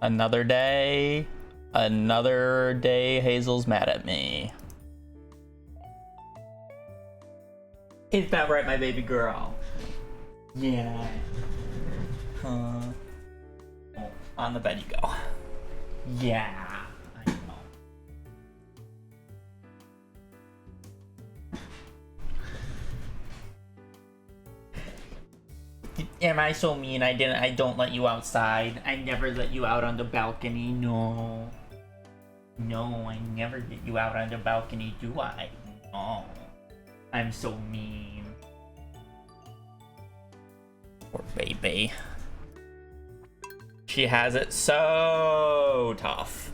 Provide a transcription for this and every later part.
Another day. Another day Hazel's mad at me. It's about right, my baby girl. Yeah. Oh, on the bed you go. Yeah. I know. Am I so mean? I don't let you outside. I never let you out on the balcony. No. No, I never get you out on the balcony, do I? No. I'm so mean. Poor baby. She has it so tough.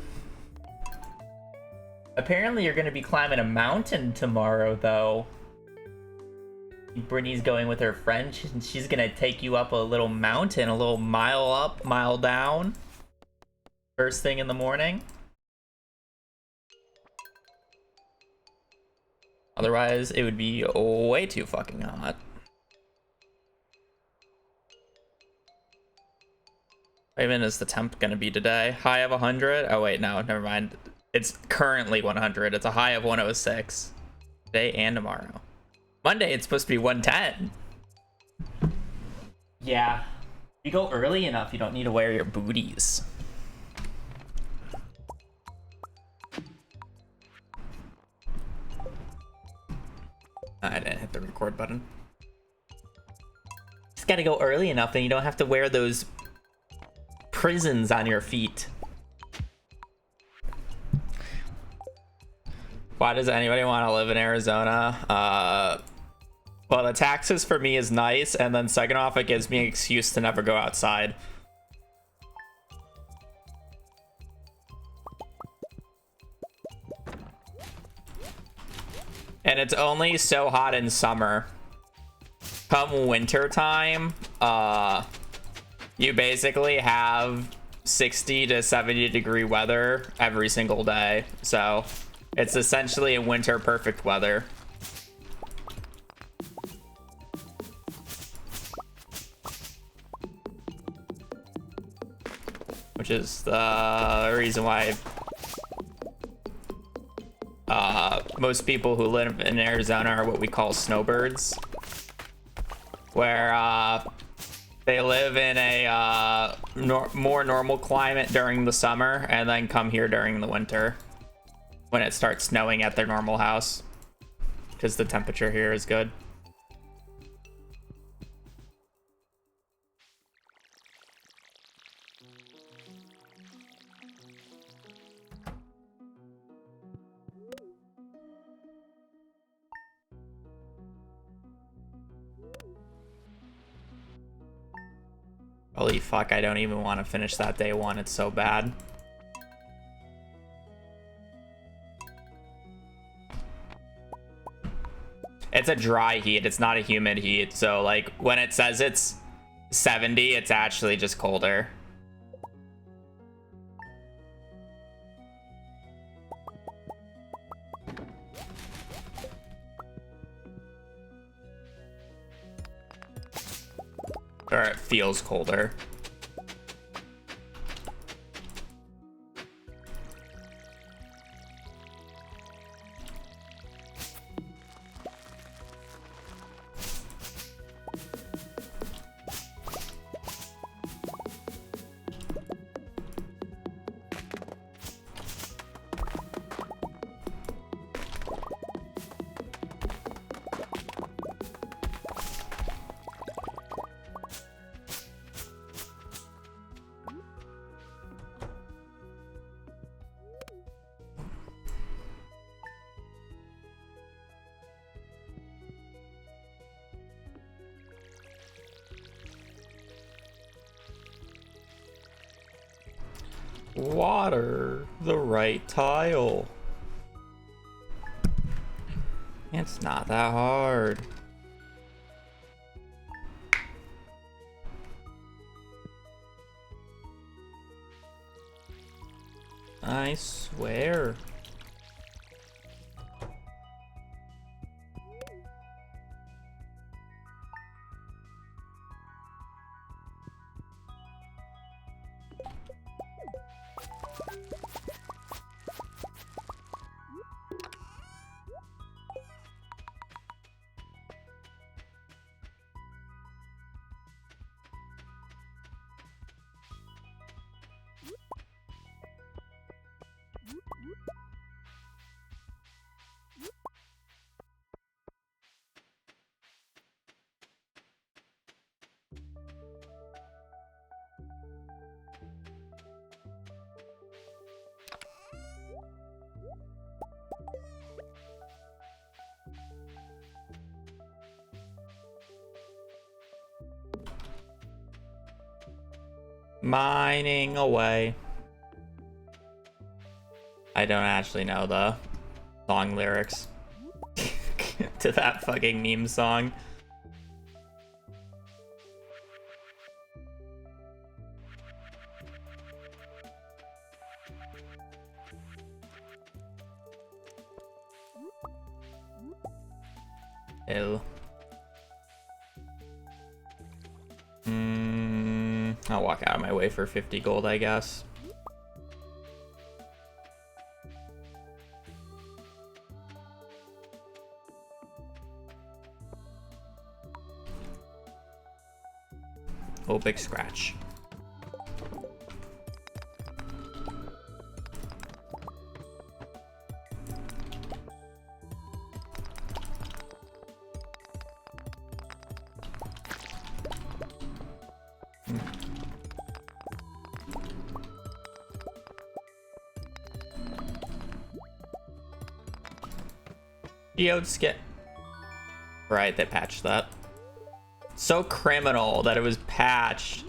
Apparently you're gonna be climbing a mountain tomorrow, though. Brittany's going with her friend. She's gonna take you up a little mountain, a little mile up, mile down. First thing in the morning. Otherwise, it would be way too fucking hot. What even is the temp gonna be today? High of 100? Oh wait, no, never mind. It's currently 100. It's a high of 106. Today and tomorrow. Monday, it's supposed to be 110. Yeah. If you go early enough, you don't need to wear your booties. I didn't hit the record button. Just gotta go early enough and you don't have to wear those prisons on your feet. Why does anybody want to live in Arizona? Well, the taxes for me is nice, and then second off, it gives me an excuse to never go outside. And it's only so hot in summer. Come winter time, you basically have 60 to 70 degree weather every single day. So it's essentially a winter perfect weather. Which is the reason why most people who live in Arizona are what we call snowbirds, where they live in a more normal climate during the summer and then come here during the winter when it starts snowing at their normal house because the temperature here is good. Holy fuck, I don't even want to finish that day one. It's so bad. It's a dry heat. It's not a humid heat. So, like, when it says it's 70, it's actually just colder. Or it feels colder. Water the right tile. It's not that hard. I swear. Mining away. I don't actually know the song lyrics to that fucking meme song. Ew. I'll walk out of my way for 50 gold, I guess. Oh, big scratch. Geode skip. Right, they patched that. So criminal that it was patched.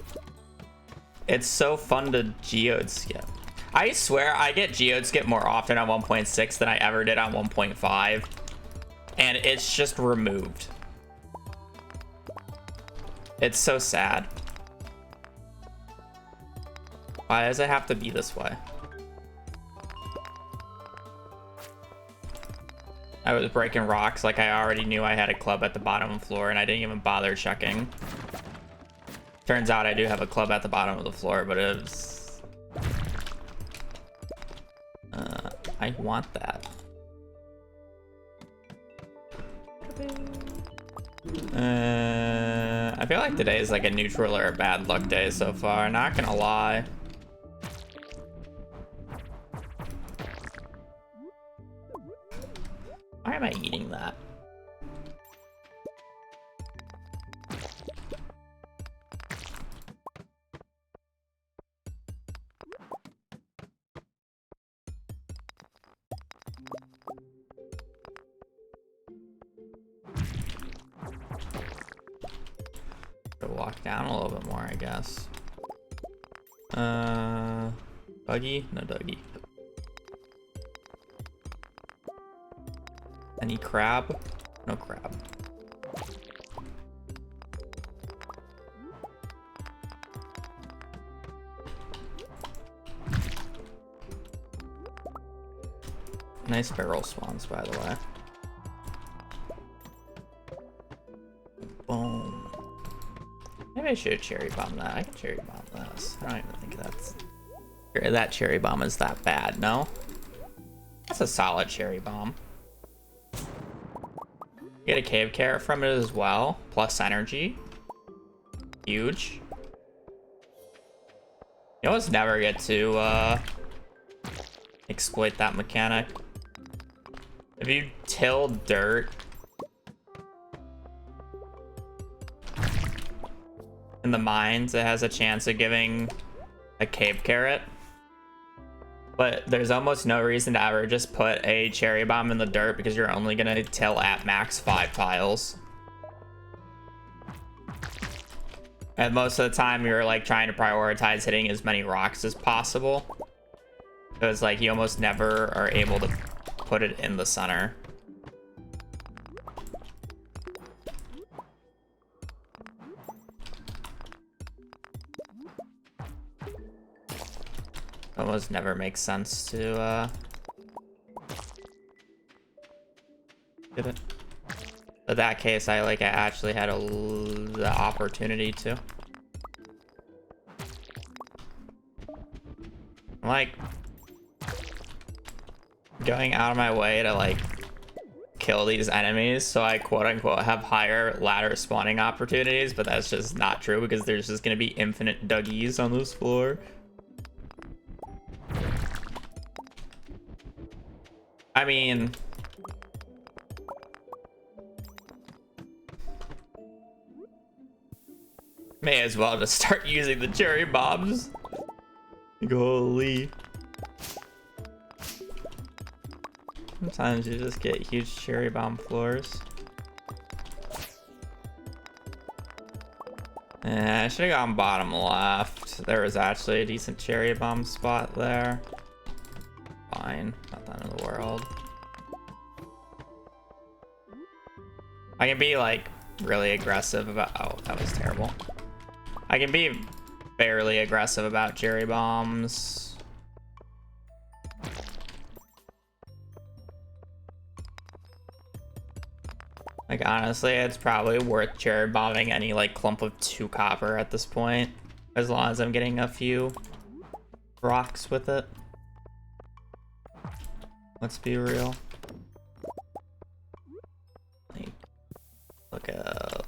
It's so fun to geode skip. I swear I get geode skip more often on 1.6 than I ever did on 1.5. And it's just removed. It's so sad. Why does it have to be this way? I was breaking rocks like I already knew I had a club at the bottom of the floor and I didn't even bother checking. Turns out I do have a club at the bottom of the floor, but it was... I want that. I feel like today is like a neutral or a bad luck day so far, not gonna lie. Why am I eating that? Walk down a little bit more, I guess. Dougie? No Dougie. Any crab? No crab. Nice barrel spawns, by the way. Boom. Maybe I should cherry bomb that. I can cherry bomb this. I don't even think that cherry bomb is that bad, no? That's a solid cherry bomb. Get a cave carrot from it as well, plus energy. Huge. You almost never get to exploit that mechanic. If you till dirt in the mines, it has a chance of giving a cave carrot. But there's almost no reason to ever just put a cherry bomb in the dirt because you're only gonna till at max 5 tiles. And most of the time you're like trying to prioritize hitting as many rocks as possible. Because like you almost never are able to put it in the center. Almost never makes sense to get it. In that case, I actually had the opportunity to. I'm like going out of my way to like kill these enemies so I quote unquote have higher ladder spawning opportunities, but that's just not true because there's just gonna be infinite Dougies on this floor. I mean, may as well just start using the cherry bombs. Holy. Sometimes you just get huge cherry bomb floors. I should have gone bottom left. There was actually a decent cherry bomb spot there. Fine, not the end of the world. I can be like really aggressive about, oh, that was terrible. I can be fairly aggressive about cherry bombs. Like honestly, it's probably worth cherry bombing any like clump of 2 copper at this point, as long as I'm getting a few rocks with it. Let's be real. Like, look up.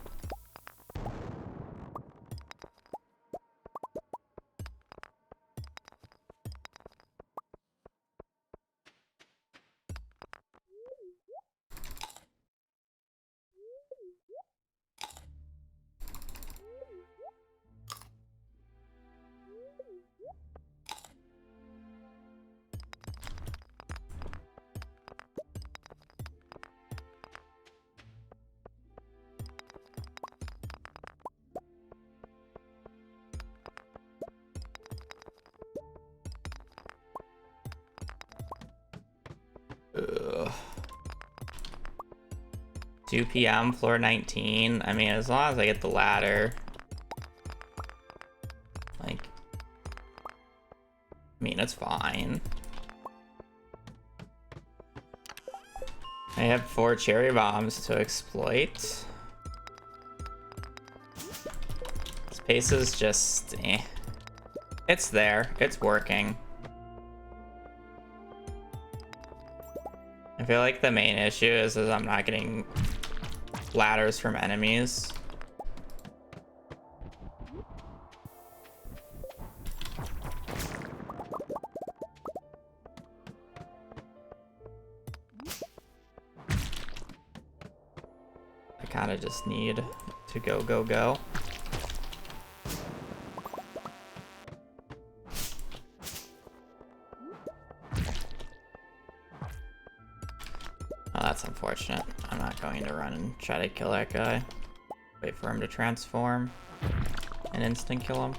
Ugh. 2 p.m. floor 19. I mean, as long as I get the ladder. Like, I mean, it's fine. I have 4 cherry bombs to exploit. This pace is just, eh. It's there. It's working. I feel like the main issue is I'm not getting ladders from enemies. I kind of just need to go. Oh, that's unfortunate. I'm not going to run and try to kill that guy. Wait for him to transform and instant kill him.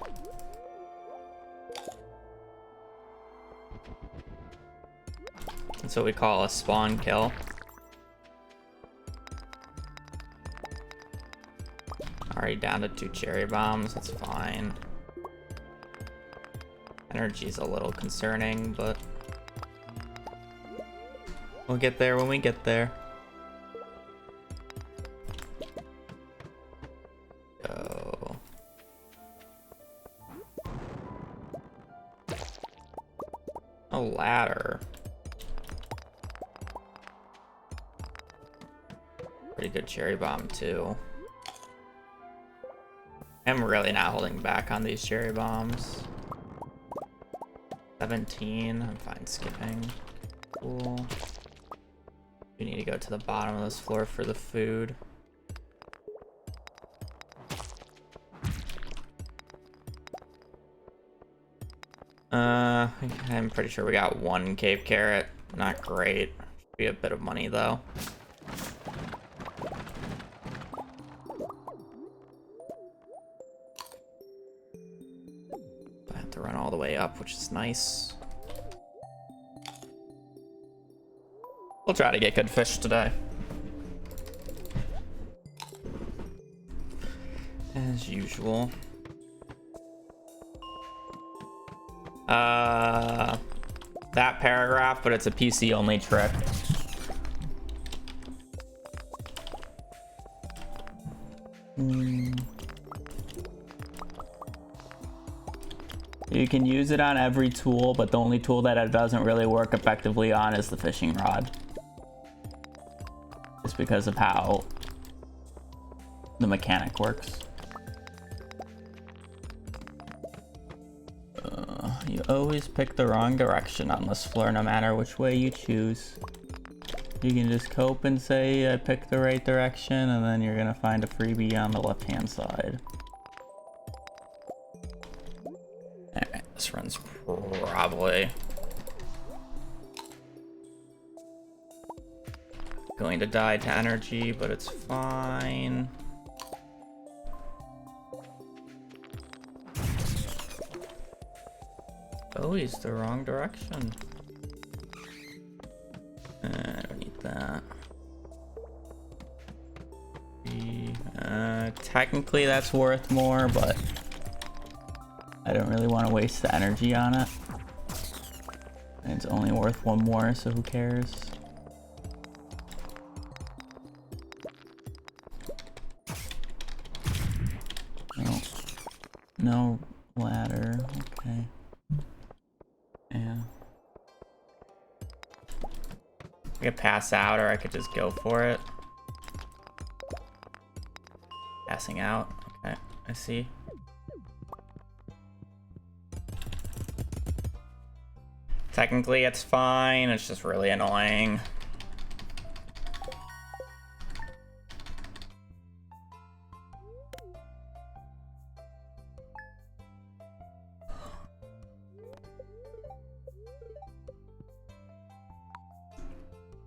That's what we call a spawn kill. Already down to 2 cherry bombs, that's fine. Energy's a little concerning, but we'll get there when we get there. Go. A ladder. Pretty good cherry bomb too. I'm really not holding back on these cherry bombs. 17, I'm fine skipping. Cool. We need to go to the bottom of this floor for the food. I'm pretty sure we got 1 cave carrot. Not great. Should be a bit of money though. I have to run all the way up, which is nice. We'll try to get good fish today. As usual. That paragraph, but it's a PC only trick. You can use it on every tool, but the only tool that it doesn't really work effectively on is the fishing rod. Just because of how the mechanic works. You always pick the wrong direction on this floor, no matter which way you choose. You can just cope and say, I picked the right direction, and then you're gonna find a freebie on the left-hand side. Alright, this run's probably going to die to energy, but it's fine. Always the wrong direction. I don't need that. Technically that's worth more, but I don't really want to waste the energy on it. And it's only worth one more, so who cares? No. No ladder. Okay. Yeah. I could pass out, or I could just go for it. Passing out. Okay, I see. Technically, it's fine. It's just really annoying.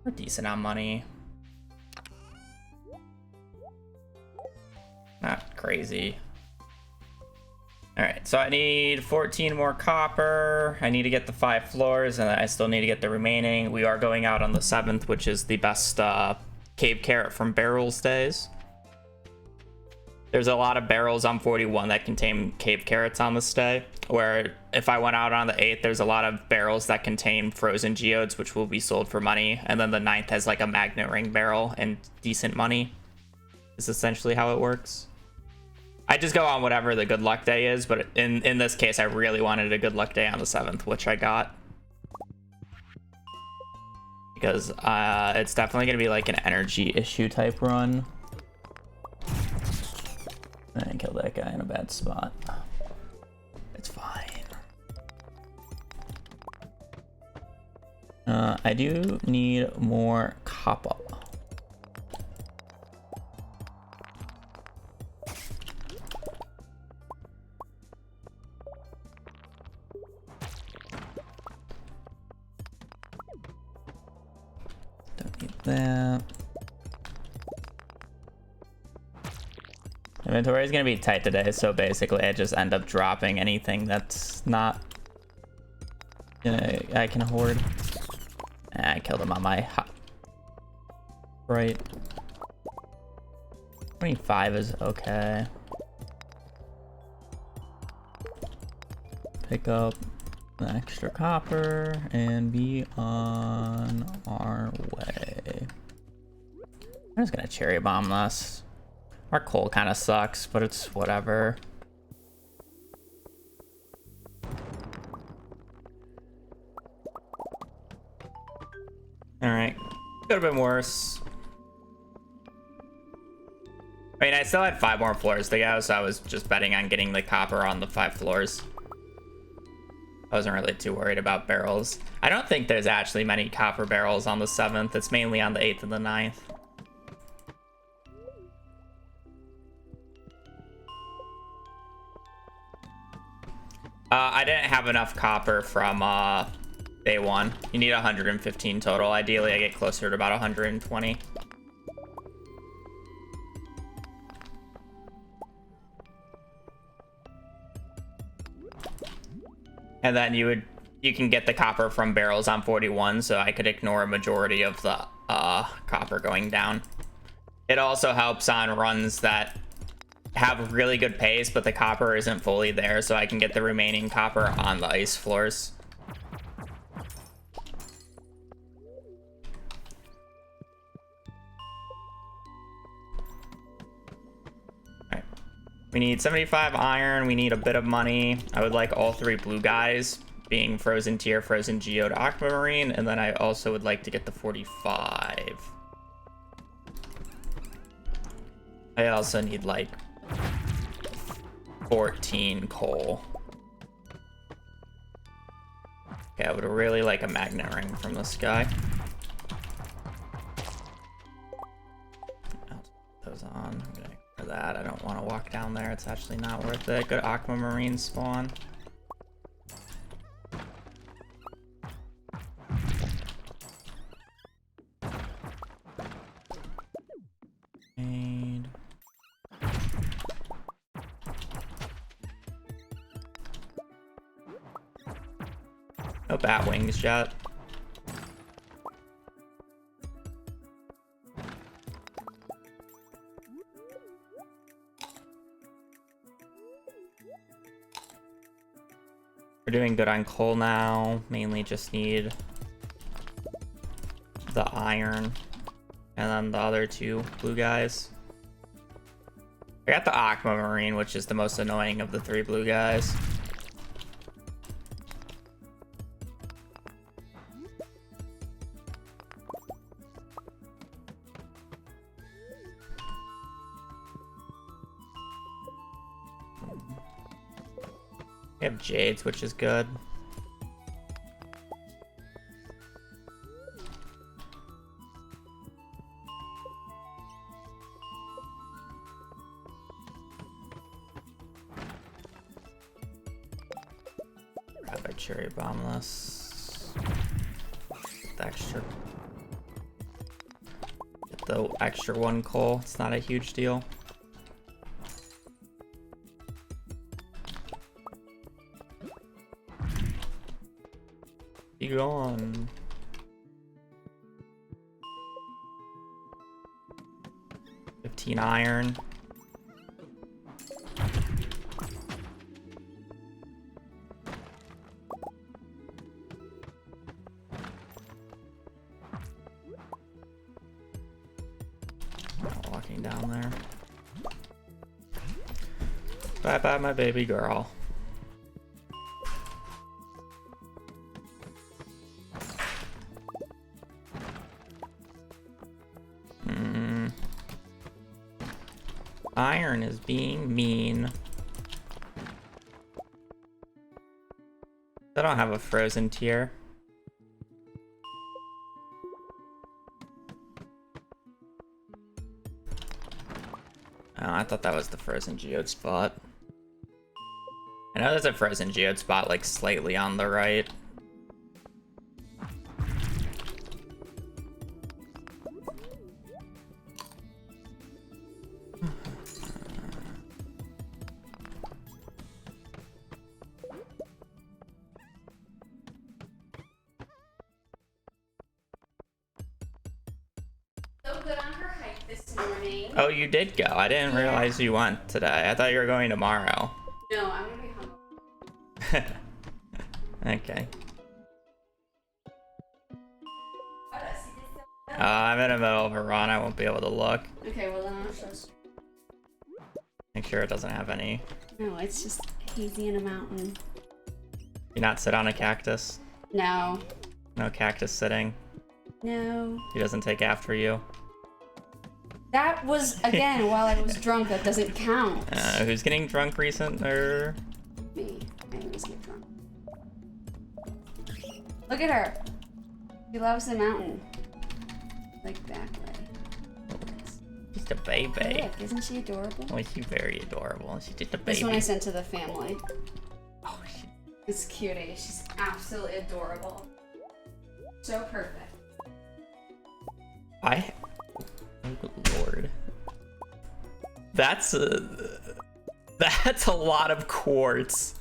We're decent on money. Not crazy. Alright, so I need 14 more copper. I need to get the 5 floors, and I still need to get the remaining. We are going out on the 7th, which is the best cave carrot from barrels days. There's a lot of barrels on 41 that contain cave carrots on this day, where if I went out on the 8th, there's a lot of barrels that contain frozen geodes, which will be sold for money, and then the 9th has like a magnet ring barrel and decent money. Is essentially how it works. I just go on whatever the good luck day is, but in this case, I really wanted a good luck day on the 7th, which I got. Because it's definitely going to be like an energy issue type run. I didn't kill that guy in a bad spot. It's fine. I do need more copper. Don't need that. Inventory is going to be tight today, so basically I just end up dropping anything that's not I can hoard. I killed him on my hot. Right. 25 is okay. Pick up the extra copper and be on our way. I'm just gonna cherry bomb this. Our coal kind of sucks, but it's whatever. All right, could have been worse. I mean, I still had 5 more floors to go, so I was just betting on getting the copper on the 5 floors. I wasn't really too worried about barrels. I don't think there's actually many copper barrels on the 7th. It's mainly on the 8th and the 9th. I didn't have enough copper from day 1. You need 115 total. Ideally, I get closer to about 120. And then you can get the copper from barrels on 41, so I could ignore a majority of the copper going down. It also helps on runs that have really good pace, but the copper isn't fully there, so I can get the remaining copper on the ice floors. Alright. We need 75 iron, we need a bit of money. I would like all 3 blue guys, being Frozen Tier, Frozen Geode, Aquamarine, and then I also would like to get the 45. I also need like 14 coal. Okay, I would really like a magnet ring from this guy. I'll put those on. I'm gonna ignore that. I don't want to walk down there. It's actually not worth it. Good aquamarine spawn. No bat wings yet. We're doing good on coal now. Mainly just need the iron. And then the other two blue guys. I got the aquamarine, which is the most annoying of the 3 blue guys. We have jades, which is good. Grab a cherry bombless. The extra. Get the extra 1 coal. It's not a huge deal. Be gone. $15 iron. Walking down there. Bye bye, my baby girl. Iron is being mean. I don't have a frozen tier. Oh, I thought that was the frozen geode spot. I know there's a frozen geode spot like slightly on the right. Oh, you did go. I didn't realize you went today. I thought you were going tomorrow. No, I'm gonna be home. Okay. I'm in the middle of a run. I won't be able to look. Okay, well then I'll show us. Make sure it doesn't have any. No, it's just hazy in a mountain. You not sit on a cactus? No. No cactus sitting? No. He doesn't take after you? That was, again, while I was drunk. That doesn't count. Who's getting drunk recent, or? Me. I always get drunk. Look at her. She loves the mountain. Like that way. Just a baby. Look, isn't she adorable? Oh, she's very adorable. She's just a baby. This one I sent to the family. Oh, shit. It's cutie. She's absolutely adorable. So perfect. Oh, good lord. That's a lot of quartz.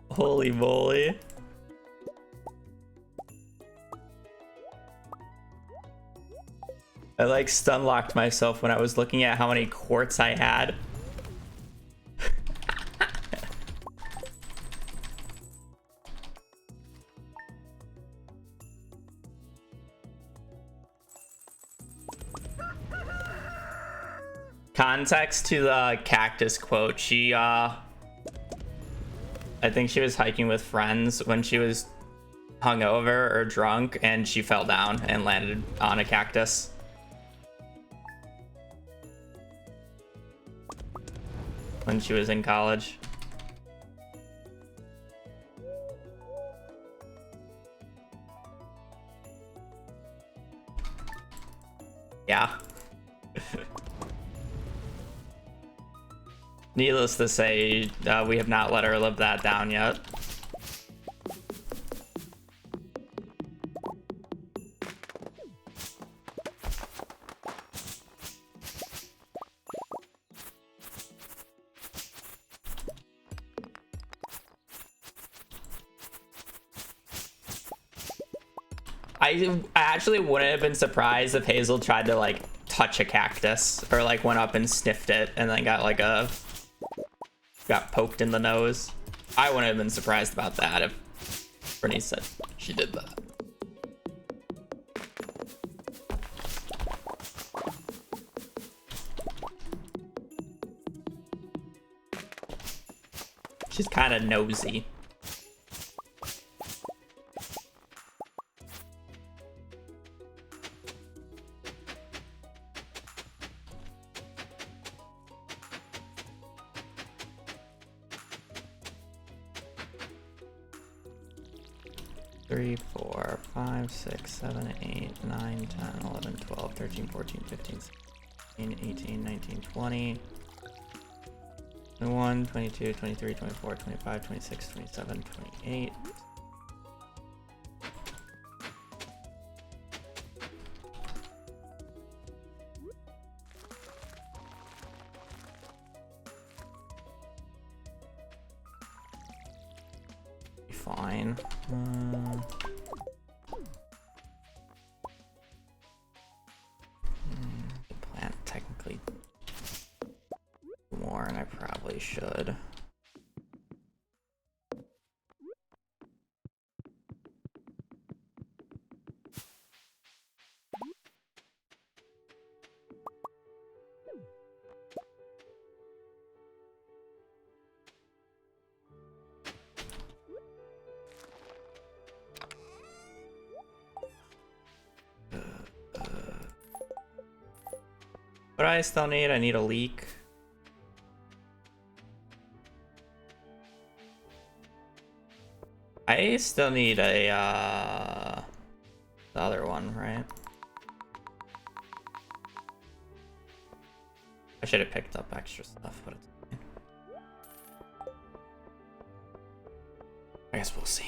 Holy moly. I like stun locked myself when I was looking at how many quartz I had. Context to the cactus quote. She, I think she was hiking with friends when she was hungover or drunk, and she fell down and landed on a cactus. When she was in college. Yeah. Needless to say, we have not let her live that down yet. I actually wouldn't have been surprised if Hazel tried to like touch a cactus or like went up and sniffed it and then got like got poked in the nose. I wouldn't have been surprised about that if Bernice said she did that. She's kind of nosy. Three, 4, 5, 6, 7, 8, 9, 10, 11, 12, 13, 14, 15, 16, 18, 19, 20, 21, 22, 23, 24, 25, 26, 27, 28. Be fine. Plant technically more, and I probably should. What do I still need? I need a leak. I still need a the other one, right? I should have picked up extra stuff, but it's fine. I guess we'll see.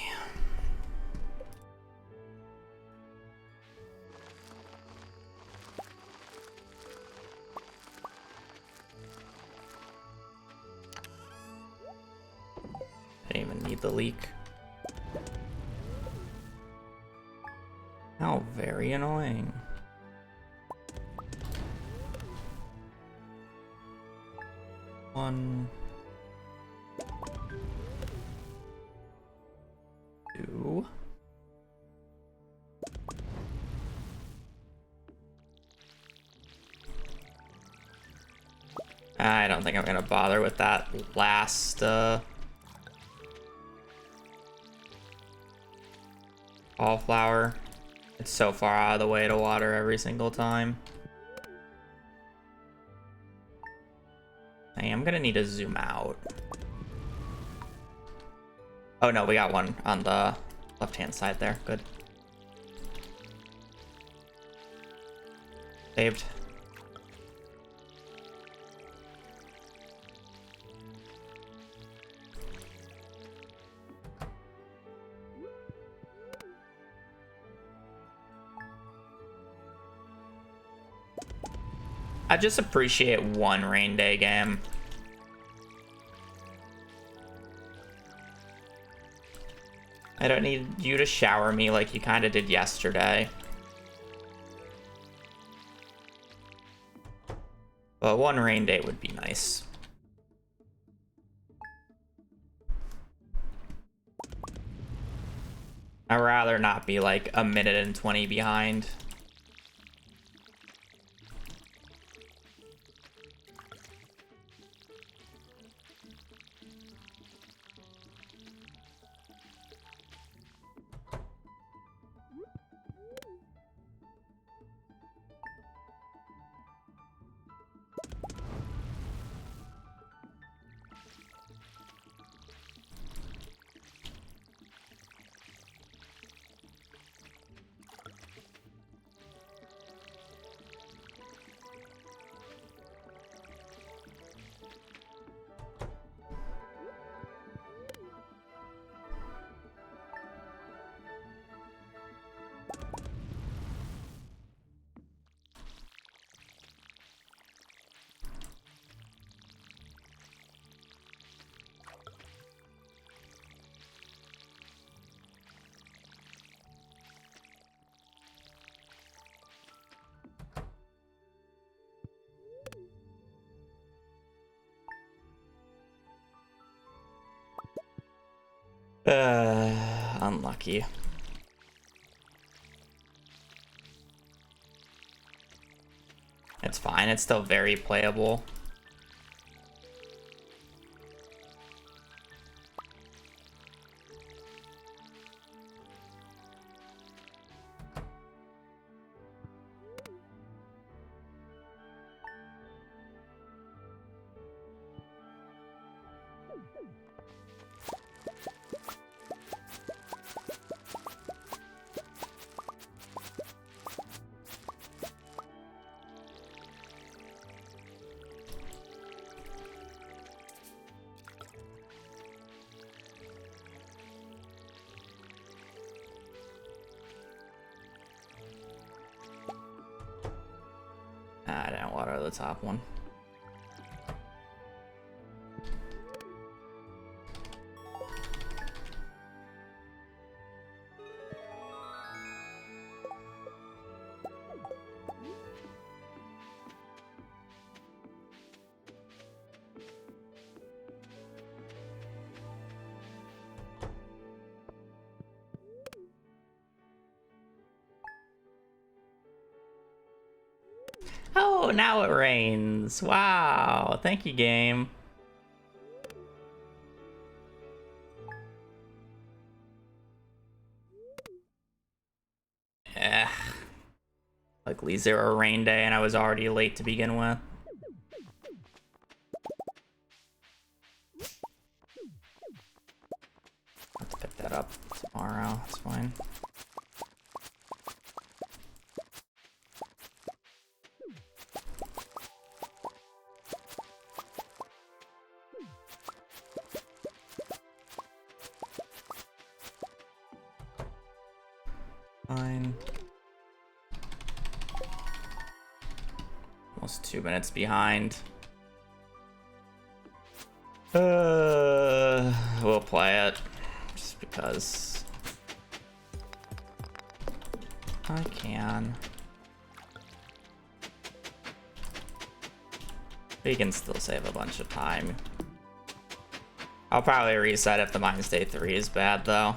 I didn't even need the leak. How very annoying. One, two. I don't think I'm gonna bother with that last wallflower. It's so far out of the way to water every single time. I am gonna need to zoom out. Oh no, we got one on the left-hand side there. Good. Saved. I just appreciate one rain day game. I don't need you to shower me like you kind of did yesterday. But one rain day would be nice. I'd rather not be like a minute and 20 behind. Unlucky. It's fine, it's still very playable. I didn't water the top one. Oh, now it rains. Wow. Thank you, game. Eh. Luckily, 0 rain day, and I was already late to begin with. Let's pick that up tomorrow. It's fine. Fine. Almost 2 minutes behind. We'll play it just because I can. We can still save a bunch of time. I'll probably reset if the mine state 3 is bad though.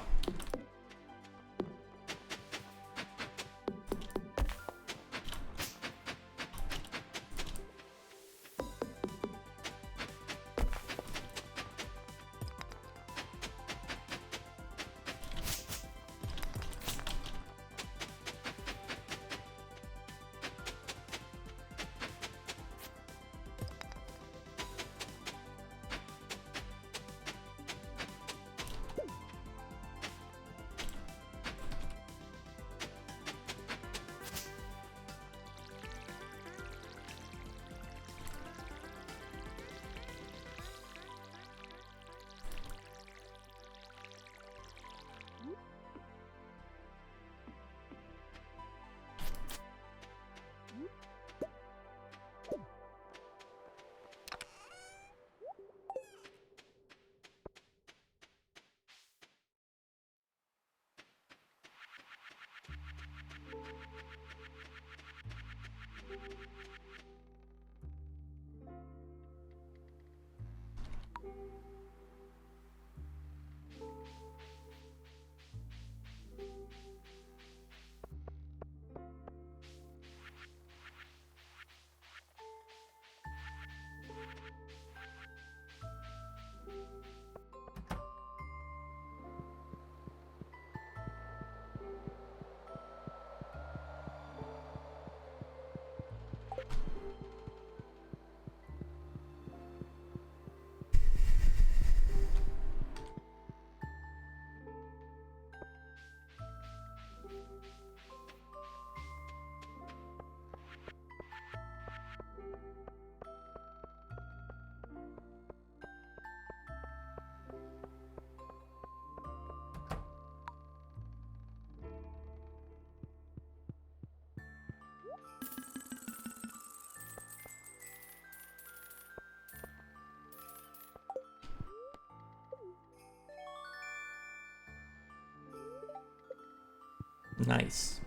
Nice.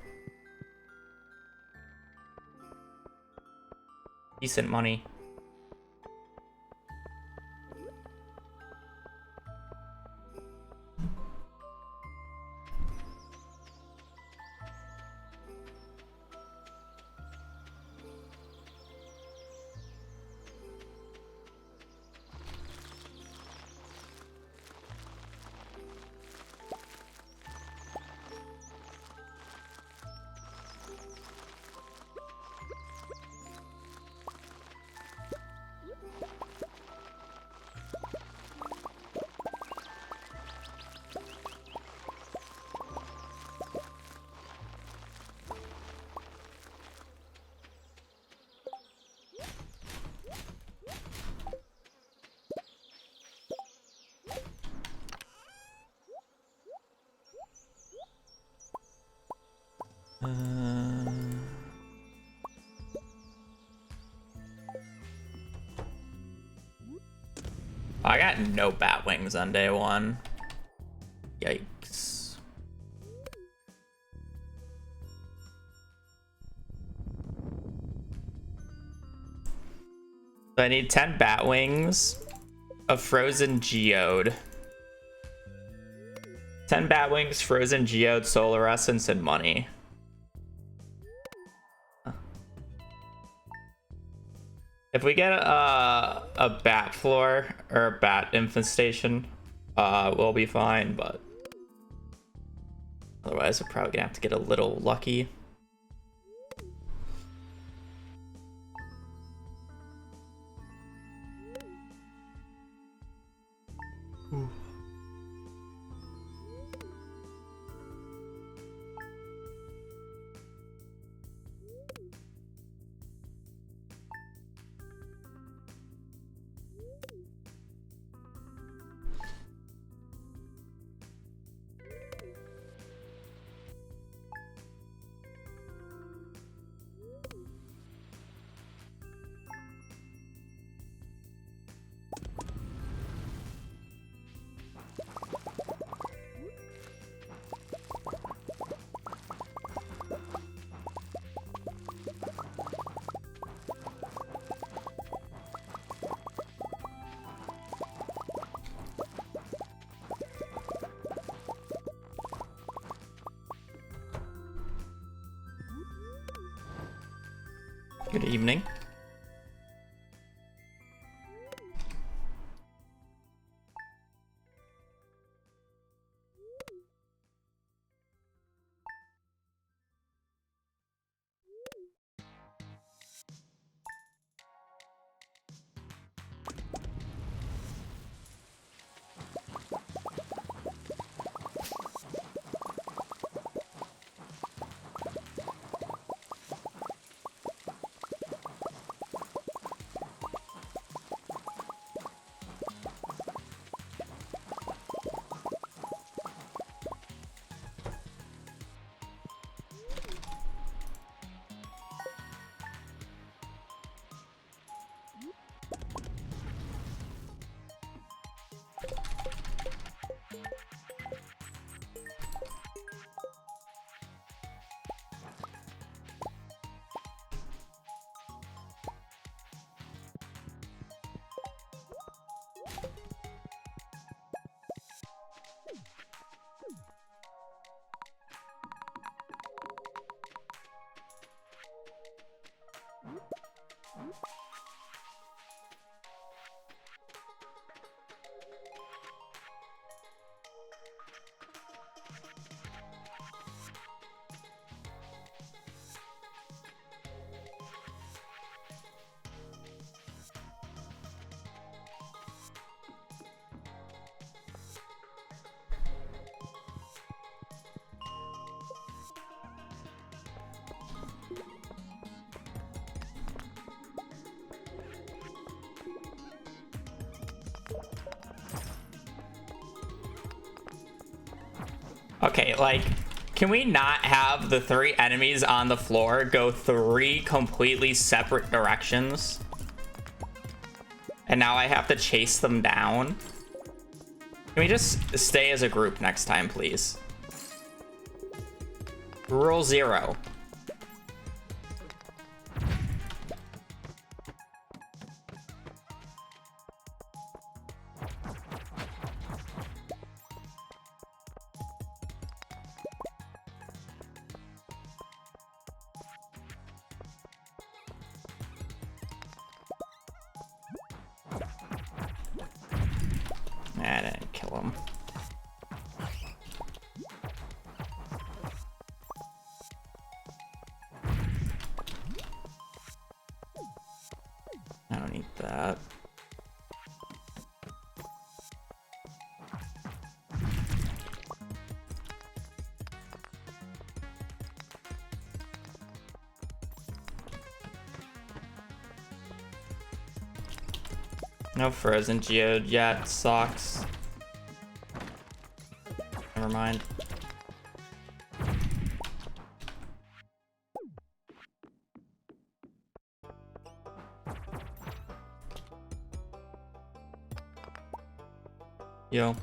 Decent money. I got no bat wings on day one. Yikes. So I need 10 bat wings, a frozen geode. 10 bat wings, frozen geode, solar essence, and money. If we get a bat floor or a bat infestation, we'll be fine, but otherwise we're probably gonna have to get a little lucky. Good evening. Okay, like, can we not have the 3 enemies on the floor go 3 completely separate directions? And now I have to chase them down? Can we just stay as a group next time, please? Rule 0. I didn't kill him. I don't need that. No frozen geode yet, sucks. Never mind. Yo.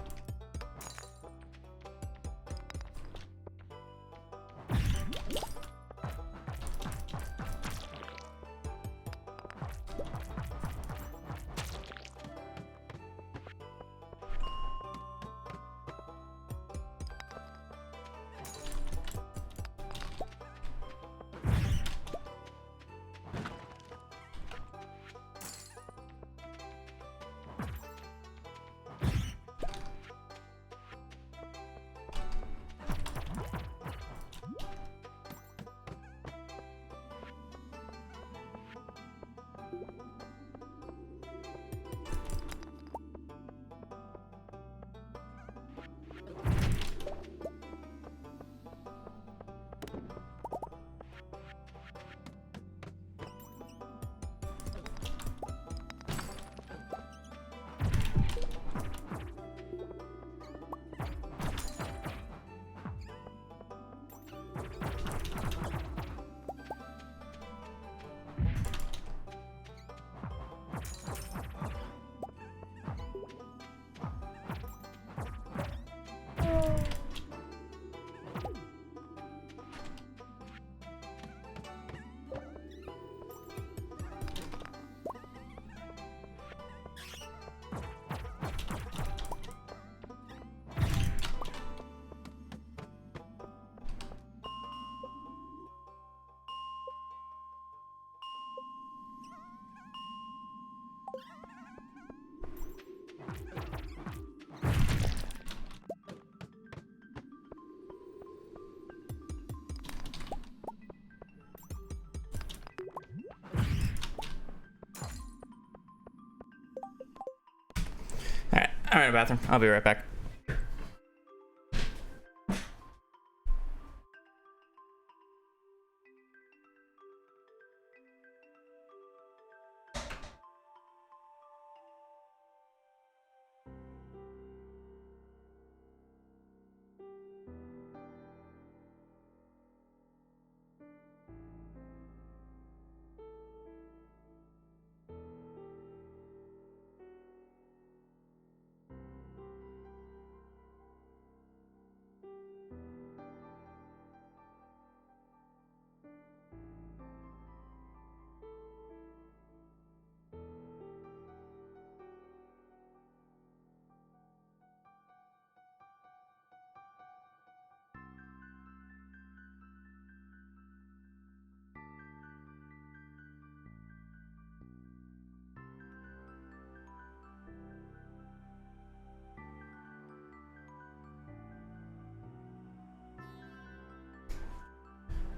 All right, bathroom. I'll be right back.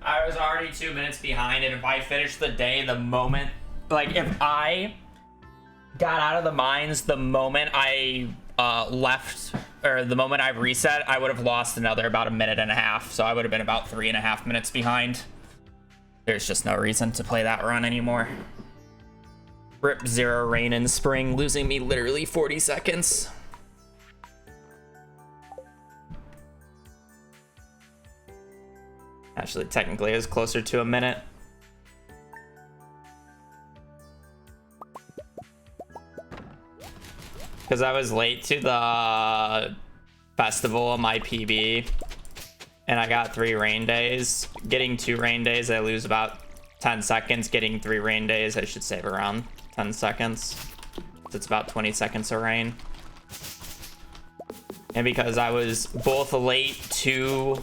I was already 2 minutes behind, and if I finished the day the moment, like if I got out of the mines the moment I left, or the moment I reset, I would have lost another about 1.5 minutes, so I would have been about 3.5 minutes behind. There's just no reason to play that run anymore. Rip 0 rain in spring, losing me literally 40 seconds. Actually, technically, it was closer to 1 minute. Because I was late to the festival on my PB, and I got 3 rain days. Getting 2 rain days, I lose about 10 seconds. Getting 3 rain days, I should save around 10 seconds. So it's about 20 seconds of rain. And because I was both late to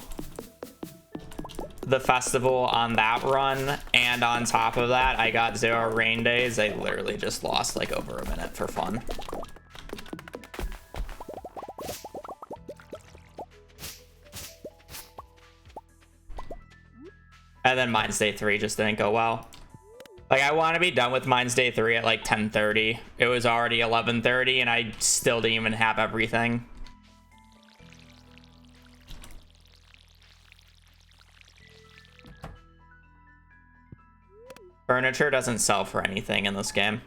the festival on that run, and on top of that I got 0 rain days, I literally just lost like over 1 minute for fun. And then Mines Day 3 just didn't go well. Like, I want to be done with Mines Day 3 at like 10:30. It was already 11:30 and I still didn't even have everything. Furniture doesn't sell for anything in this game.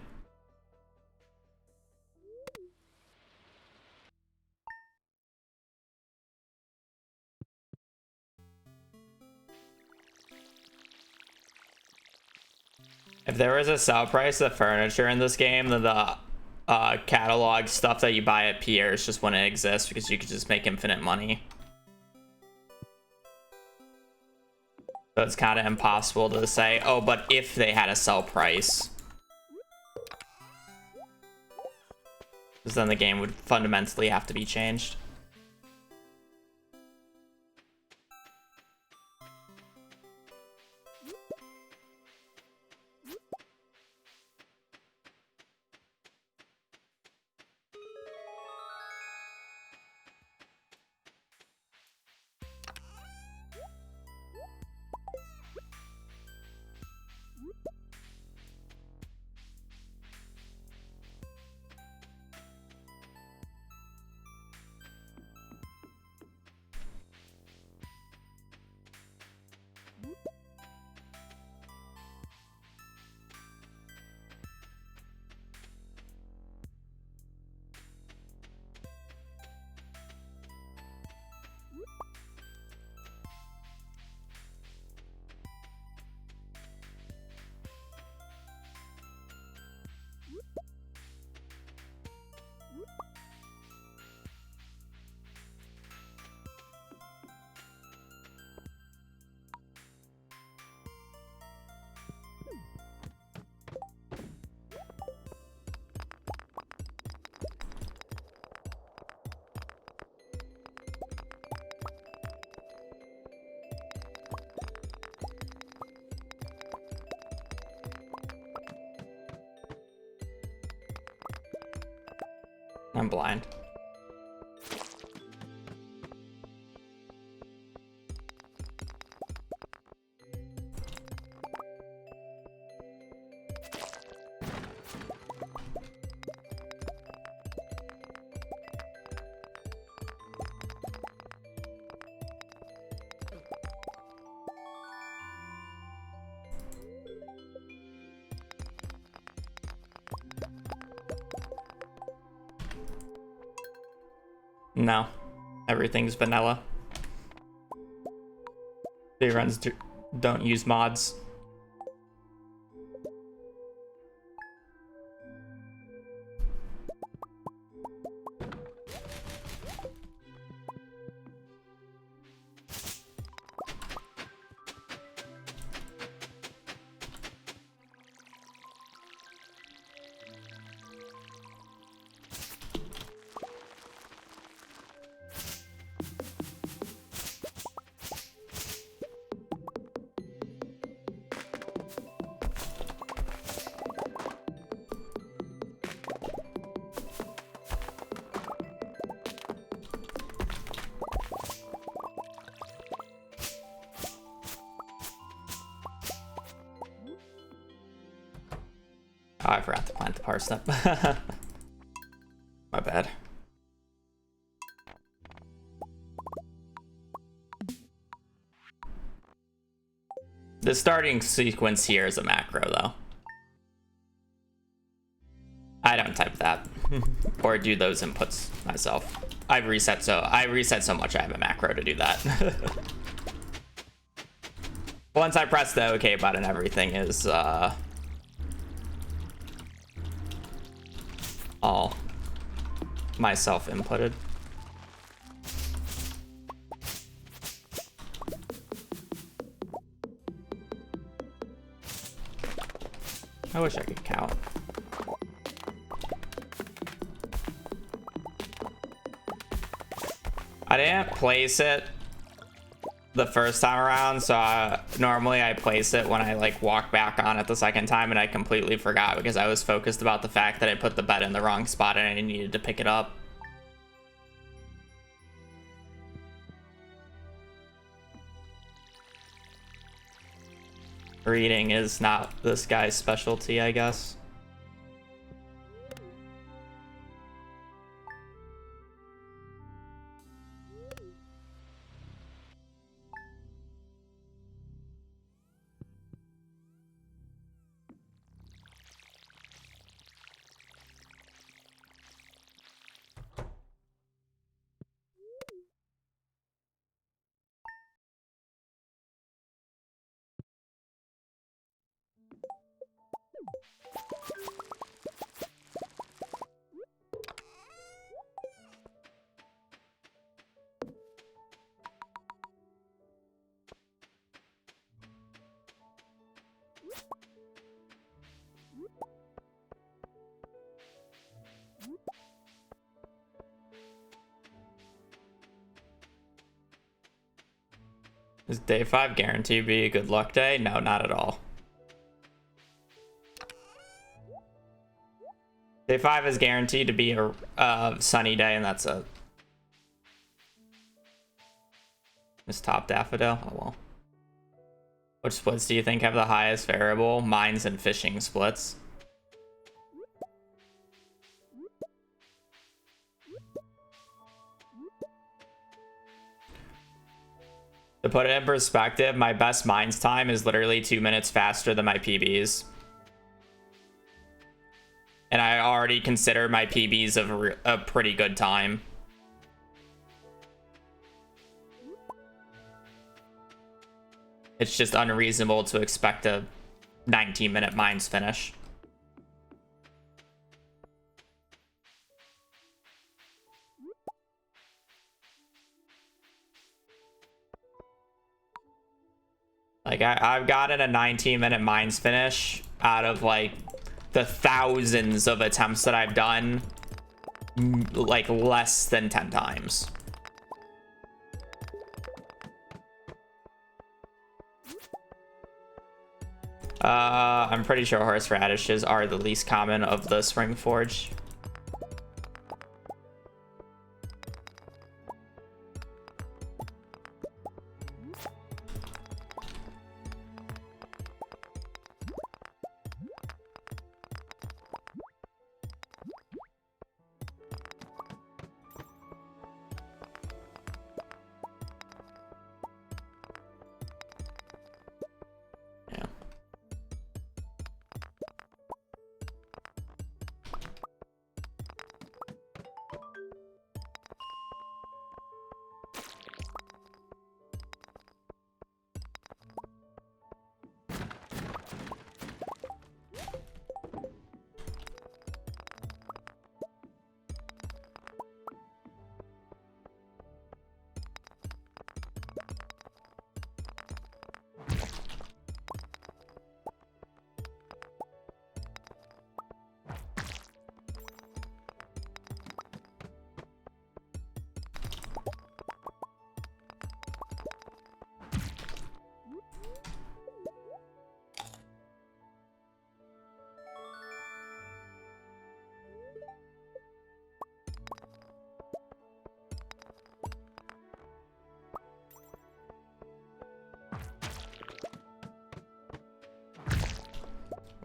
If there was a sell price of furniture in this game, then the catalog stuff that you buy at Pierre's just wouldn't exist because you could just make infinite money. So it's kind of impossible to say, oh, but if they had a sell price. Because then the game would fundamentally have to be changed. I'm blind. No, everything's vanilla. Speedruns don't use mods. Oh, I forgot to plant the parsnip. My bad. The starting sequence here is a macro, though. I don't type that or do those inputs myself. I've reset so much I have a macro to do that. Once I press the OK button, everything is all myself inputted. I wish I could count. I didn't place it the first time around, so normally I place it when I like walk back on it the second time, and I completely forgot because I was focused about the fact that I put the bed in the wrong spot and I needed to pick it up. Reading is not this guy's specialty, I guess. Is day 5 guaranteed to be a good luck day? No, not at all. Day 5 is guaranteed to be a sunny day, and that's it. This top daffodil? Oh well. Which splits do you think have the highest variable? Mines and fishing splits. To put it in perspective, my best mines time is literally 2 minutes faster than my PBs. And I already consider my PBs a pretty good time. It's just unreasonable to expect a 19-minute mines finish. Like, I've gotten a 19-minute mines finish out of, like, the thousands of attempts that I've done, like, less than 10 times. I'm pretty sure horseradishes are the least common of the spring forage.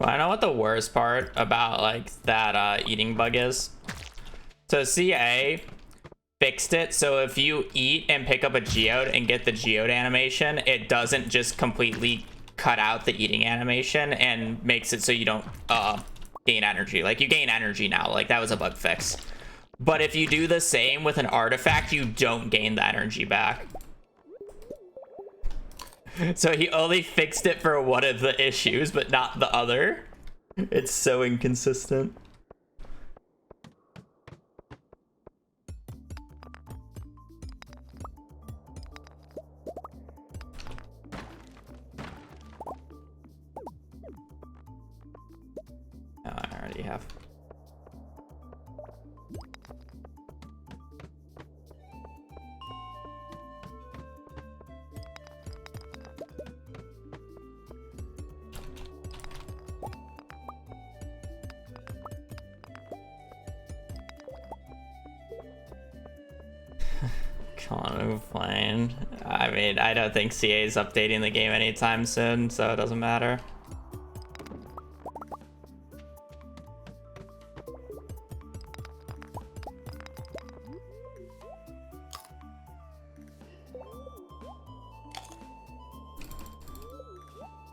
Well, I know what the worst part about, like, that eating bug is. So CA fixed it so if you eat and pick up a geode and get the geode animation, it doesn't just completely cut out the eating animation and makes it so you don't gain energy. Like, you gain energy now. Like, that was a bug fix. But if you do the same with an artifact, you don't gain the energy back. So he only fixed it for one of the issues, but not the other. It's so inconsistent. Oh, I already have. Come on, move plane. I mean, I don't think CA is updating the game anytime soon, so it doesn't matter.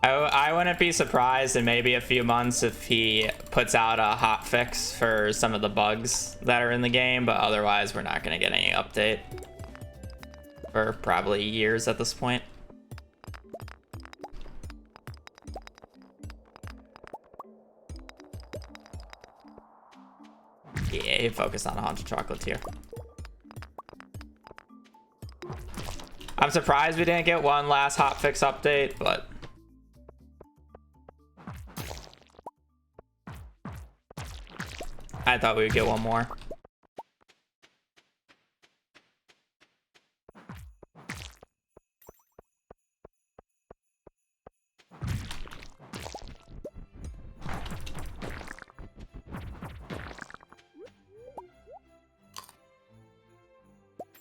I wouldn't be surprised in maybe a few months if he puts out a hot fix for some of the bugs that are in the game, but otherwise we're not going to get any update for probably years at this point. Yeah, focus on a haunted chocolate here. I'm surprised we didn't get one last hotfix update, but I thought we would get one more.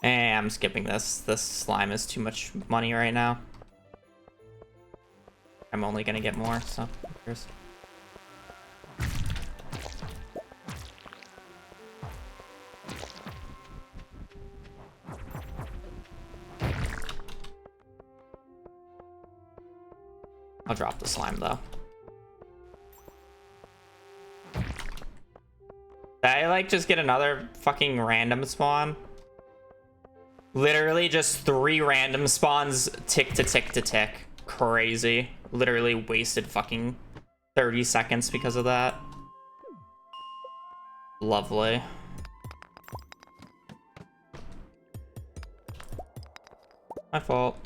I'm skipping this. This slime is too much money right now. I'm only gonna get more, so here's. I'll drop the slime though. Did I like just get another fucking random spawn? Literally just 3 random spawns tick to tick to tick. Crazy. Literally wasted fucking 30 seconds because of that. Lovely. My fault.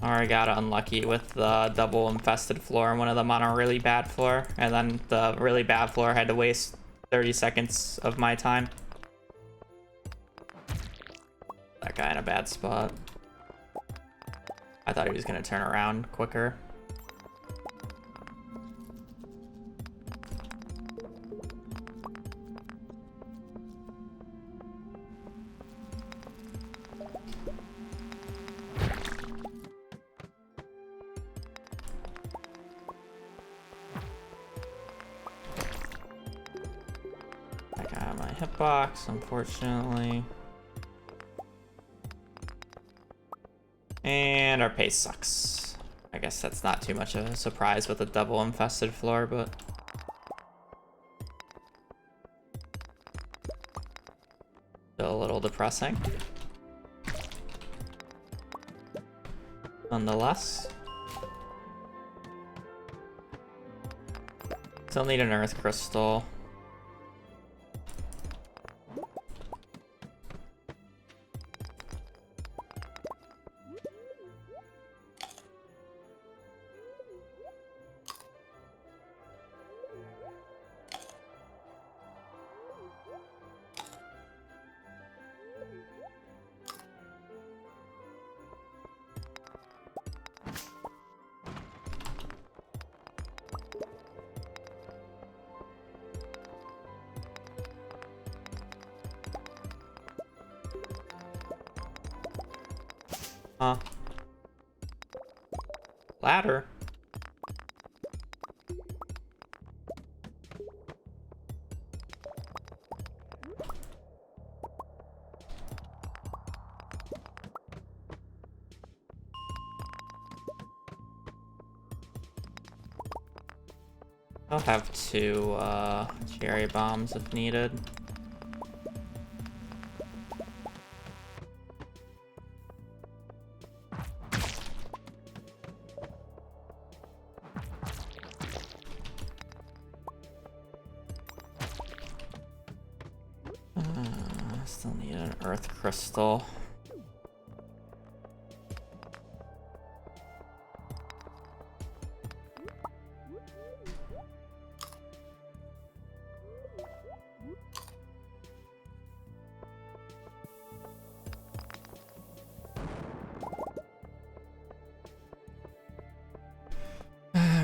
I got unlucky with the double infested floor and one of them on a really bad floor, and then the really bad floor had to waste 30 seconds of my time. That guy in a bad spot. I thought he was gonna turn around quicker. Hitbox, unfortunately. And our pace sucks. I guess that's not too much of a surprise with a double infested floor, but still a little depressing. Nonetheless. Still need an earth crystal. Ladder. I'll have 2 cherry bombs if needed. Still need an earth crystal.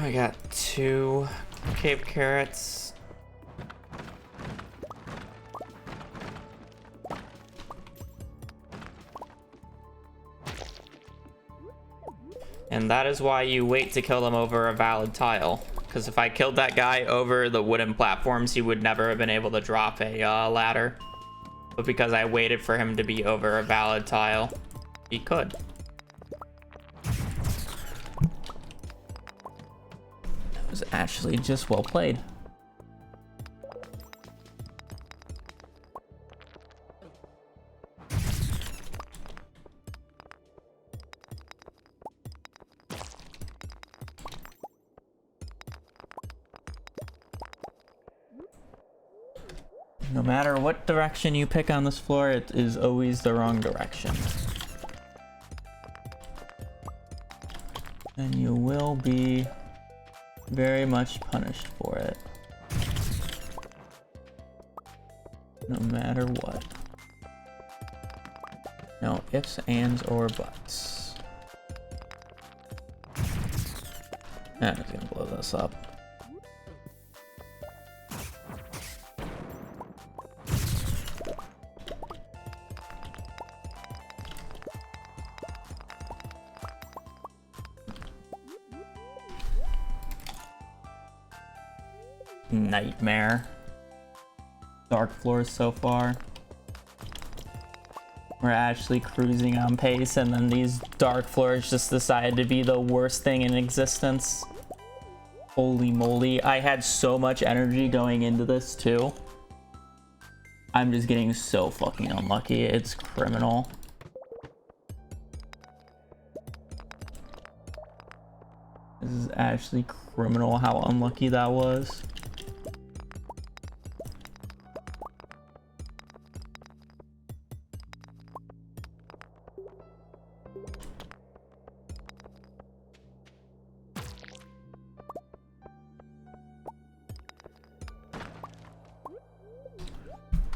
We got 2 Cape Carrots. And that is why you wait to kill them over a valid tile. Because if I killed that guy over the wooden platforms, he would never have been able to drop a ladder. But because I waited for him to be over a valid tile, he could. That was actually just well played. No matter what direction you pick on this floor, it is always the wrong direction. And you will be very much punished for it. No matter what. No ifs, ands, or buts. I'm just gonna blow this up. Nightmare. Dark floors so far. We're actually cruising on pace, and then these dark floors just decided to be the worst thing in existence. Holy moly. I had so much energy going into this too. I'm just getting so fucking unlucky. It's criminal. This is actually criminal how unlucky that was.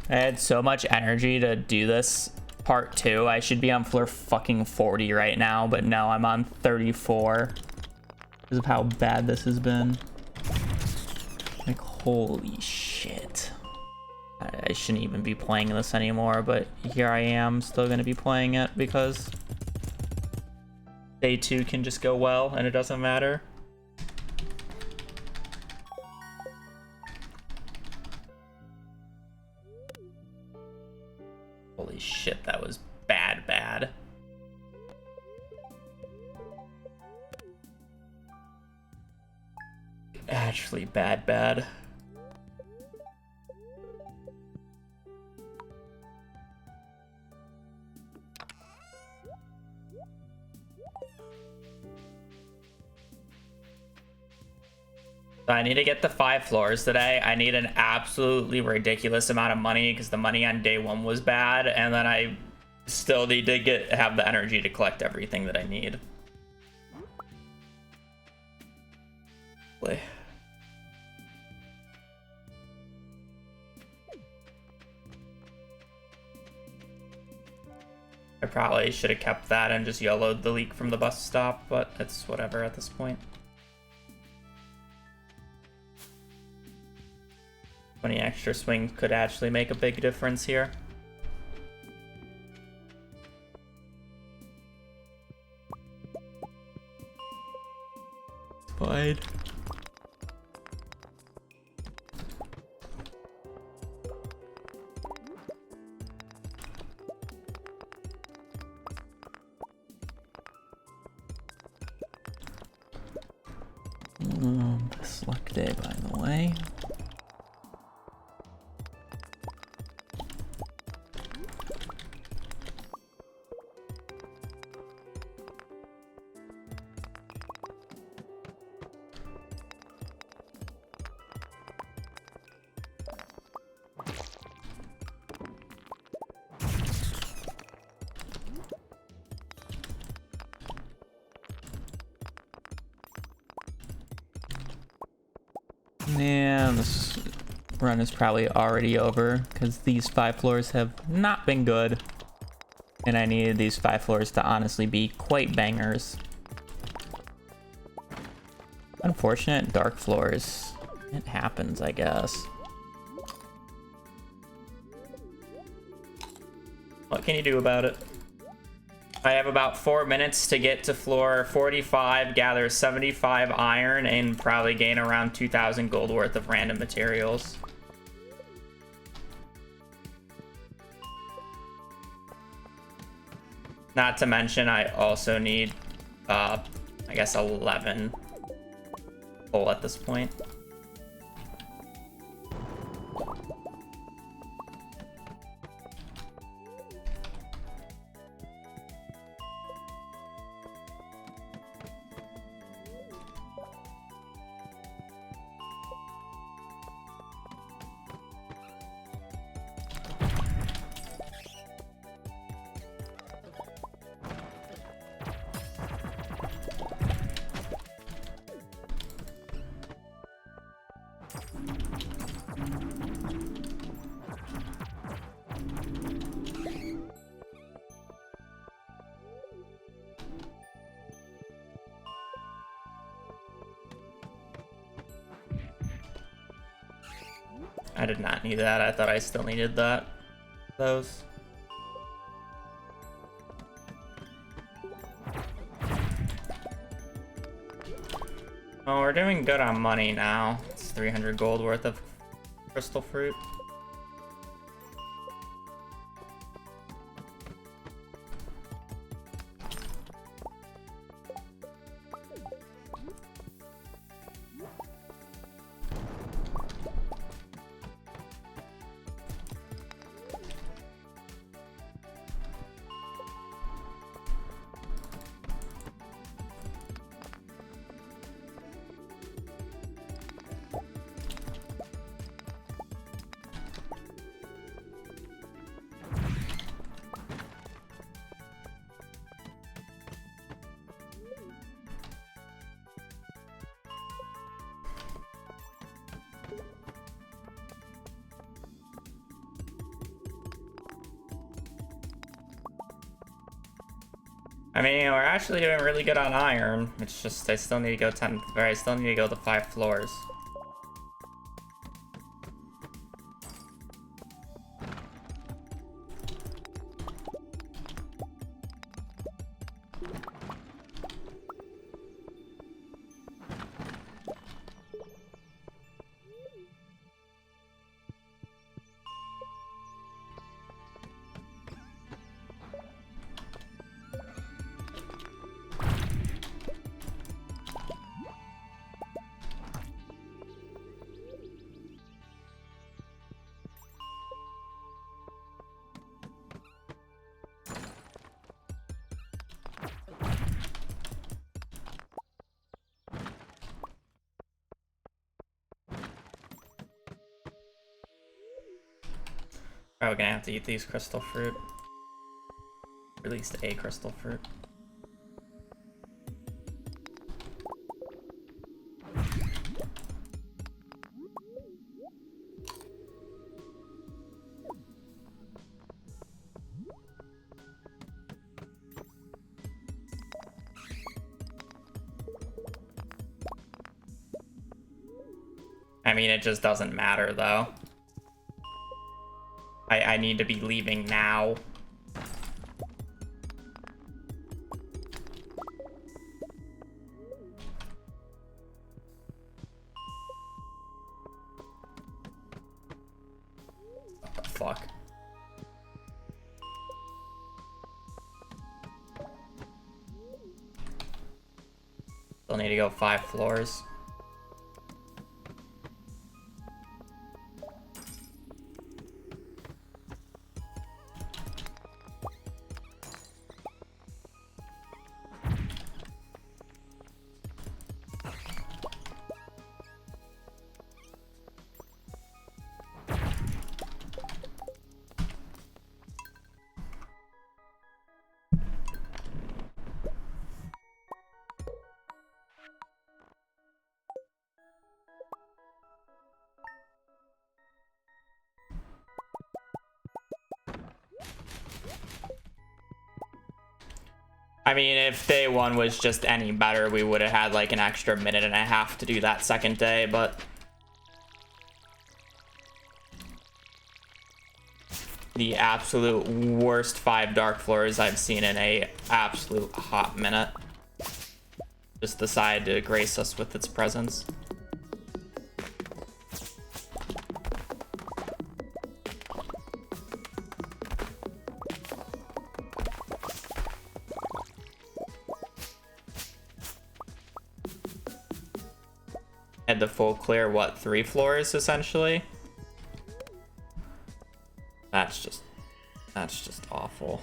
I had so much energy to do this part 2. I should be on floor fucking 40 right now, but no, I'm on 34. Because of how bad this has been. Like, holy shit. I shouldn't even be playing this anymore, but here I am still gonna be playing it because day 2 can just go well and it doesn't matter. Holy shit, that was bad. Actually bad. So I need to get the 5 floors today. I need an absolutely ridiculous amount of money because the money on day 1 was bad, and then I still need to have the energy to collect everything that I need. Play. I probably should have kept that and just YOLO'd the leak from the bus stop, but it's whatever at this point. 20 extra swings could actually make a big difference here. Fine. Best luck day, by the way. Yeah, this run is probably already over because these 5 floors have not been good. And I needed these 5 floors to honestly be quite bangers. Unfortunate dark floors. It happens, I guess. What can you do about it? I have about 4 minutes to get to floor 45, gather 75 iron, and probably gain around 2,000 gold worth of random materials. Not to mention, I also need, I guess 11 coal at this point. I did not need that. I thought I still needed that. Those. Oh, we're doing good on money now. It's 300 gold worth of crystal fruit. I mean, we're actually doing really good on iron. It's just I still need to go 10, or I still need to go to 5 floors. Probably gonna have to eat these crystal fruit. Or at least a crystal fruit. I mean, it just doesn't matter though. I need to be leaving now. What the fuck? Still need to go 5 floors. I mean, if day 1 was just any better, we would have had like an extra minute and a half to do that second day, but the absolute worst 5 dark floors I've seen in a absolute hot minute just decided to grace us with its presence. Had the full clear, what, 3 floors essentially? That's just awful.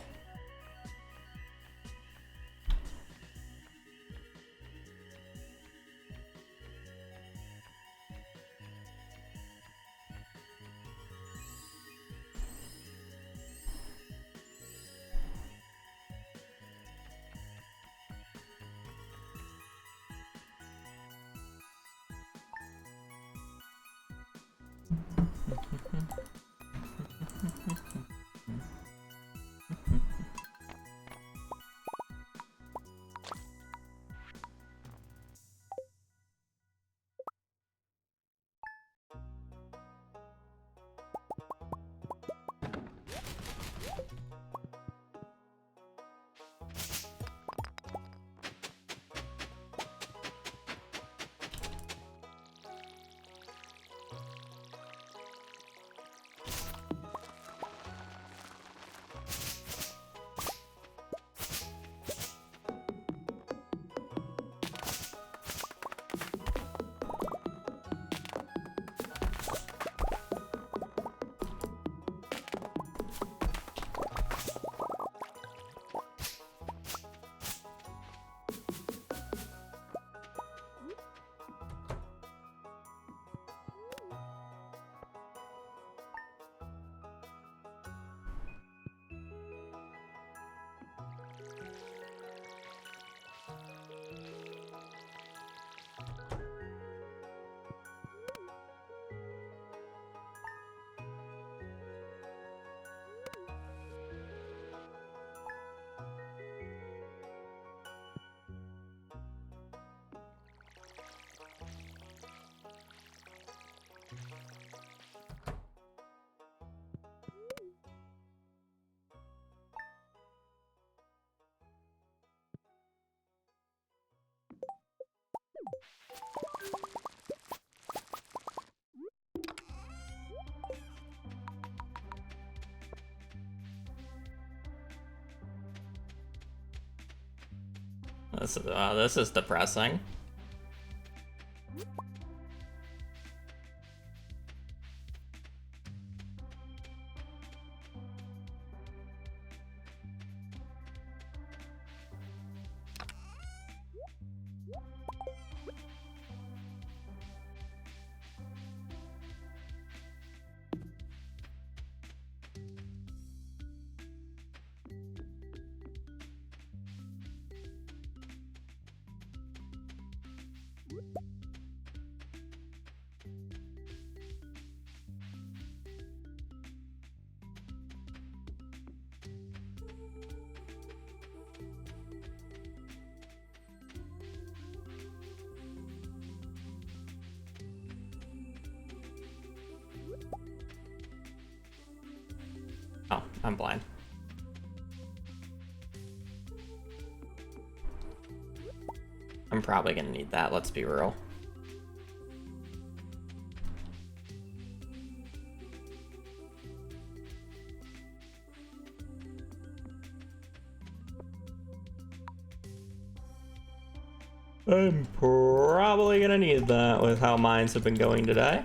This is depressing. Oh, I'm blind. I'm probably gonna need that, let's be real. I'm probably gonna need that with how mines have been going today.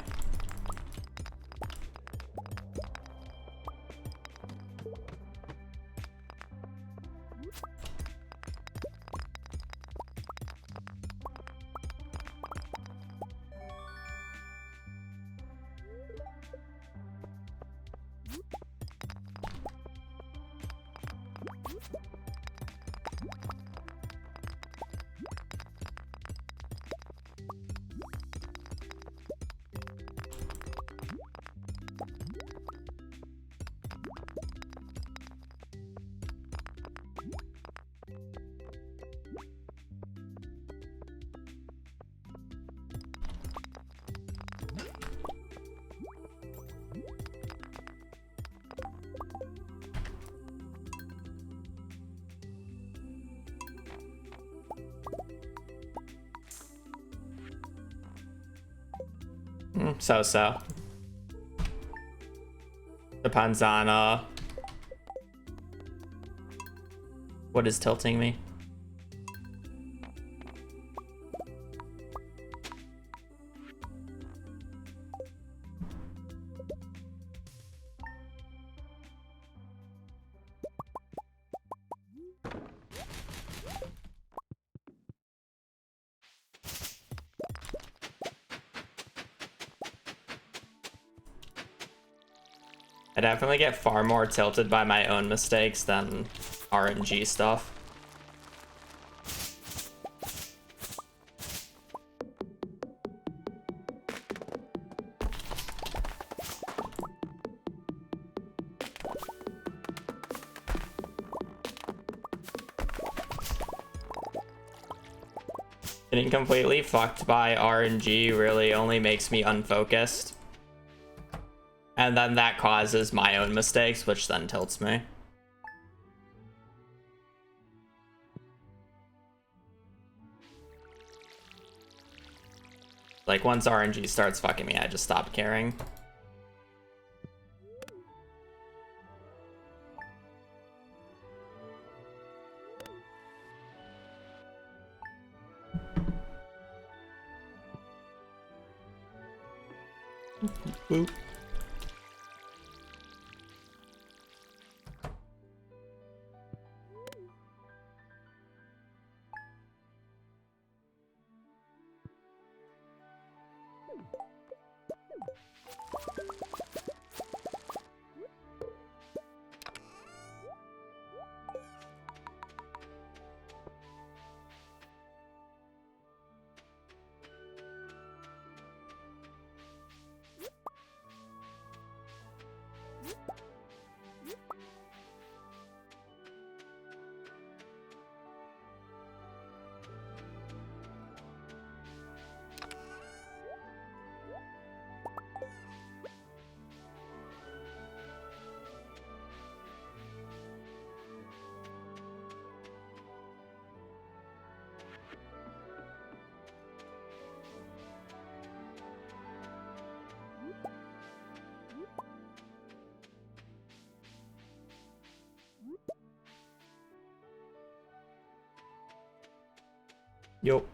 So. Depends on what is tilting me. I definitely get far more tilted by my own mistakes than RNG stuff. Getting completely fucked by RNG really only makes me unfocused. And then that causes my own mistakes, which then tilts me. Like, once RNG starts fucking me, I just stop caring. Boop. Yup.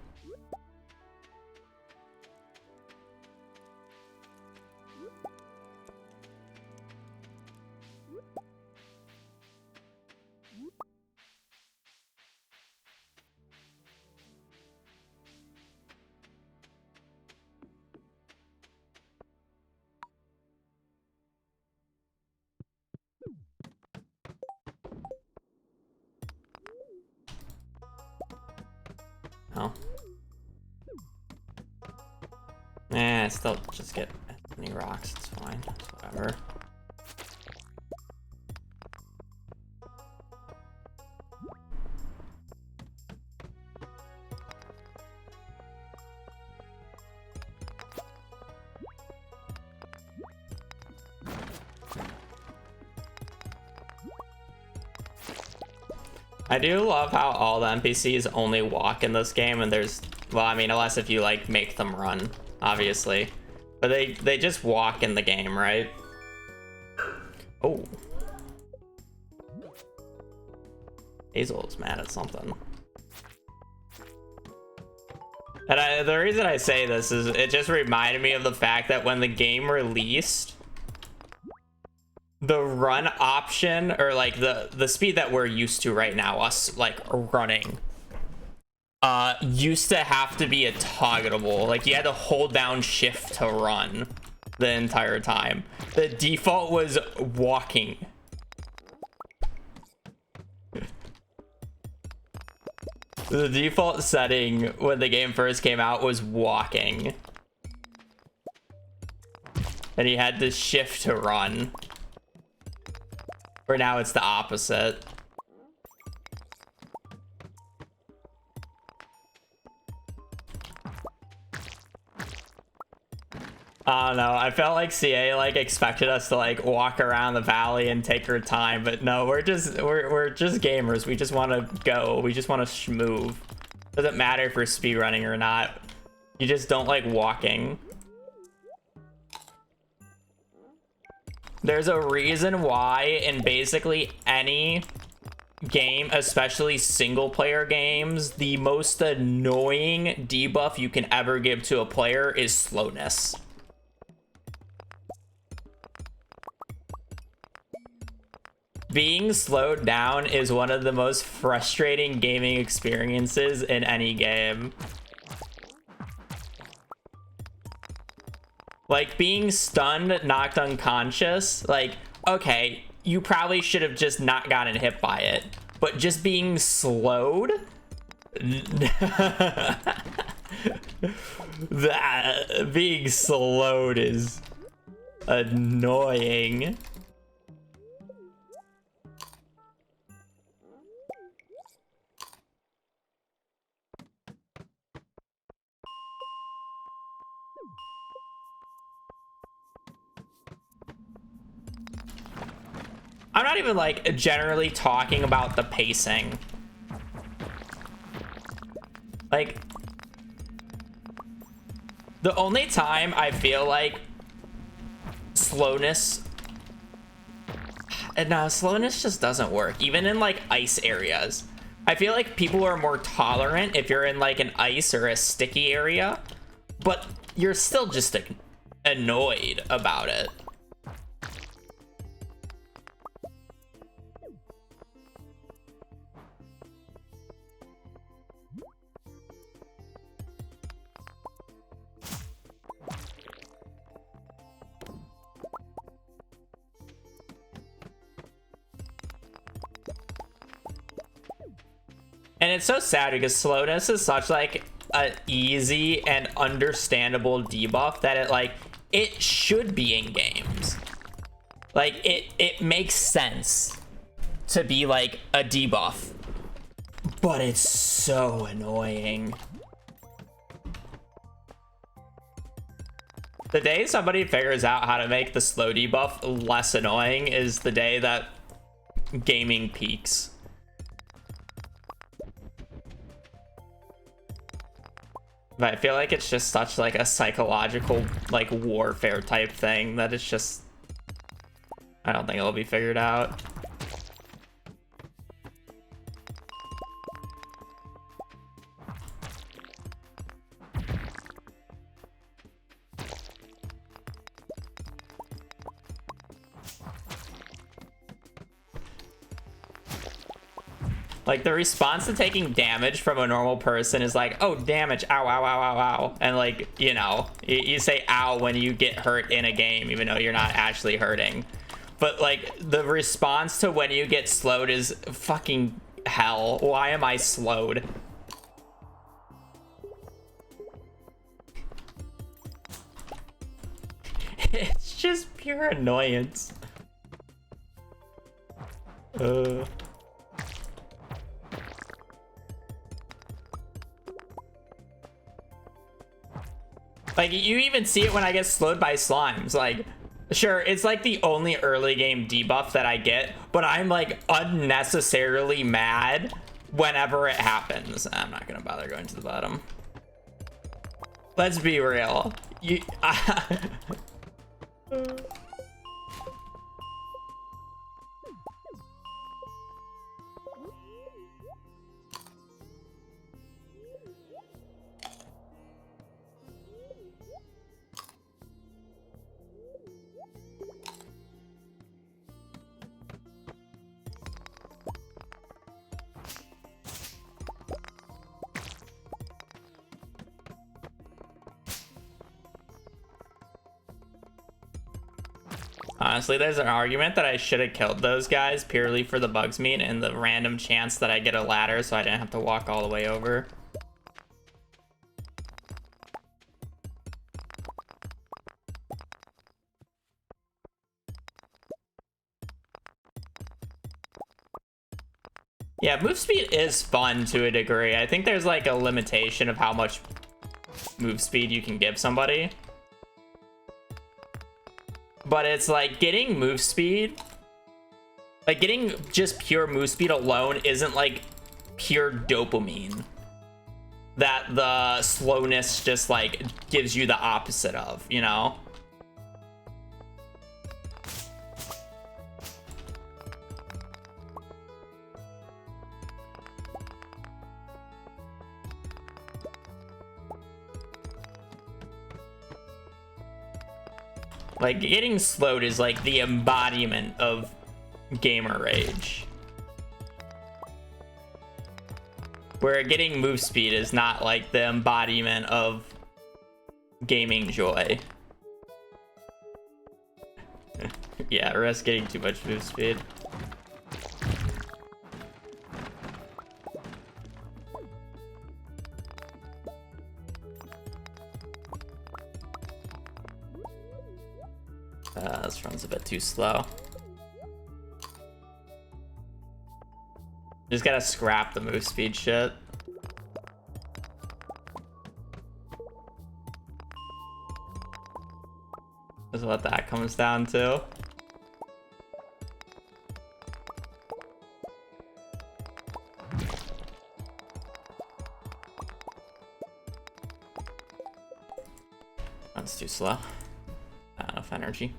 Oh. Still just get any rocks, it's fine. It's whatever. I do love how all the NPCs only walk in this game, and there's, well, I mean, unless if you like make them run, obviously, but they just walk in the game, right? Oh, Hazel's mad at something. And the reason I say this is it just reminded me of the fact that when the game released, the run option, or like the speed that we're used to right now, us like running, used to have to be a toggleable. Like you had to hold down shift to run the entire time. The default was walking. The default setting when the game first came out was walking, and you had to shift to run. For now, it's the opposite. I don't know. I felt like CA like expected us to like walk around the valley and take our time, but no, we're just gamers. We just want to go. We just want to move. Doesn't matter if we're speedrunning or not. You just don't like walking. There's a reason why in basically any game, especially single player games, the most annoying debuff you can ever give to a player is slowness. Being slowed down is one of the most frustrating gaming experiences in any game. Like being stunned, knocked unconscious, like, okay, you probably should have just not gotten hit by it. But just being slowed? That, being slowed is annoying. I'm not even like generally talking about the pacing. Like, the only time I feel like slowness, no, slowness just doesn't work. Even in like ice areas, I feel like people are more tolerant if you're in like an ice or a sticky area, but you're still just annoyed about it. And it's so sad because slowness is such like an easy and understandable debuff that it should be in games. Like it makes sense to be like a debuff, but it's so annoying. The day somebody figures out how to make the slow debuff less annoying is the day that gaming peaks. But I feel like it's just such like a psychological like warfare type thing that it's just, I don't think it'll be figured out. Like, the response to taking damage from a normal person is like, oh, damage, ow, ow, ow, ow, ow. And, like, you know, you say ow when you get hurt in a game, even though you're not actually hurting. But, like, the response to when you get slowed is fucking hell. Why am I slowed? It's just pure annoyance. Like, you even see it when I get slowed by slimes. Like, sure, it's like the only early game debuff that I get, but I'm like unnecessarily mad whenever it happens. I'm not gonna bother going to the bottom. Let's be real. You honestly, there's an argument that I should have killed those guys purely for the bugs meat and the random chance that I get a ladder so I didn't have to walk all the way over. Yeah, move speed is fun to a degree. I think there's like a limitation of how much move speed you can give somebody. But it's like getting move speed, like getting just pure move speed alone isn't like pure dopamine that the slowness just like gives you the opposite of, you know? Like, getting slowed is like the embodiment of gamer rage. Where getting move speed is not like the embodiment of gaming joy. Yeah, risk getting too much move speed. This run's a bit too slow. Just gotta scrap the move speed shit. Is what that comes down to. That's too slow. Not enough energy.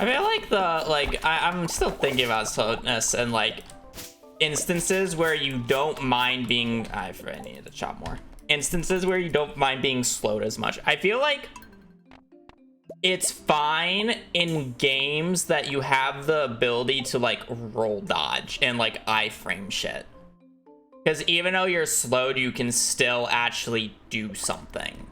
I feel like I'm still thinking about slowness and like instances where you don't mind being, I needed to chop more. Instances where you don't mind being slowed as much. I feel like it's fine in games that you have the ability to like roll dodge and like iframe shit. Because even though you're slowed, you can still actually do something.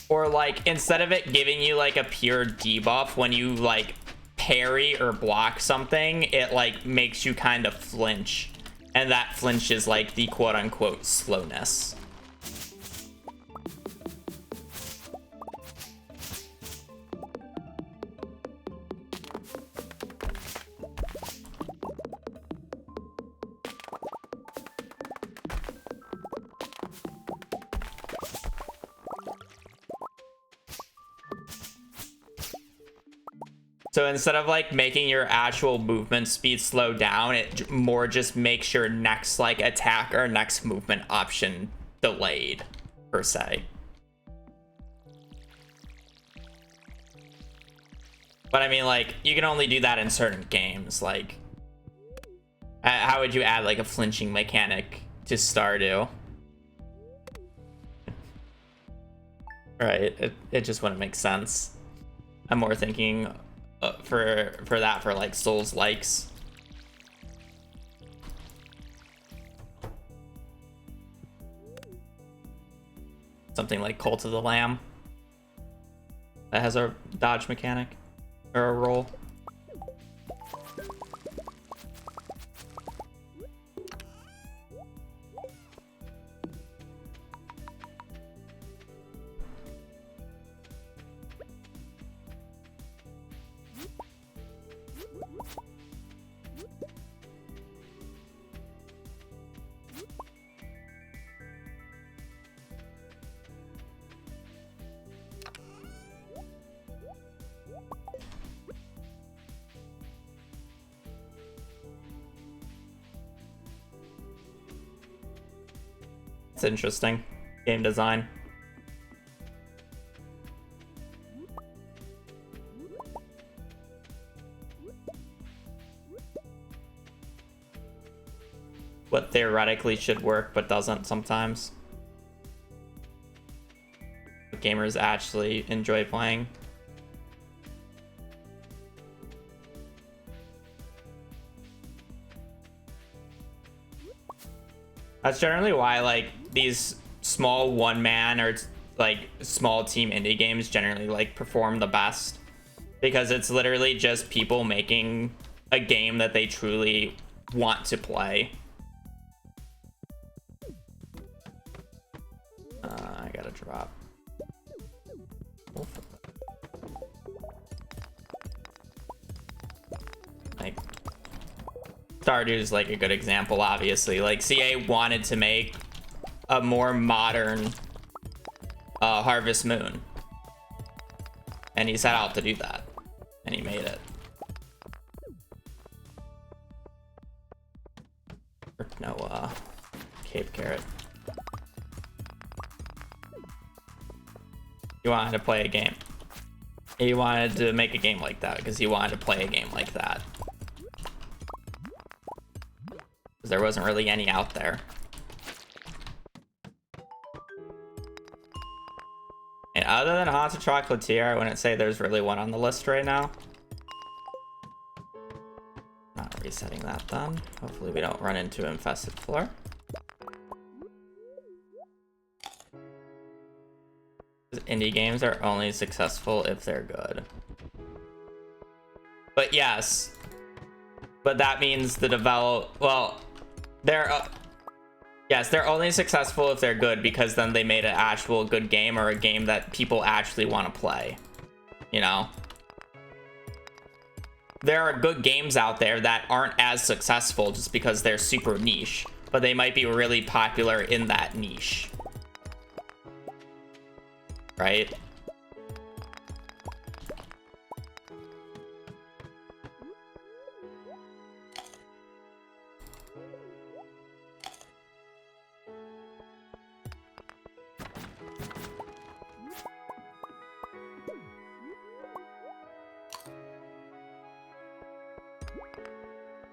Or like, instead of it giving you like a pure debuff when you like parry or block something, it like makes you kind of flinch. And that flinch is like the quote unquote slowness. So instead of like making your actual movement speed slow down, it more just makes your next like attack or next movement option delayed, per se. But I mean, like, you can only do that in certain games. Like, how would you add like a flinching mechanic to Stardew? Right, it just wouldn't make sense. I'm more thinking for that for like Souls likes. Something like Cult of the Lamb that has a dodge mechanic or a roll. It's interesting. Game design. What theoretically should work but doesn't sometimes. What gamers actually enjoy playing. That's generally why like these small one-man or like small team indie games generally like perform the best, because it's literally just people making a game that they truly want to play. I gotta drop. Like Stardew is like a good example, obviously. Like CA wanted to make a more modern Harvest Moon, and he set out to do that, and he made it. No Cape Carrot. He wanted to play a game. He wanted to make a game like that because he wanted to play a game like that. Because there wasn't really any out there. And other than Haunted Chocolatier, I wouldn't say there's really one on the list right now. Not resetting that then. Hopefully we don't run into Infested Floor. Indie games are only successful if they're good. But yes. But that means the yes, they're only successful if they're good, because then they made an actual good game, or a game that people actually want to play. You know? There are good games out there that aren't as successful just because they're super niche, but they might be really popular in that niche. Right?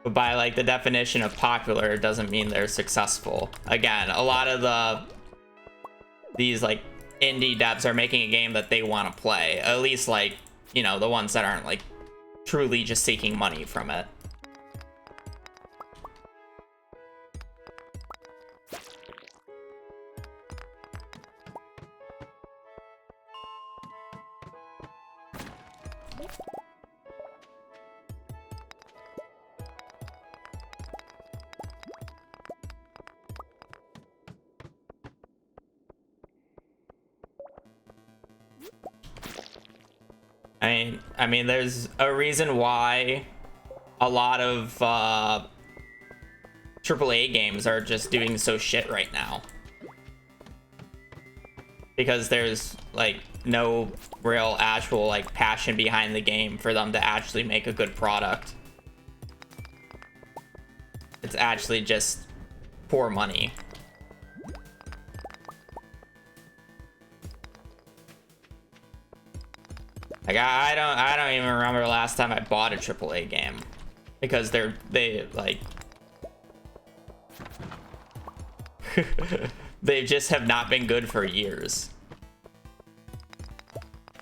But by like the definition of popular, it doesn't mean they're successful. Again, a lot of these like indie devs are making a game that they want to play. At least like, you know, the ones that aren't like truly just seeking money from it. I mean, there's a reason why a lot of AAA games are just doing so shit right now. Because there's like no real actual like passion behind the game for them to actually make a good product. It's actually just poor money. Like I don't even remember the last time I bought a AAA game, because they like they just have not been good for years.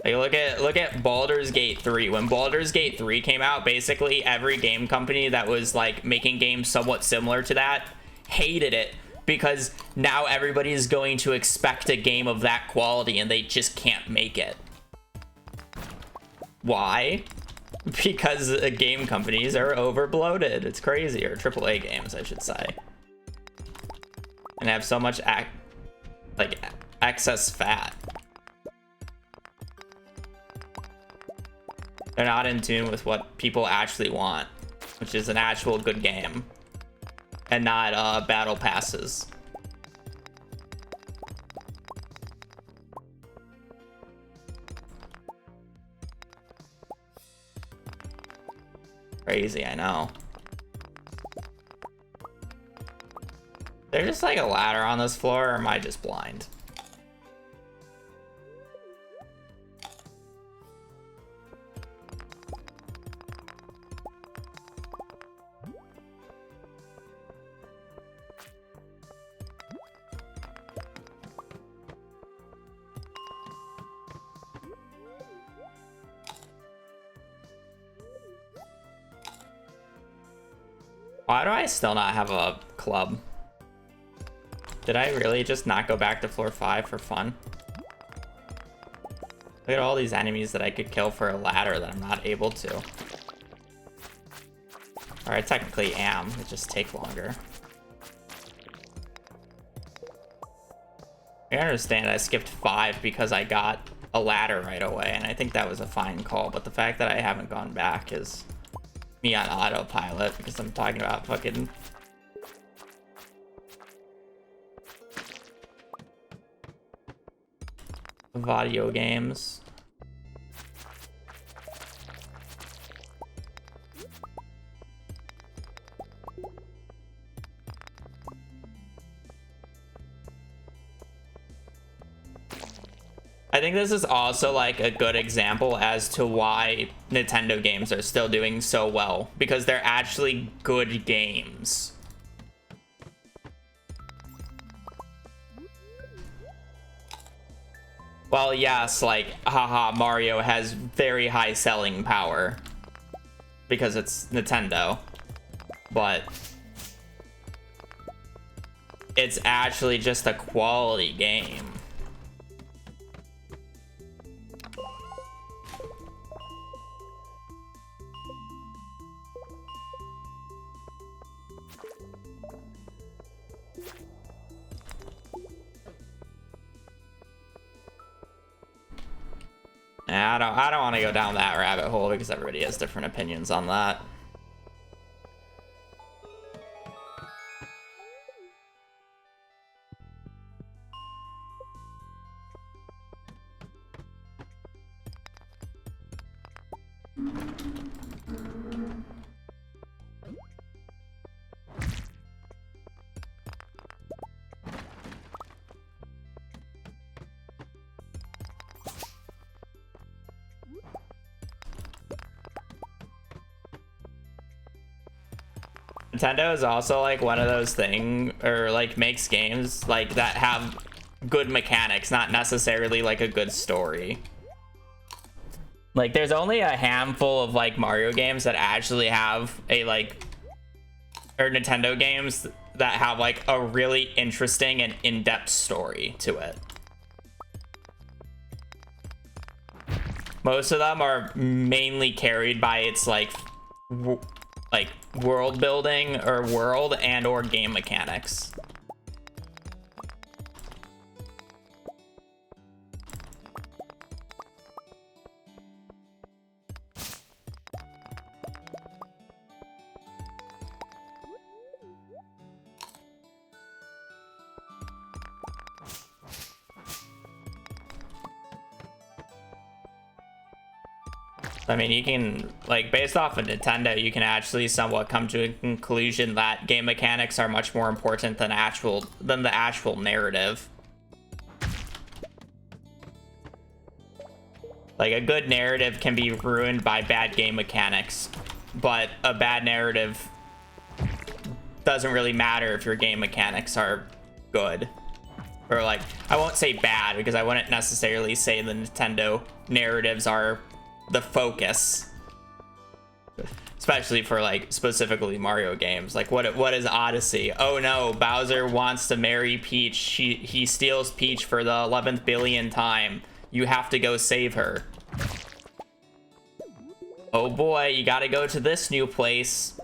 Like look at Baldur's Gate 3. When Baldur's Gate 3 came out, basically every game company that was like making games somewhat similar to that hated it, because now everybody is going to expect a game of that quality and they just can't make it. Why? Because game companies are over bloated. It's crazy. Or AAA games, I should say. And have so much excess fat. They're not in tune with what people actually want, which is an actual good game, and not battle passes. Crazy, I know. There's just like a ladder on this floor, or am I just blind? Why do I still not have a club? Did I really just not go back to floor 5 for fun? Look at all these enemies that I could kill for a ladder that I'm not able to. Or I technically am, it just take longer. I understand I skipped 5 because I got a ladder right away, and I think that was a fine call, but the fact that I haven't gone back is me on autopilot because I'm talking about fucking video games. I think this is also like a good example as to why Nintendo games are still doing so well, because they're actually good games. Well, yes, like, haha, Mario has very high selling power because it's Nintendo, but it's actually just a quality game. I don't want to go down that rabbit hole because everybody has different opinions on that. Nintendo is also like one of those things, or like makes games like that have good mechanics, not necessarily like a good story. Like there's only a handful of like Mario games that actually have a like, or Nintendo games that have like a really interesting and in-depth story to it. Most of them are mainly carried by its like world building or world and or game mechanics. I mean, you can, like, based off of Nintendo, you can actually somewhat come to a conclusion that game mechanics are much more important than the actual narrative. Like, a good narrative can be ruined by bad game mechanics, but a bad narrative doesn't really matter if your game mechanics are good. Or, like, I won't say bad, because I wouldn't necessarily say the Nintendo narratives are the focus, especially for, like, specifically Mario games. Like, what is Odyssey? Oh no, Bowser wants to marry Peach. He steals Peach for the 11th billion time. You have to go save her. Oh boy, you gotta go to this new place.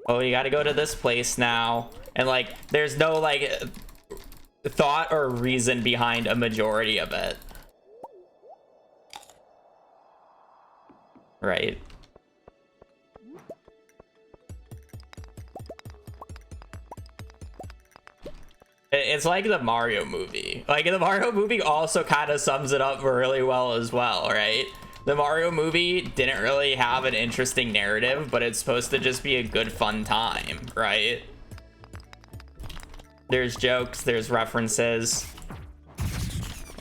Oh, you gotta go to this place now. And, like, there's no, like, thought or reason behind a majority of it. Right. It's like the Mario movie. Like, the Mario movie also kind of sums it up really well as well, right? The Mario movie didn't really have an interesting narrative, but it's supposed to just be a good fun time, right? There's jokes, there's references.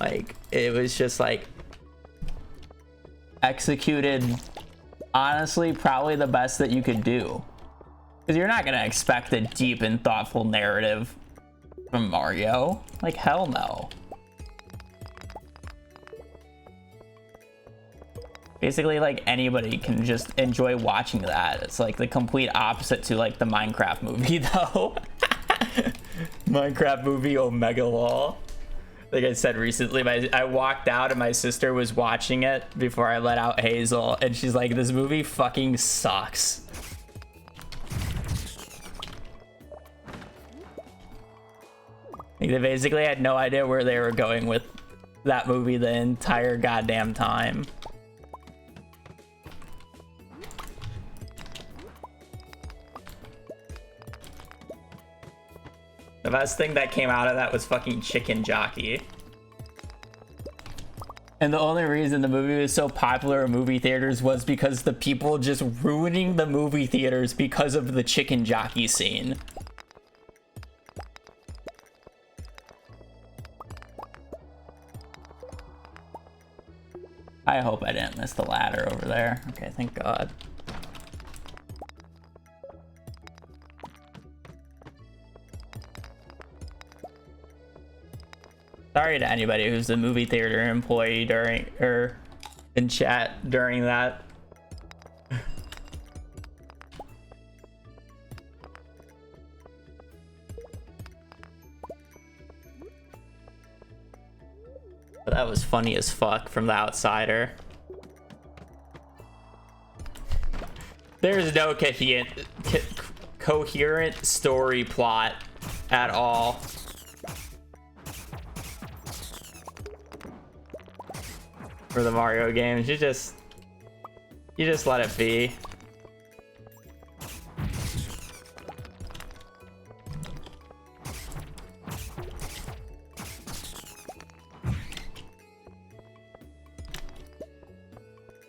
Like, it was just, like, executed, honestly, probably the best that you could do. Because you're not going to expect a deep and thoughtful narrative from Mario. Like, hell no. Basically, like, anybody can just enjoy watching that. It's like the complete opposite to, like, the Minecraft movie, though. Minecraft movie Omega Law. Like I said recently, I walked out and my sister was watching it before I let out Hazel, and she's like, this movie fucking sucks. Like, they basically had no idea where they were going with that movie the entire goddamn time. The best thing that came out of that was fucking Chicken Jockey. And the only reason the movie was so popular in movie theaters was because the people just ruining the movie theaters because of the Chicken Jockey scene. I hope I didn't miss the ladder over there. Okay, thank God. Sorry to anybody who's a movie theater employee during, or in chat during that. But that was funny as fuck from the outsider. There's no coherent story plot at all. For the Mario games, you just let it be.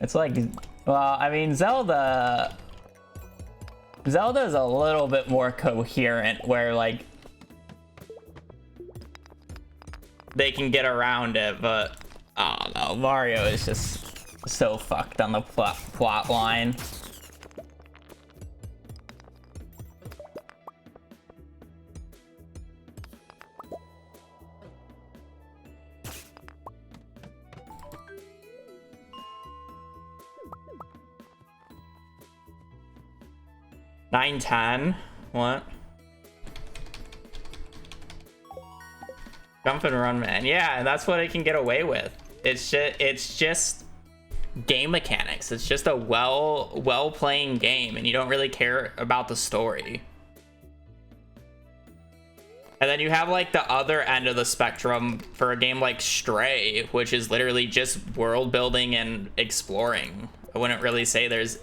It's like, well, I mean, Zelda's a little bit more coherent, where, like, they can get around it, but I don't know, Mario is just so fucked on the plot line. $9.10? What? Jump and run, man. Yeah, and that's what it can get away with. It's just game mechanics. It's just a well playing game, and you don't really care about the story. And then you have, like, the other end of the spectrum for a game like Stray, which is literally just world building and exploring. I wouldn't really say there's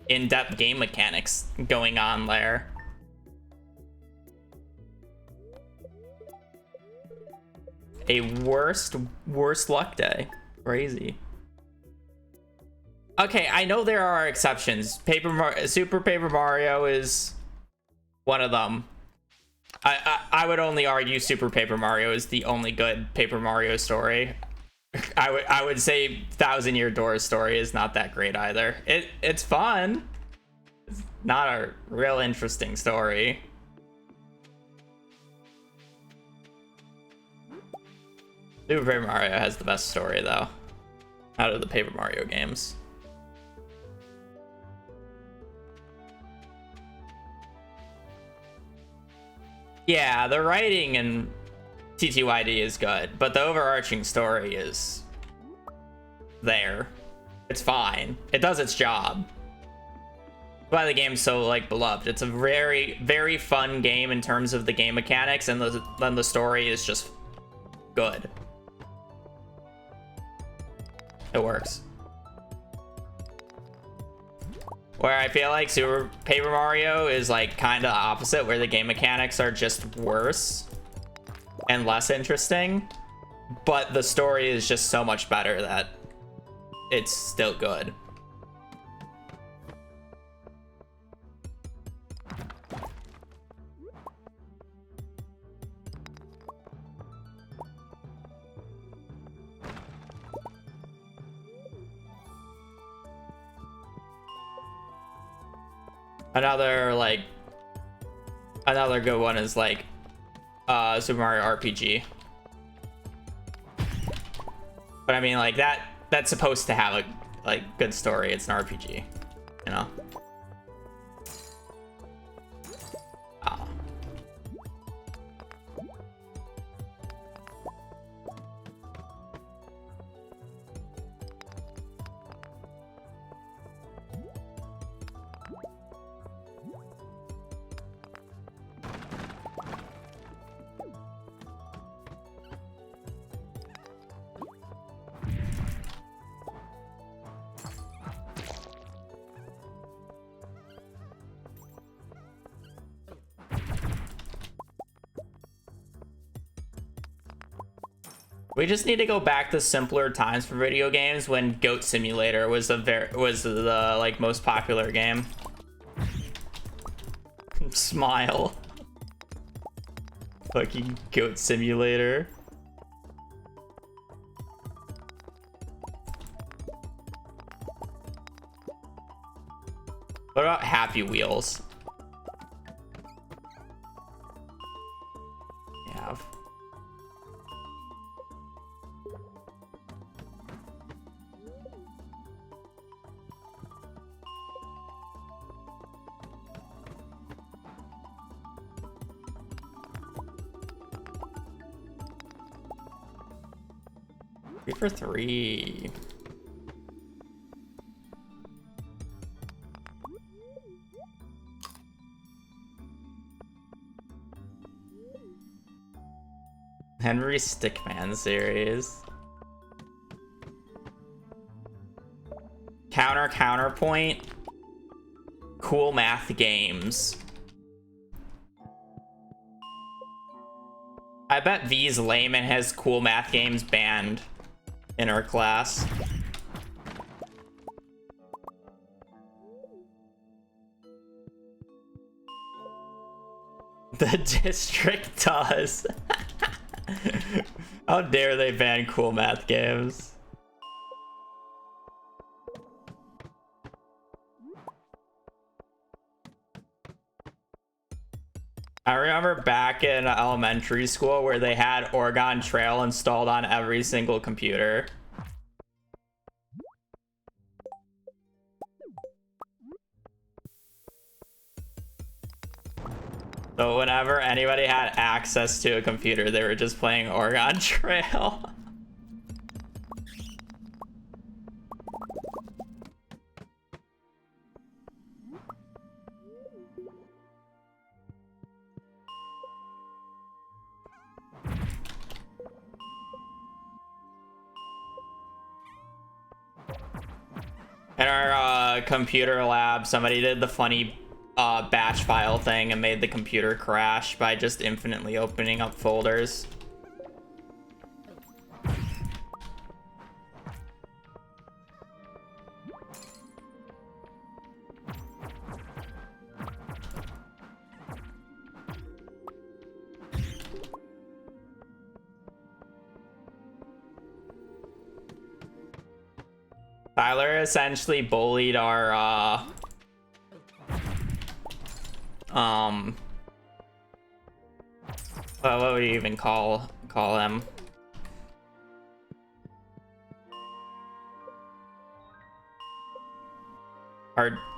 in-depth game mechanics going on there. A worst luck day. Crazy. Okay, I know there are exceptions. Super Paper Mario is one of them. I would only argue Super Paper Mario is the only good Paper Mario story. I would say Thousand Year Door story is not that great either. It's fun. It's not a real interesting story. Super Paper Mario has the best story though, out of the Paper Mario games. Yeah, the writing in TTYD is good, but the overarching story is there. It's fine. It does its job. That's why the game's so like beloved. It's a very, very fun game in terms of the game mechanics, and then the story is just good. It works. Where I feel like Super Paper Mario is like kind of the opposite, where the game mechanics are just worse and less interesting, but the story is just so much better that it's still good. Another good one is like Super Mario RPG. But I mean, like that's supposed to have a like good story. It's an RPG, you know. Oh. We just need to go back to simpler times for video games when Goat Simulator was the like most popular game. Smile. Fucking Goat Simulator. What about Happy Wheels? Yeah. Three for three. Henry Stickman series. Counterpoint. Cool math games. I bet V's lame and has cool math games banned in our class. The district does. How dare they ban cool math games? I remember back in elementary school where they had Oregon Trail installed on every single computer. So whenever anybody had access to a computer, they were just playing Oregon Trail. In our computer lab, somebody did the funny batch file thing and made the computer crash by just infinitely opening up folders. Tyler essentially bullied our what would you even call him?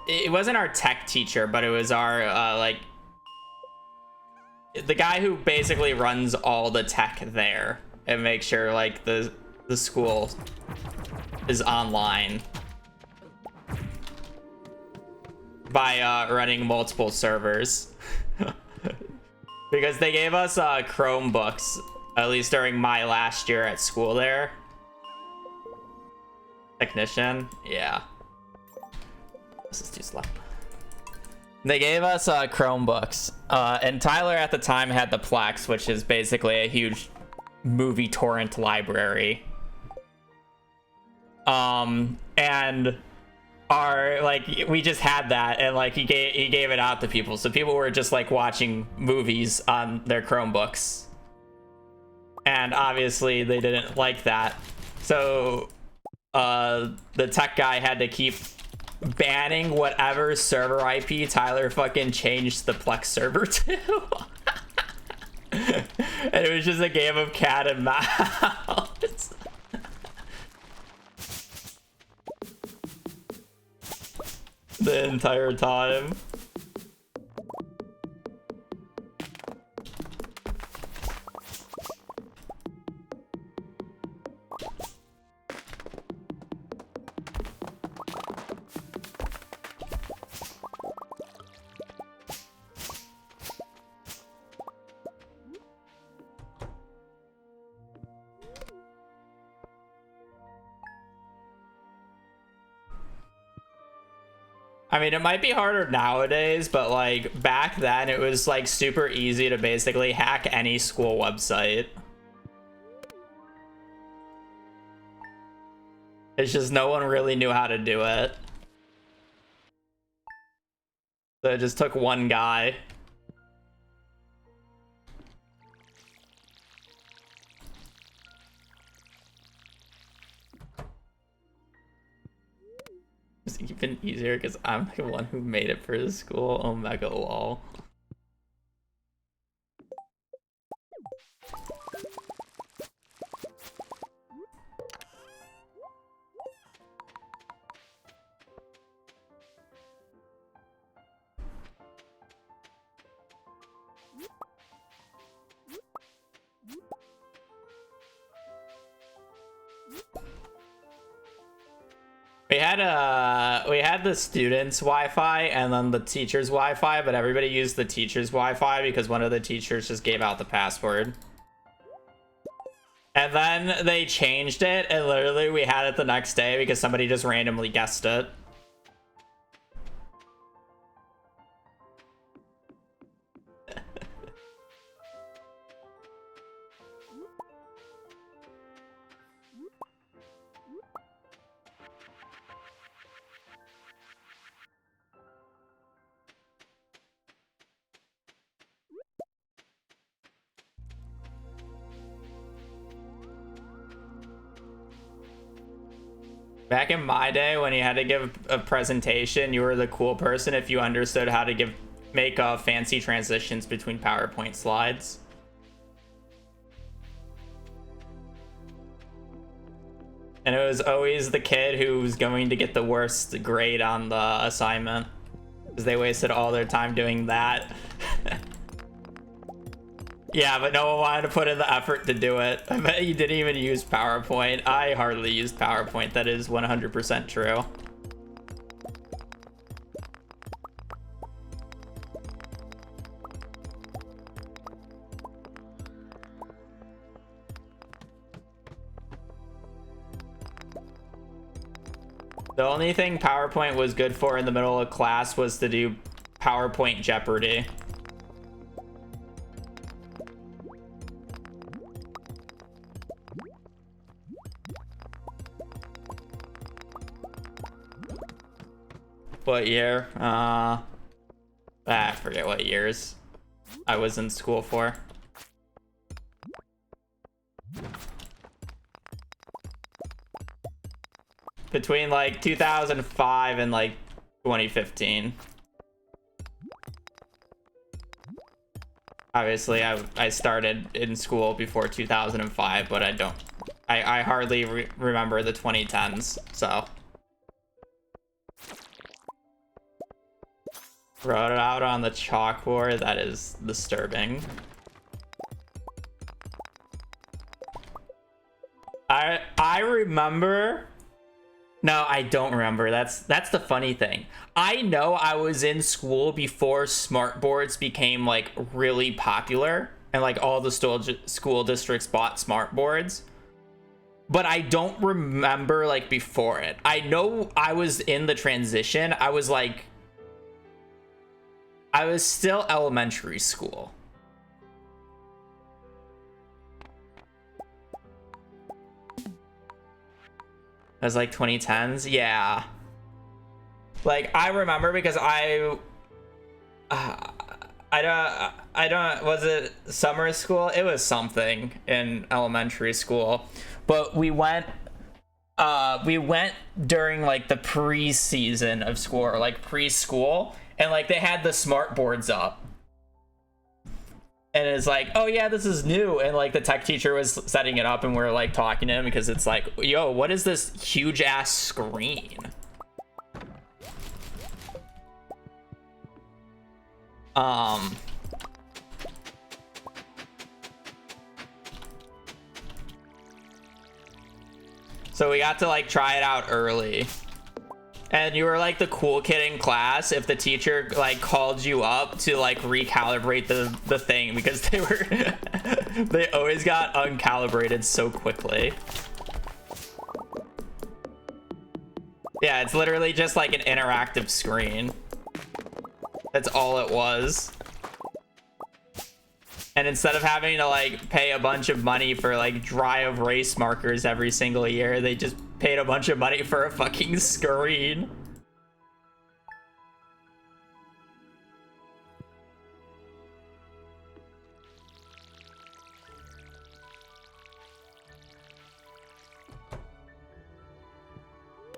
It wasn't our tech teacher, but it was our like the guy who basically runs all the tech there and makes sure like the school is online by running multiple servers. Because they gave us Chromebooks, at least during my last year at school there. Technician, yeah. This is too slow. They gave us Chromebooks, and Tyler at the time had the Plex, which is basically a huge movie torrent library. And our we just had that, and like he gave it out to people, so people were just like watching movies on their Chromebooks, and obviously they didn't like that, so the tech guy had to keep banning whatever server IP Tyler fucking changed the Plex server to. And it was just a game of cat and mouse. The entire time. I mean, it might be harder nowadays, but like back then it was like super easy to basically hack any school website. It's just no one really knew how to do it. So it just took one guy. It's even easier because I'm the one who made it for the school. Omega lol. We had the students' Wi-Fi and then the teacher's Wi-Fi, but everybody used the teacher's Wi-Fi because one of the teachers just gave out the password. And then they changed it, and literally we had it the next day because somebody just randomly guessed it. Back in my day, when you had to give a presentation, you were the cool person if you understood how to make fancy transitions between PowerPoint slides. And it was always the kid who was going to get the worst grade on the assignment, because they wasted all their time doing that. Yeah, but no one wanted to put in the effort to do it. I bet you didn't even use PowerPoint. I hardly used PowerPoint. That is 100% true. The only thing PowerPoint was good for in the middle of class was to do PowerPoint Jeopardy. What year? I forget what years I was in school for. between like 2005 and like 2015. Obviously, I started in school before 2005, but I hardly remember the 2010s, so. Wrote it out on the chalkboard. That is disturbing. I remember. No, I don't remember. That's the funny thing. I know I was in school before smartboards became like really popular and like all the school districts bought smartboards. But I don't remember like before it. I know I was in the transition. I was still elementary school. It was like 2010s. Yeah. Like I remember because I don't, was it summer school? It was something in elementary school. But we went during like the pre-season of school, or like preschool, and like they had the smart boards up. And it's like, oh yeah, this is new. And like the tech teacher was setting it up and we're like talking to him because it's like, yo, what is this huge ass screen? So we got to like try it out early. And you were like the cool kid in class if the teacher like called you up to like recalibrate the thing, because they were they always got uncalibrated so quickly. Yeah, it's literally just like an interactive screen. That's all it was. And instead of having to like pay a bunch of money for like dry erase markers every single year, they just paid a bunch of money for a fucking screen.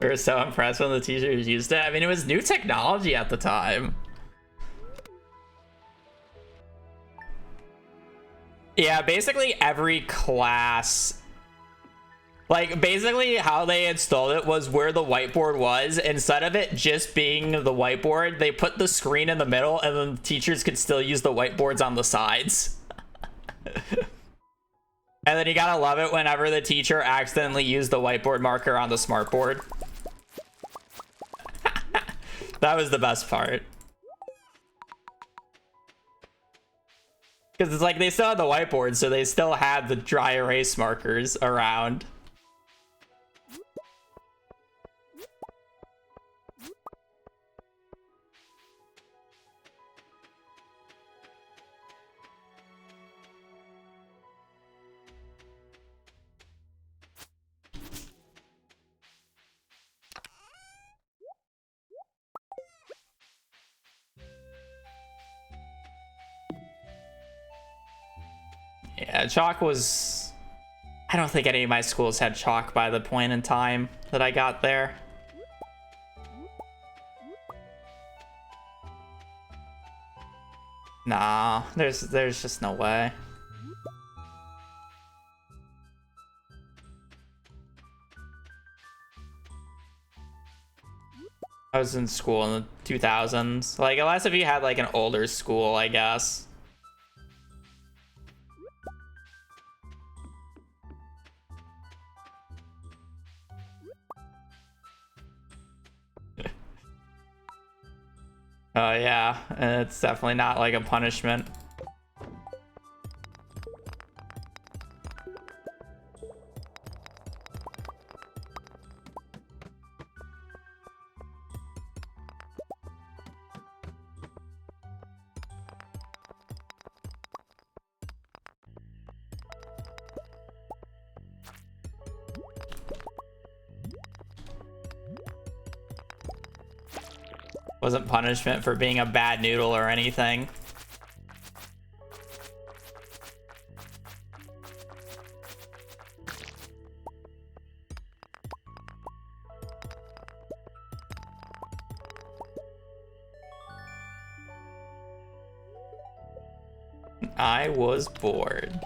We were so impressed when the teachers used it. I mean, it was new technology at the time. Yeah, basically every class, like basically how they installed it was where the whiteboard was. Instead of it just being the whiteboard, they put the screen in the middle and then teachers could still use the whiteboards on the sides. And then you gotta love it whenever the teacher accidentally used the whiteboard marker on the smartboard. That was the best part. Because it's like they still had the whiteboard, so they still had the dry erase markers around. Yeah, chalk was... I don't think any of my schools had chalk by the point in time that I got there. Nah, there's just no way. I was in school in the 2000s. Like, unless if you had like an older school, I guess. Oh yeah, and it's definitely not like a punishment. Wasn't punishment for being a bad noodle or anything. I was bored.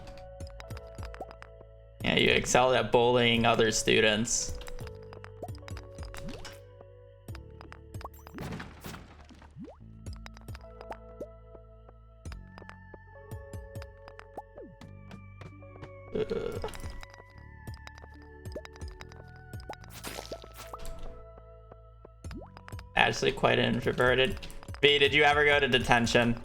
Yeah, you excelled at bullying other students. Actually quite introverted. B, did you ever go to detention?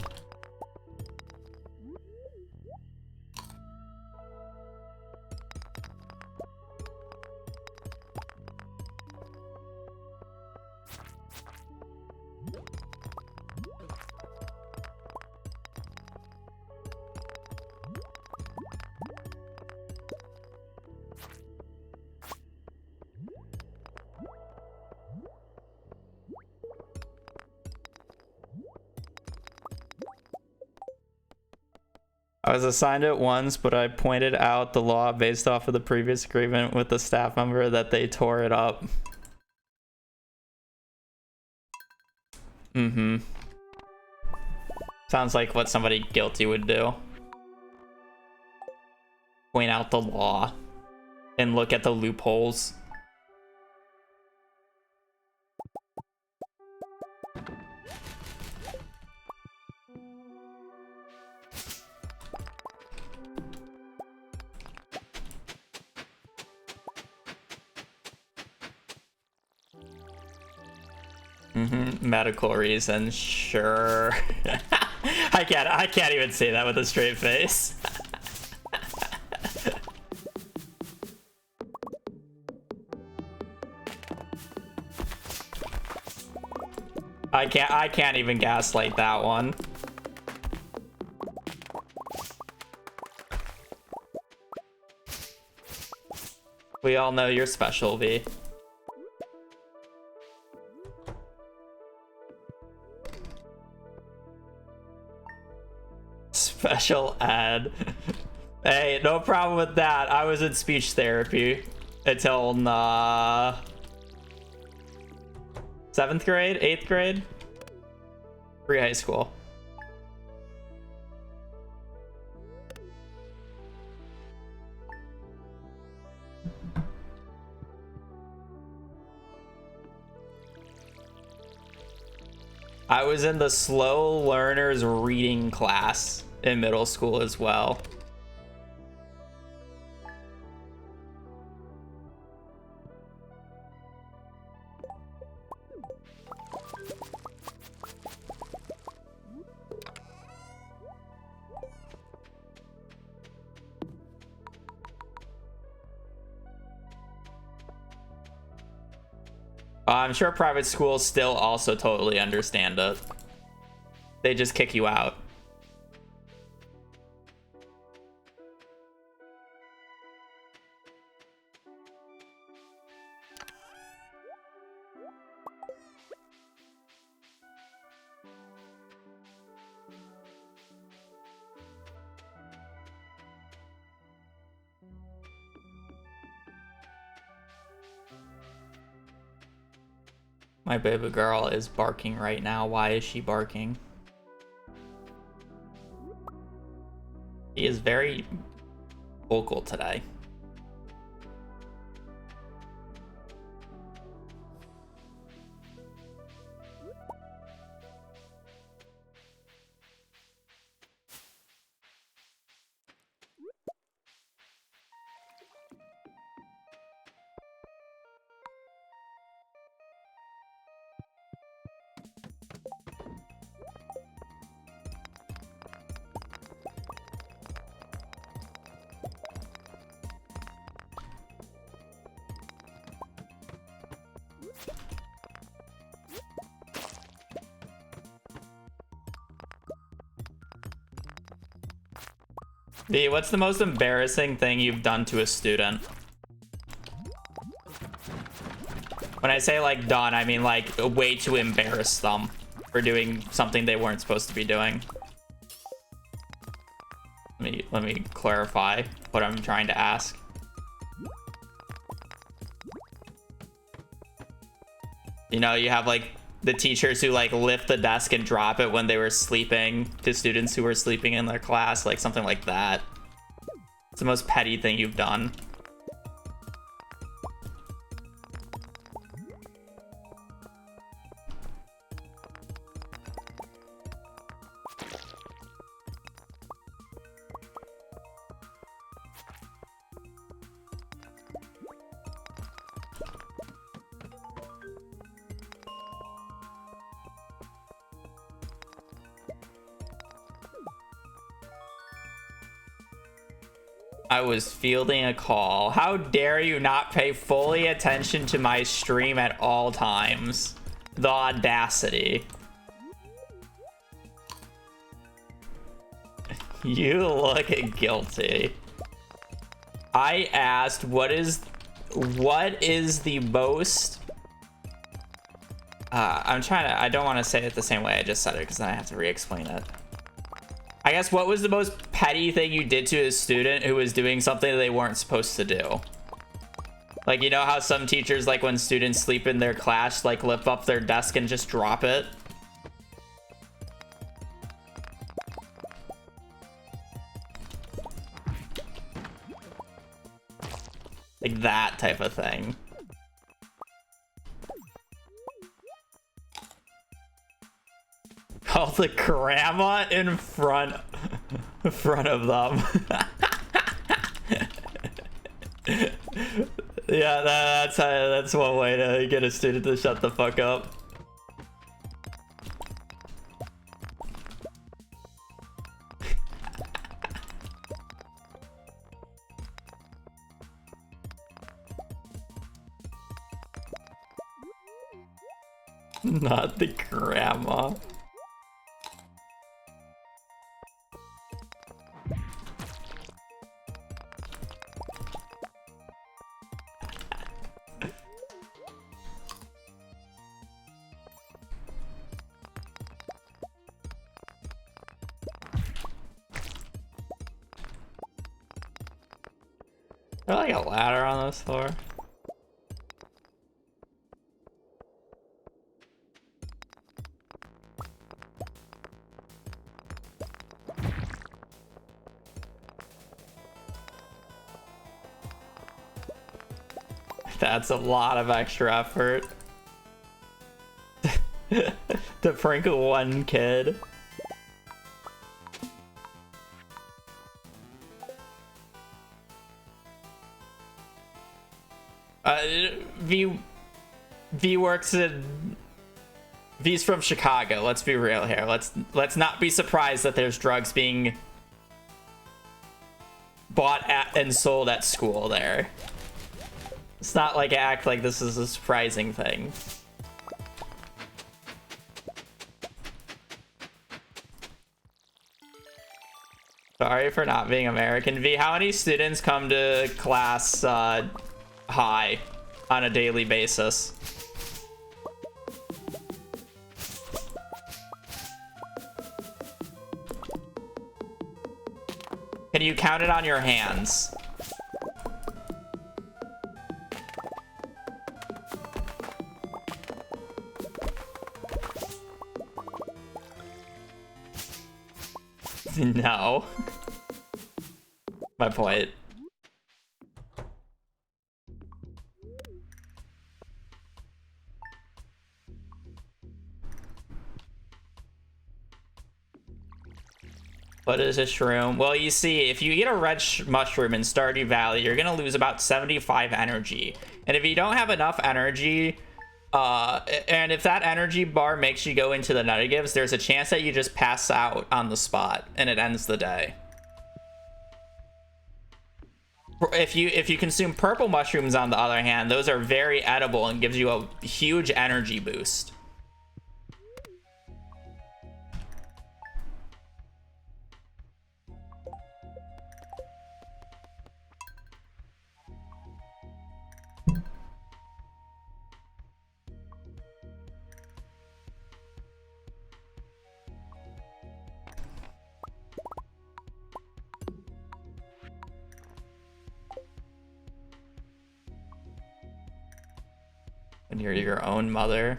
I was assigned it once, but I pointed out the law based off of the previous agreement with the staff member that they tore it up. Mm-hmm. Sounds like what somebody guilty would do. Point out the law and look at the loopholes. Medical reasons, sure. I can't even say that with a straight face. I can't even gaslight that one. We all know you're special, V. Special ed. Hey, no problem with that. I was in speech therapy until 7th grade, 8th grade, pre-high school. I was in the slow learners reading class in middle school as well. I'm sure private schools still also totally understand it. They just kick you out. My baby girl is barking right now. Why is she barking? He is very vocal today. V, what's the most embarrassing thing you've done to a student? When I say like done, I mean like a way to embarrass them for doing something they weren't supposed to be doing. Let me clarify what I'm trying to ask. You know, you have like the teachers who like lift the desk and drop it when they were sleeping to students who were sleeping in their class, like something like that. It's the most petty thing you've done. I was fielding a call. How dare you not pay fully attention to my stream at all times? The audacity. You look guilty. I asked what is the most I don't want to say it the same way I just said it because then I have to re-explain it. I guess what was the most petty thing you did to a student who was doing something they weren't supposed to do? Like, you know how some teachers, like when students sleep in their class, like lift up their desk and just drop it? Like that type of thing. Call the grandma in front of them. Yeah, that's one way to get a student to shut the fuck up. Not the grandma. Is there like a ladder on this floor? That's a lot of extra effort. To prank one kid. V works in... V's from Chicago. Let's be real here. Let's not be surprised that there's drugs being bought at and sold at school there. It's not like act like this is a surprising thing. Sorry for not being American. V, how many students come to class high on a daily basis? Can you count it on your hands? No. My point. What is a shroom? Well, you see, if you eat a red mushroom in Stardew Valley, you're gonna lose about 75 energy. And if you don't have enough energy, and if that energy bar makes you go into the negatives, there's a chance that you just pass out on the spot and it ends the day. If you consume purple mushrooms, on the other hand, those are very edible and gives you a huge energy boost. When you're your own mother.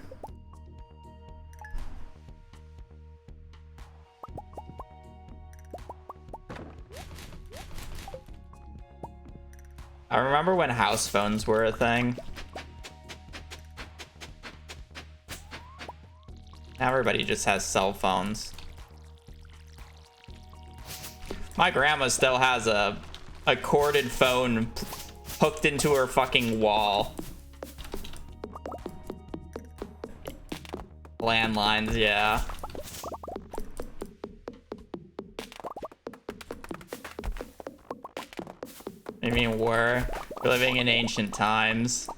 I remember when house phones were a thing. Now everybody just has cell phones. My grandma still has a corded phone hooked into her fucking wall. Landlines, yeah. I mean, we're living in ancient times.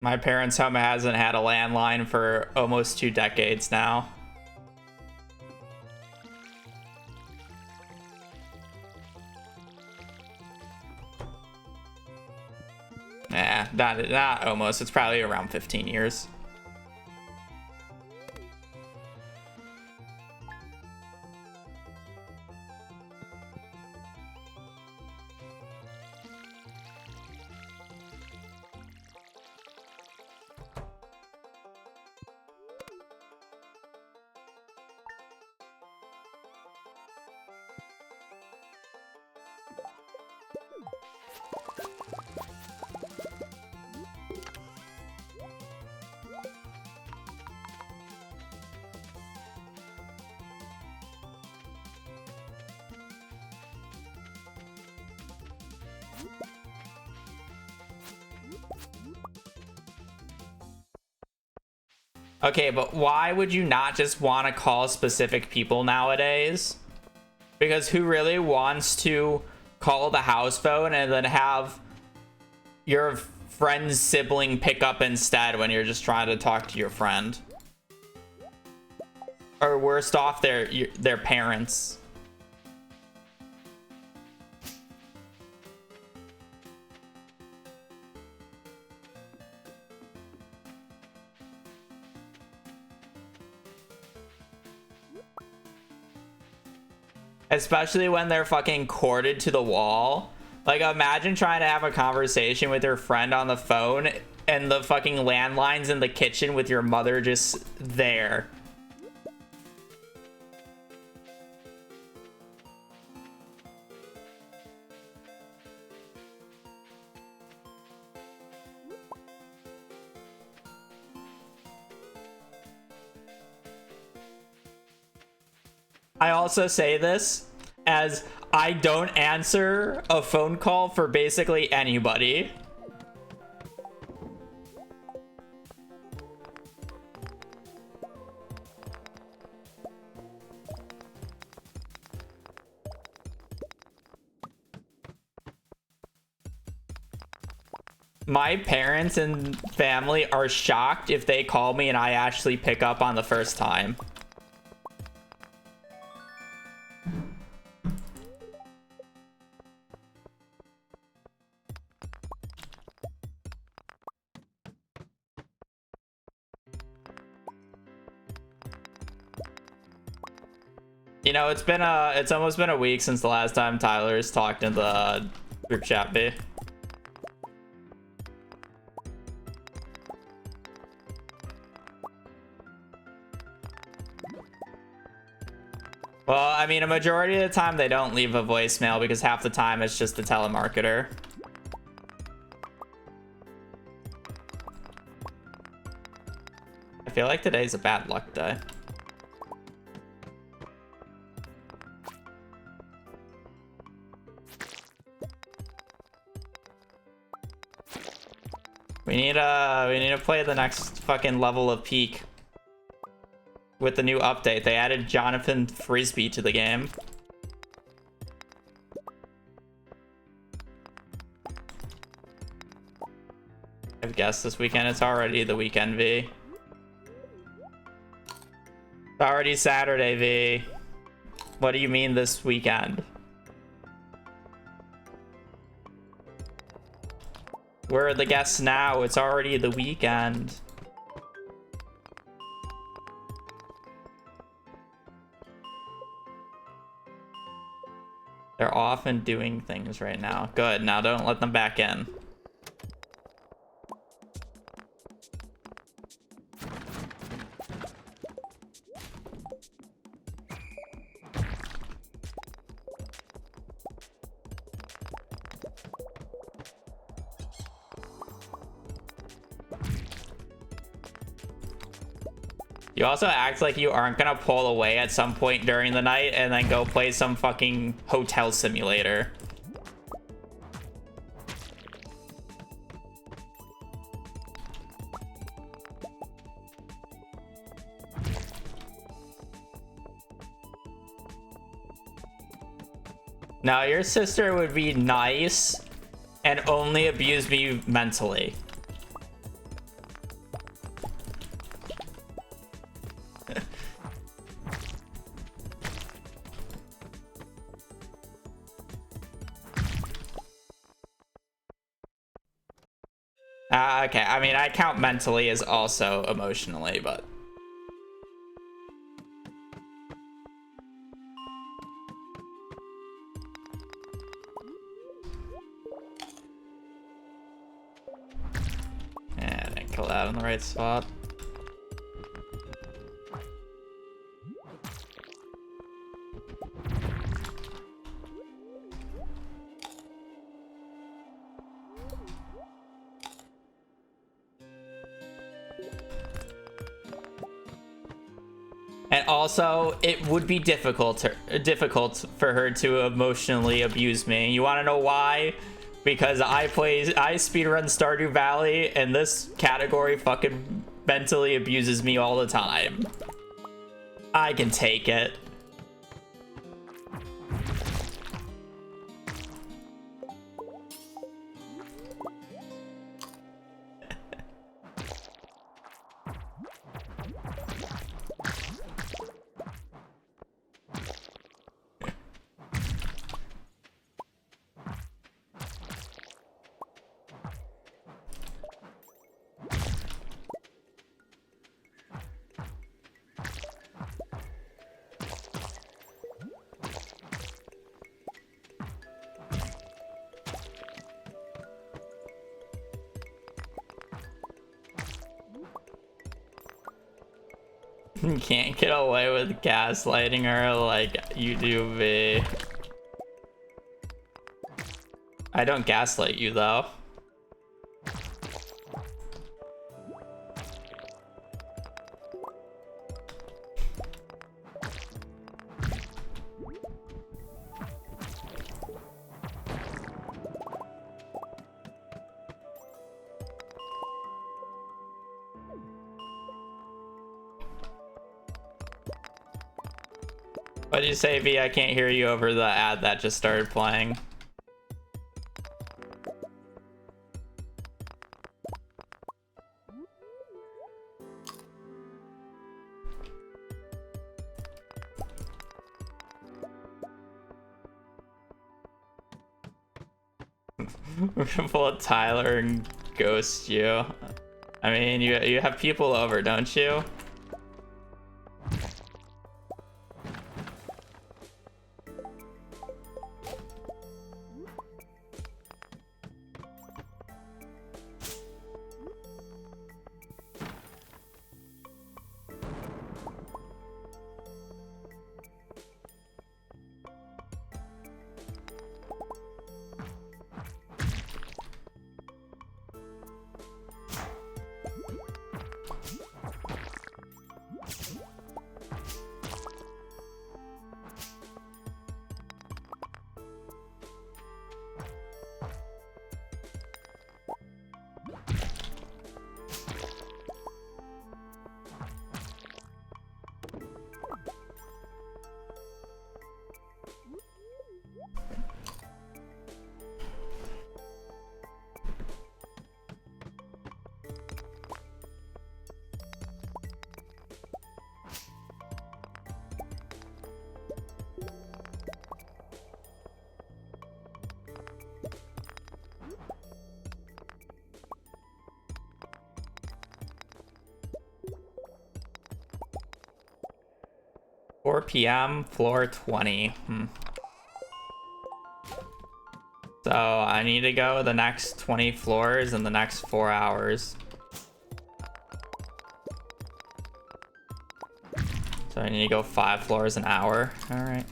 My parents' home hasn't had a landline for almost 2 decades now. Not almost. It's probably around 15 years. Okay, but why would you not just want to call specific people nowadays? Because who really wants to call the house phone and then have your friend's sibling pick up instead when you're just trying to talk to your friend? Or worst off, their parents. Especially when they're fucking corded to the wall. Like, imagine trying to have a conversation with your friend on the phone and the fucking landline's in the kitchen with your mother just there. I also say this as I don't answer a phone call for basically anybody. My parents and family are shocked if they call me and I actually pick up on the first time. You know, it's almost been a week since the last time Tyler's talked in the group chat, B. Well, I mean, a majority of the time they don't leave a voicemail because half the time it's just a telemarketer. I feel like today's a bad luck day. We need to play the next fucking level of Peak. With the new update, they added Jonathan Frisbee to the game. I've guessed this weekend it's already the weekend, V. It's already Saturday, V. What do you mean this weekend? Where are the guests now? It's already the weekend. They're off and doing things right now. Good, now don't let them back in. You also act like you aren't gonna pull away at some point during the night and then go play some fucking hotel simulator. Now, your sister would be nice and only abuse me mentally. Okay, I mean, I count mentally as also emotionally, but... Yeah, I didn't kill that in the right spot. And also, it would be difficult for her to emotionally abuse me. You want to know why? Because I speedrun Stardew Valley, and this category fucking mentally abuses me all the time. I can take it. You can't get away with gaslighting her like you do me. I don't gaslight you though. What did you say, V? I can't hear you over the ad that just started playing. We're gonna pull a Tyler and ghost you. I mean, you have people over, don't you? PM, floor 20. So I need to go the next 20 floors in the next 4 hours. So I need to go 5 floors an hour. All right.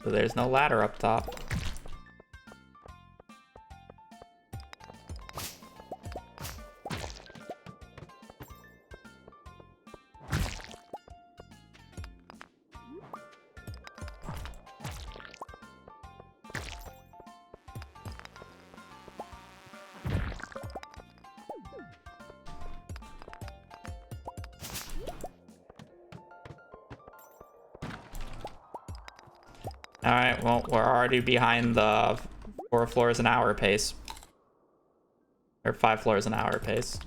So there's no ladder up top. Alright, well, we're already behind the 4 floors an hour pace. Or 5 floors an hour pace.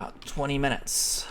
About 20 minutes.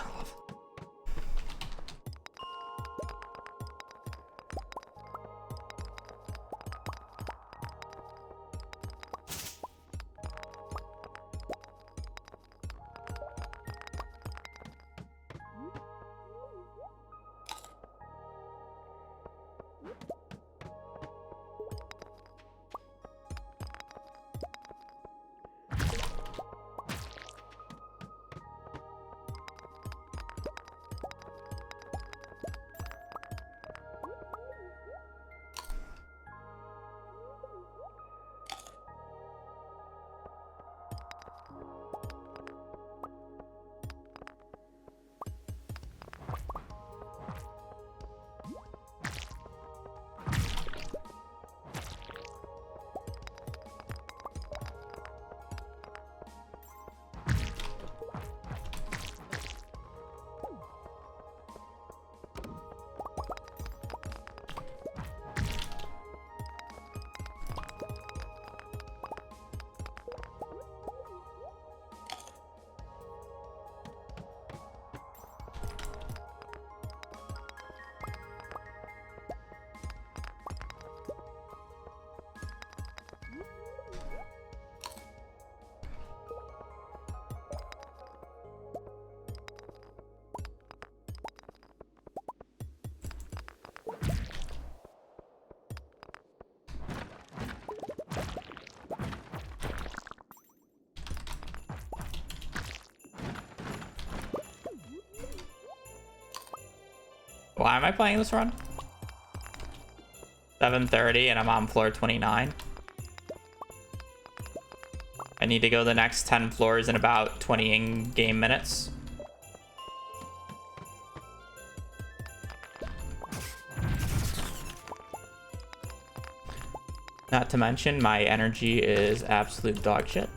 Why am I playing this run? 7:30 and I'm on floor 29. I need to go the next 10 floors in about 20 in-game minutes. Not to mention, my energy is absolute dog shit.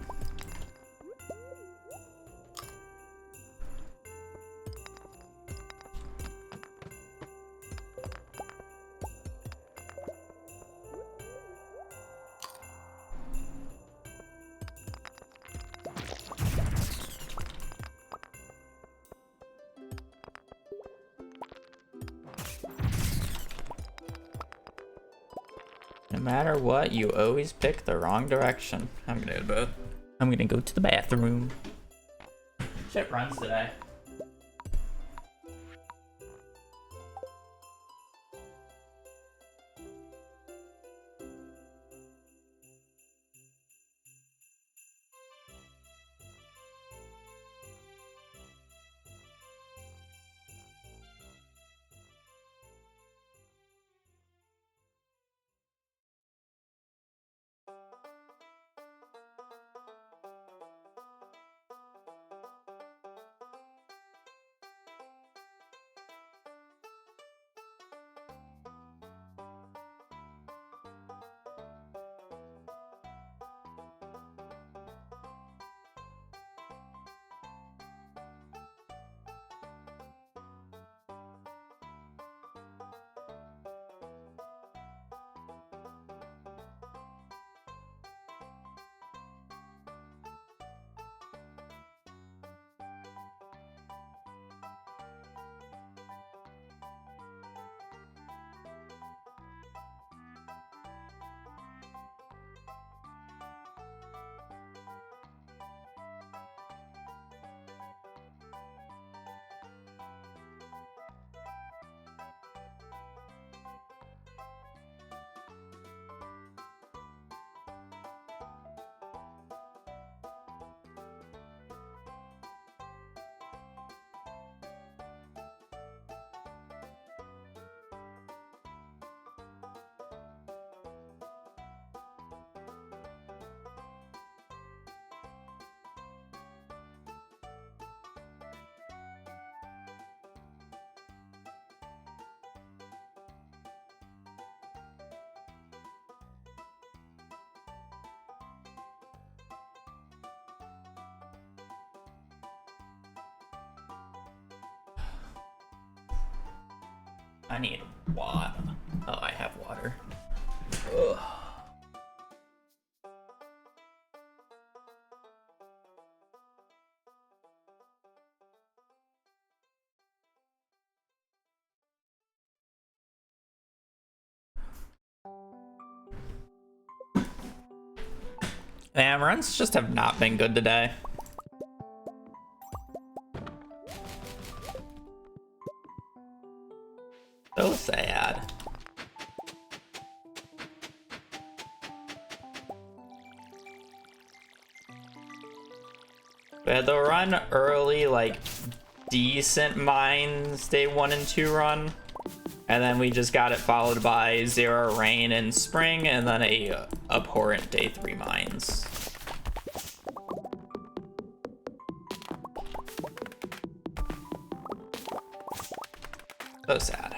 No matter what, you always pick the wrong direction. I'm gonna go to the bathroom. Shit runs today. I need water. Oh, I have water. Ugh. Man, runs just have not been good today. So sad. We had the run early, like, decent mines day 1 and 2 run. And then we just got it followed by 0 rain in spring, and then a abhorrent day 3 mines. So sad.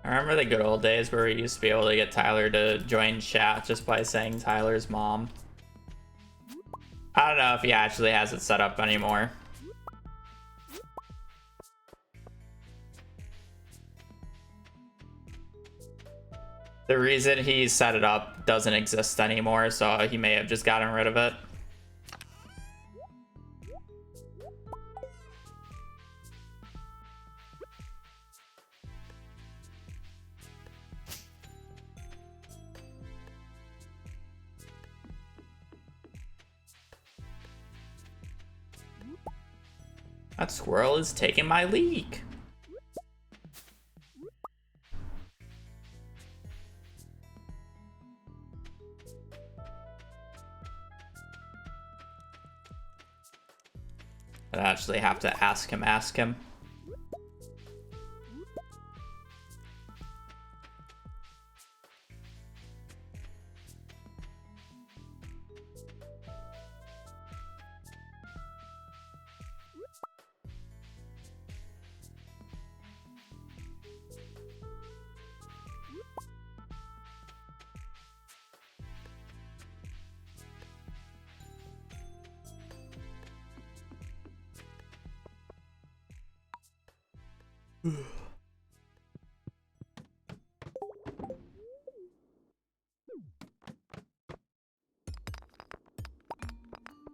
I remember the good old days where we used to be able to get Tyler to join chat just by saying Tyler's mom. I don't know if he actually has it set up anymore. The reason he set it up doesn't exist anymore, so he may have just gotten rid of it. That squirrel is taking my leak. I actually have to ask him.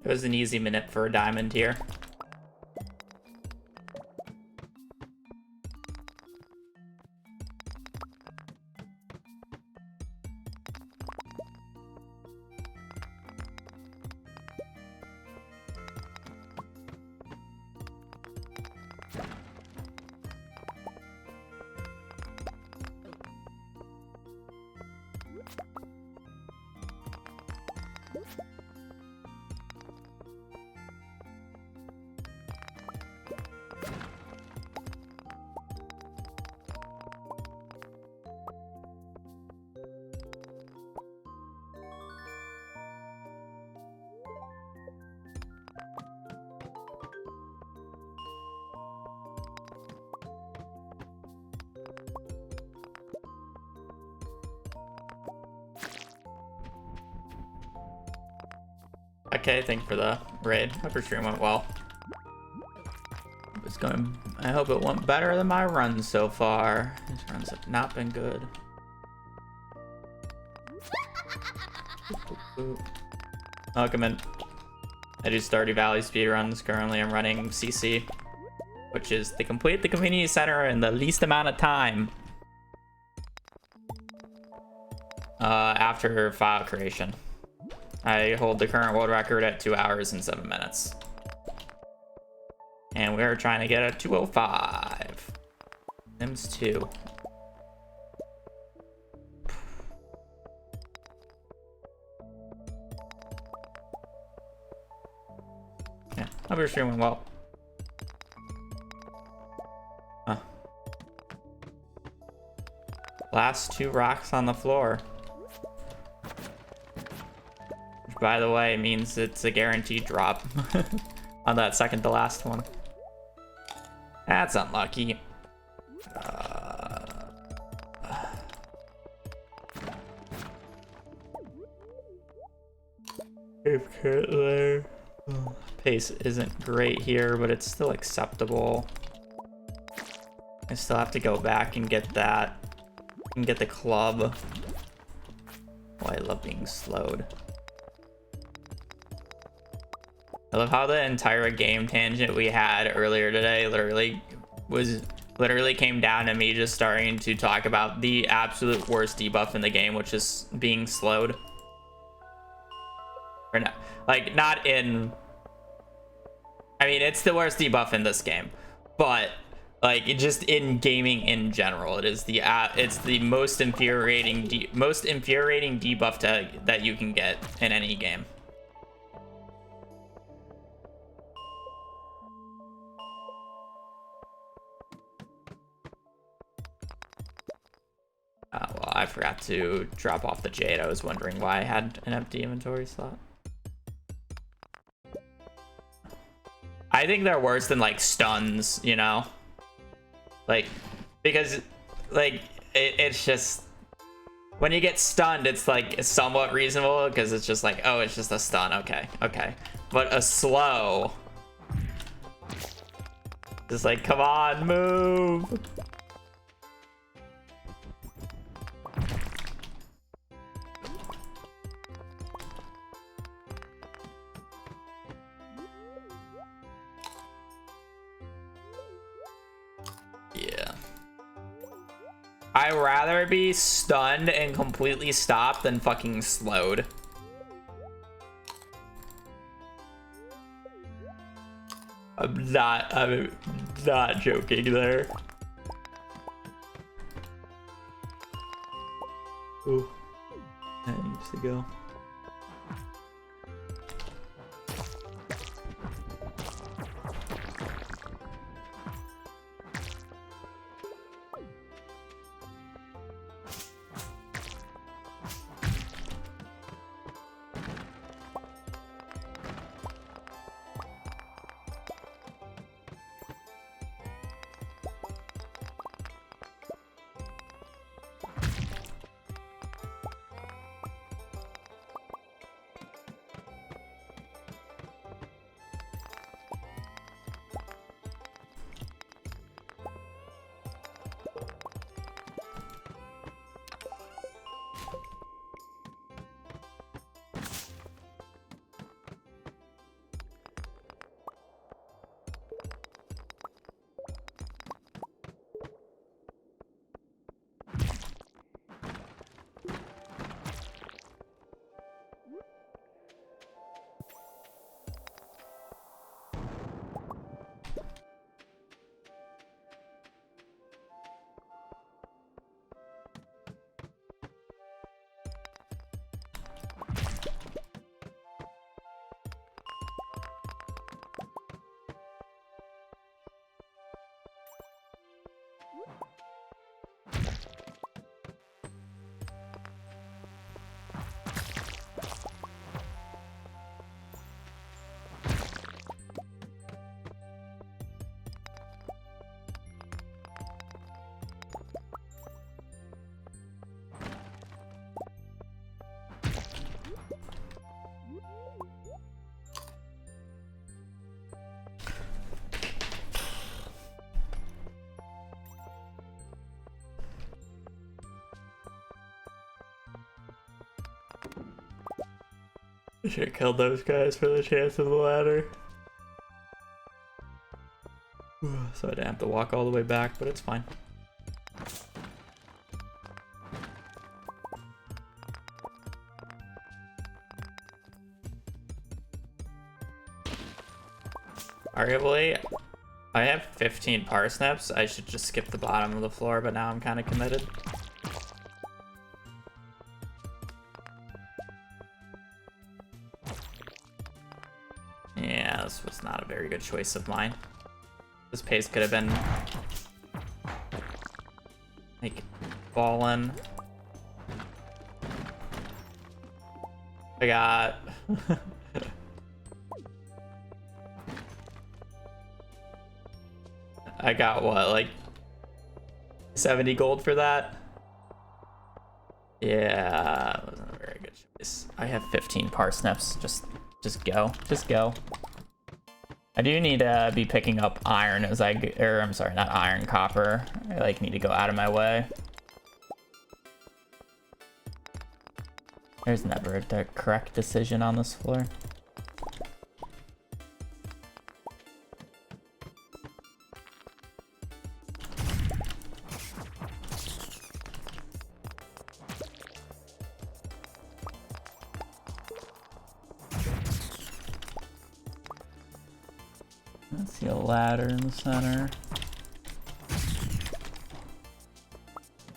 It was an easy minute for a diamond here. Okay, thank you for the raid. Hope your stream went well. I hope it went better than my runs so far. These runs have not been good. Welcome in. I do Stardew Valley speedruns. Currently I'm running CC. which is to complete the community center in the least amount of time after file creation. I hold the current world record at 2 hours and 7 minutes. And we're trying to get a 2:05. Sims 2. Yeah, hope you're streaming well. Huh. Last 2 rocks on the floor. Which, by the way, means it's a guaranteed drop on that second to last one. That's unlucky. There. Pace isn't great here, but it's still acceptable. I still have to go back and get that and get the club. Oh, I love being slowed. I love how the entire game tangent we had earlier today literally came down to me just starting to talk about the absolute worst debuff in the game, which is being slowed. Or not, like, not in, I mean, it's the worst debuff in this game, but like just in gaming in general, it is it's the most infuriating debuff that you can get in any game. Well, I forgot to drop off the jade. I was wondering why I had an empty inventory slot. I think they're worse than like stuns, you know? Like, because like it's just when you get stunned, it's like somewhat reasonable because it's just like, oh, it's just a stun. Okay. But a slow, just like, come on, move. I'd rather be stunned and completely stopped than fucking slowed. I'm not joking there. Ooh, that needs to go. I should have killed those guys for the chance of the ladder. So I didn't have to walk all the way back, but it's fine. Arguably, I have 15 parsnips. I should just skip the bottom of the floor, but now I'm kind of committed. Yeah, this was not a very good choice of mine. This pace could have been like fallen. I got I got what, like 70 gold for that? Yeah, that wasn't a very good choice. I have 15 parsnips. Just go. Just go. I do need to be picking up iron as I'm sorry, not iron, copper. I like need to go out of my way. There's never the correct decision on this floor. Let's see a ladder in the center.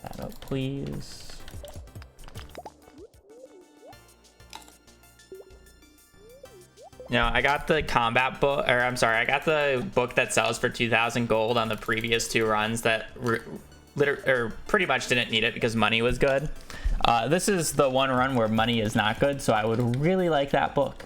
That up, please. No, I got the combat book, or I'm sorry, I got the book that sells for 2,000 gold on the previous 2 runs that pretty much didn't need it because money was good. This is the one run where money is not good, so I would really like that book.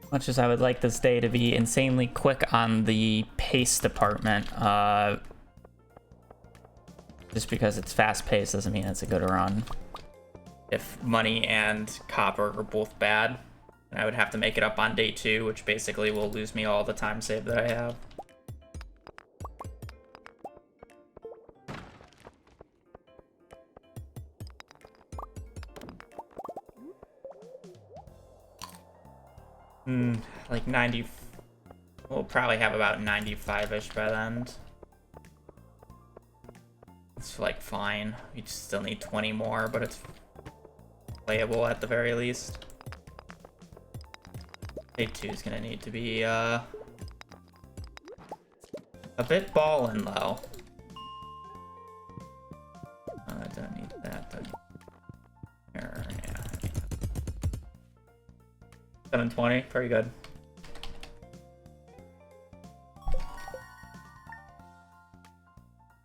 Much as I would like this day to be insanely quick on the pace department, just because it's fast paced doesn't mean it's a good run. If money and copper are both bad, I would have to make it up on day 2, which basically will lose me all the time save that I have. Like 90, we'll probably have about 95-ish by the end. It's like fine. We just still need 20 more, but it's playable at the very least. Day 2 is gonna need to be a bit ballin' though. I don't need that. Yeah. 720, very good.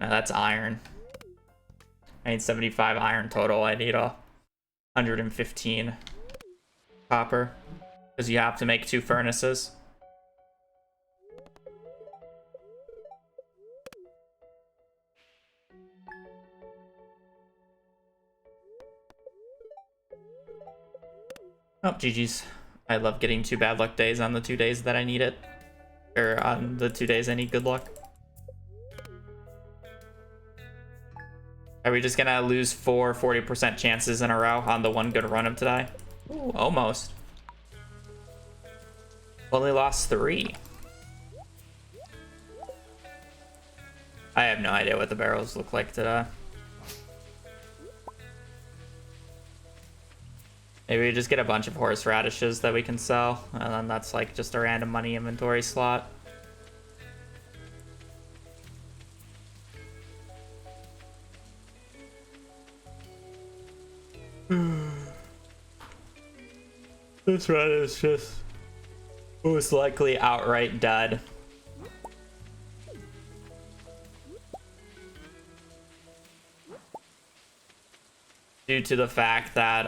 Now that's iron. I need 75 iron total. I need 115 copper because you have to make 2 furnaces. Oh, GG's. I love getting 2 bad luck days on the 2 days that I need it. Or on the 2 days I need good luck. Are we just gonna lose 4 40% chances in a row on the one good run of today? Ooh, almost. Only lost 3. I have no idea what the barrels look like today. Maybe we just get a bunch of horseradishes that we can sell, and then that's like just a random money inventory slot. This run is just most likely outright dead. due to the fact that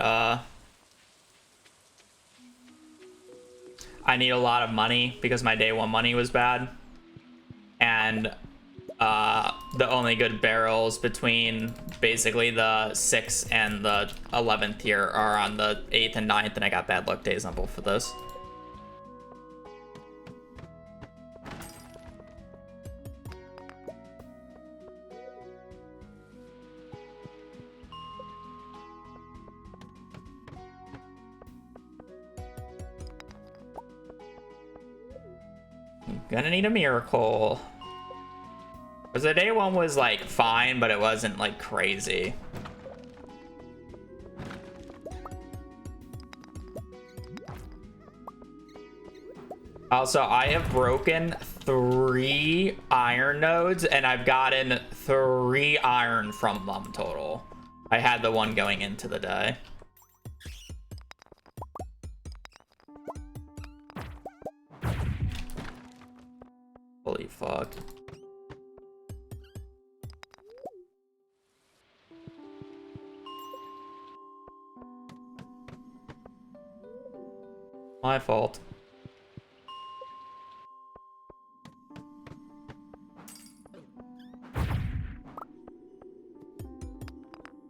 I need a lot of money because my day one money was bad, and the only good barrels between basically the 6th and the 11th tier are on the 8th and 9th, and I got bad luck days on both of those. Gonna need a miracle. Because the day one was like fine, but it wasn't like crazy. Also, I have broken 3 iron nodes and I've gotten 3 iron from them total. I had the one going into the day. Holy fuck. My fault.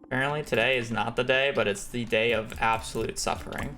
Apparently today is not the day, but it's the day of absolute suffering.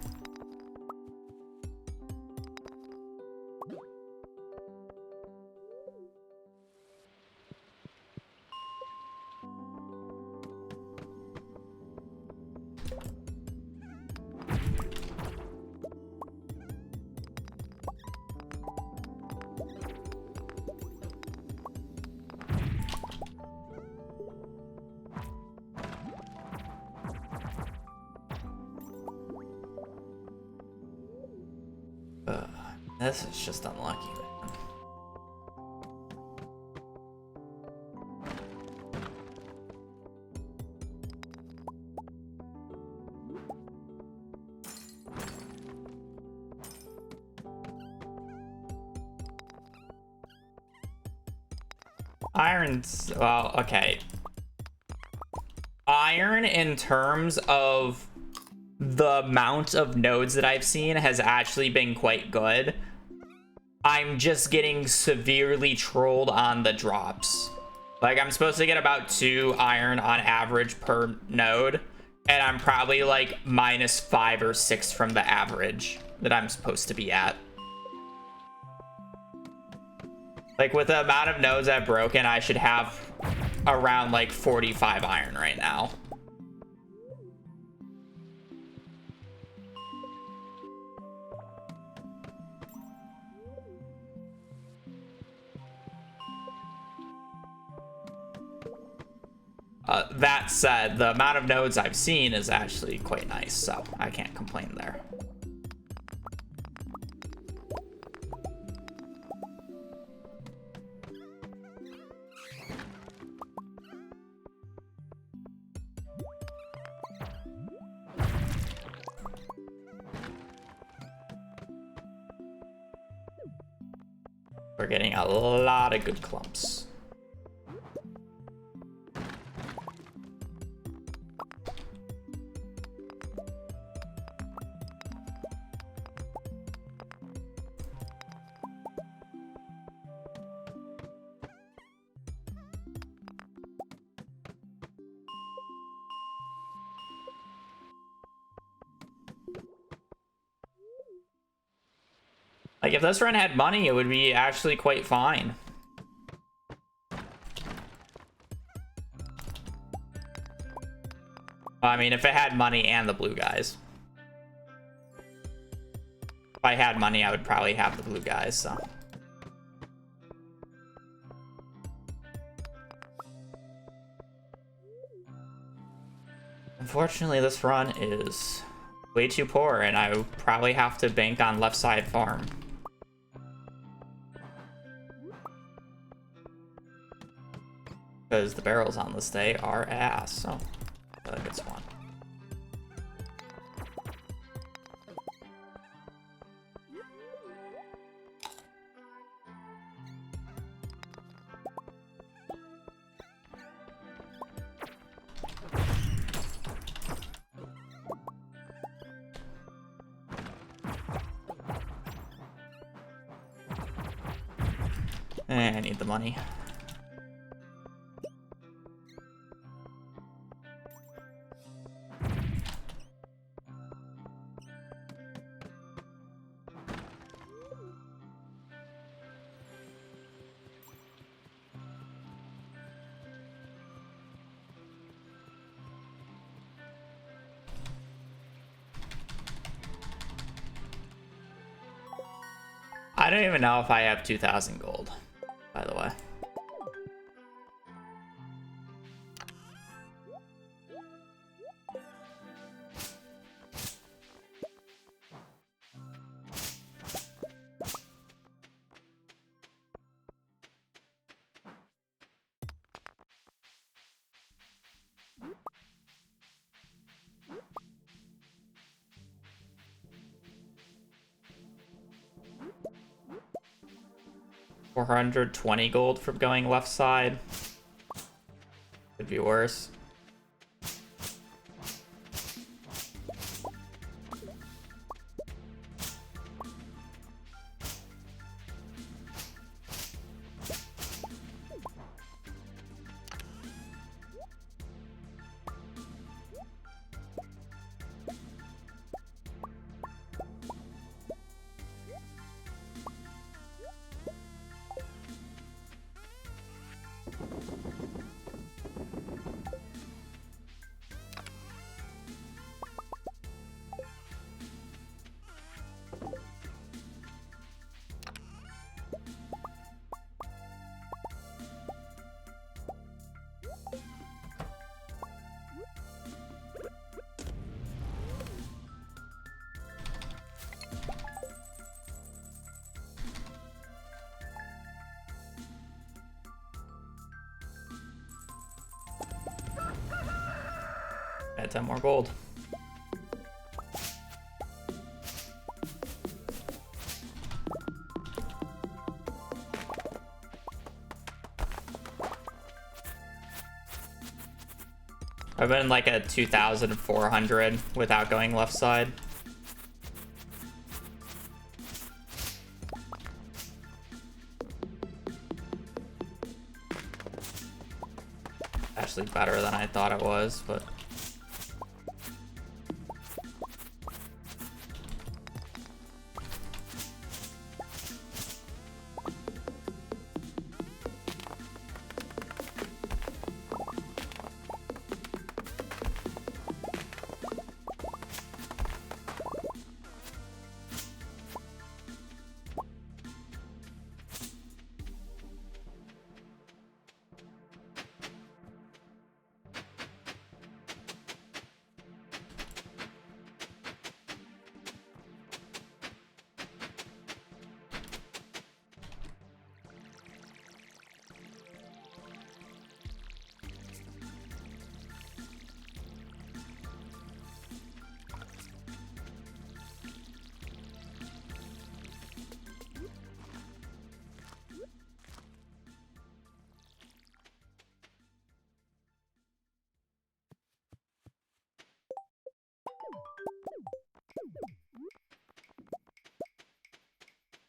This is just unlucky, man. Iron's, well, okay. Iron in terms of the amount of nodes that I've seen has actually been quite good. I'm just getting severely trolled on the drops. Like, I'm supposed to get about 2 iron on average per node, and I'm probably like -5 or 6 from the average that I'm supposed to be at. Like, with the amount of nodes I've broken, I should have around like 45 iron right now. That said, the amount of nodes I've seen is actually quite nice, so I can't complain there. We're getting a lot of good clumps. Like, if this run had money, it would be actually quite fine. I mean, if it had money and the blue guys. If I had money, I would probably have the blue guys, so. Unfortunately, this run is way too poor, and I would probably have to bank on left side farm. Because the barrels on this day are ass, so a good spawn. I need the money. I don't even know if I have 2,000 gold, by the way. $420 gold from going left side. Could be worse. Add 10 more gold. I've been like at 2,400 without going left side. Actually better than I thought it was, but...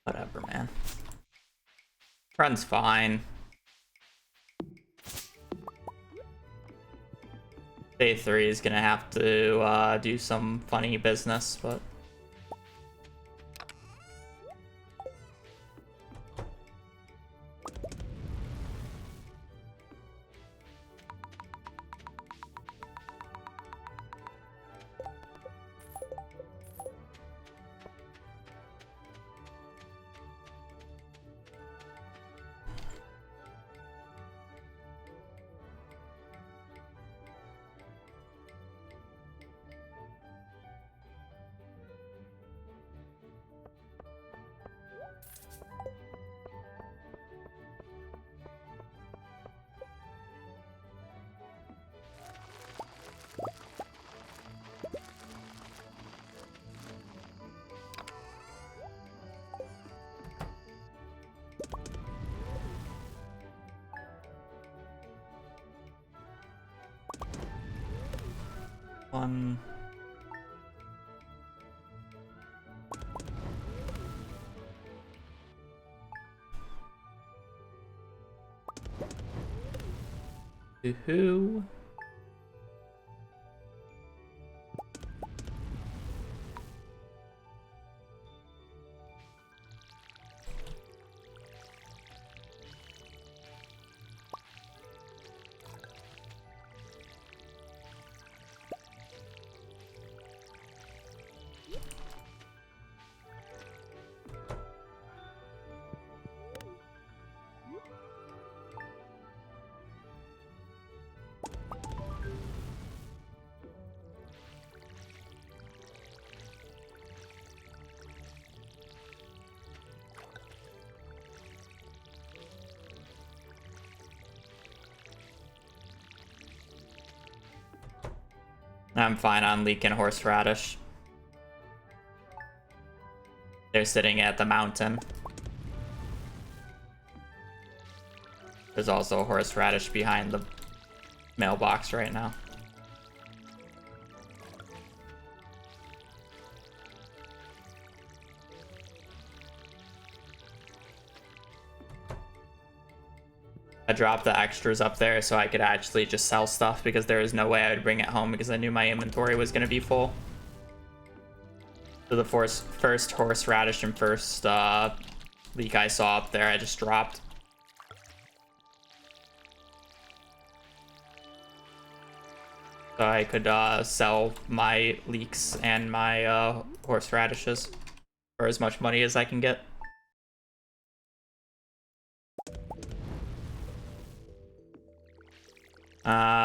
Whatever, man. Run's fine. Day 3 is gonna have to do some funny business, but... One... Woohoo. I'm fine on leek and horseradish. They're sitting at the mountain. There's also a horseradish behind the mailbox right now. I dropped the extras up there so I could actually just sell stuff because there was no way I would bring it home because I knew my inventory was going to be full. So the first horseradish and first leek I saw up there, I just dropped. So I could sell my leeks and my horseradishes for as much money as I can get.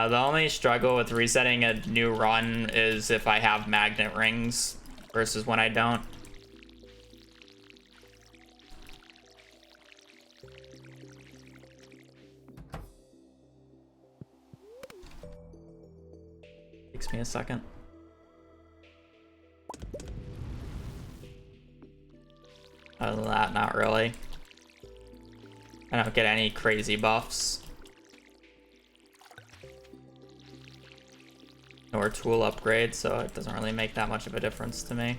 The only struggle with resetting a new run is if I have magnet rings versus when I don't. Takes me a second. Other than that, not really. I don't get any crazy buffs. Or tool upgrades, so it doesn't really make that much of a difference to me.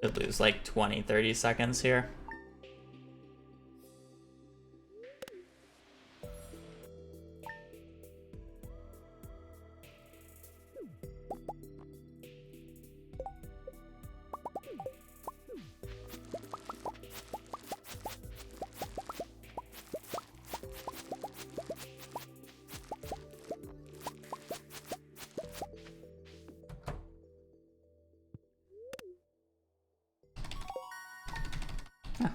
Could lose like 20-30 seconds here.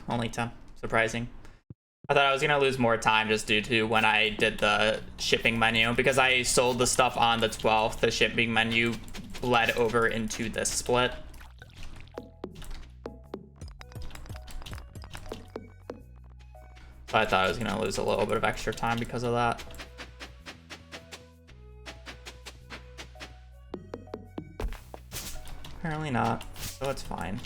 Only 10. Surprising. I thought I was gonna lose more time just due to when I did the shipping menu. Because I sold the stuff on the 12th, the shipping menu bled over into this split. So I thought I was gonna lose a little bit of extra time because of that. Apparently not, so it's fine.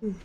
You.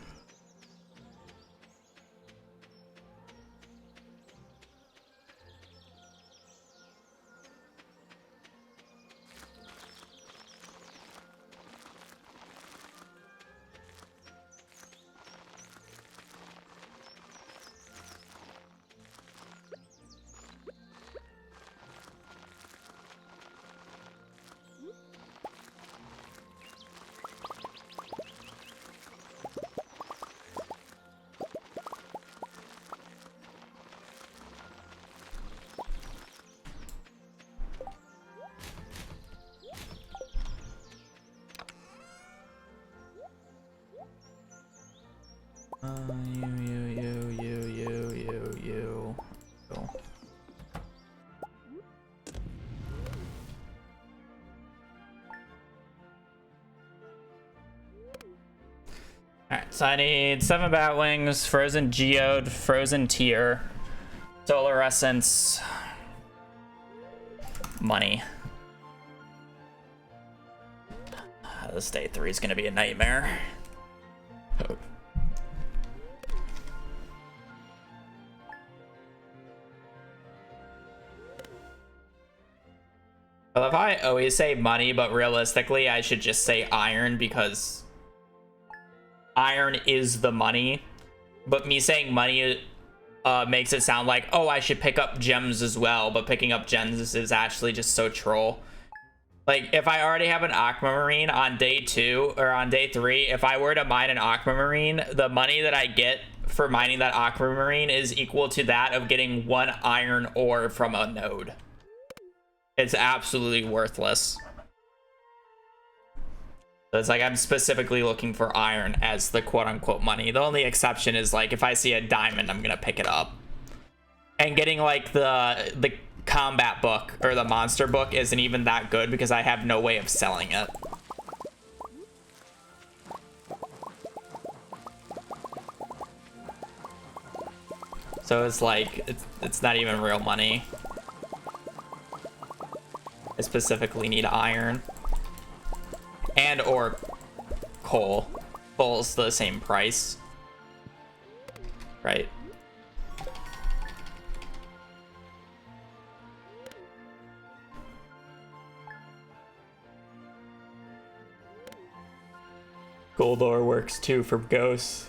Cool. Alright, so I need 7 bat wings, frozen geode, frozen tier, solar essence, money. This day 3 is gonna be a nightmare. I love how I always say money, but realistically I should just say iron because iron is the money. But me saying money makes it sound like, oh, I should pick up gems as well, but picking up gems is actually just so troll. Like, if I already have an aquamarine on day 2 or on day 3, if I were to mine an aquamarine, the money that I get for mining that aquamarine is equal to that of getting 1 iron ore from a node. It's absolutely worthless. So it's like I'm specifically looking for iron as the quote-unquote money. The only exception is like if I see a diamond, I'm gonna pick it up. And getting like the combat book or the monster book isn't even that good because I have no way of selling it. So it's like it's not even real money. I specifically need iron and or coal. Coal's the same price, right? Gold ore works too for ghosts.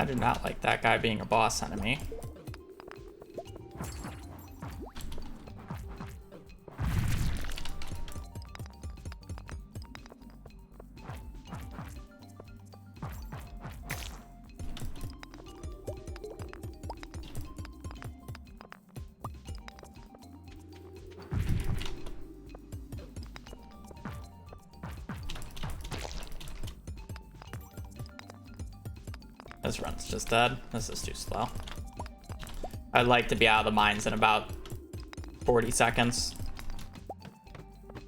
I do not like that guy being a boss enemy. This run's just dead. This is too slow. I'd like to be out of the mines in about 40 seconds.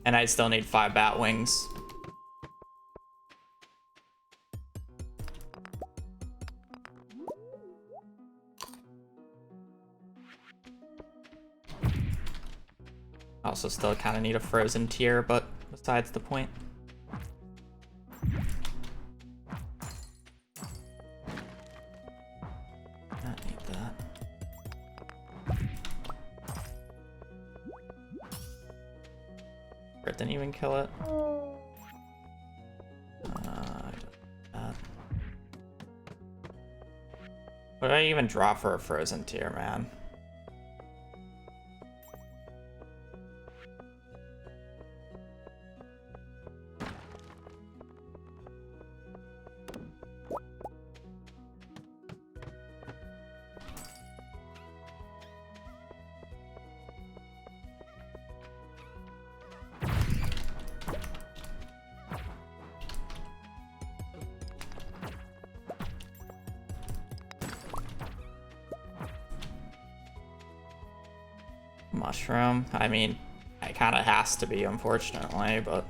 And I still need 5 bat wings. Also still kind of need a frozen tier, but besides the point. Didn't even kill it. What did I even draw for a frozen tier, man? Mushroom. I mean, it kind of has to be, unfortunately, but...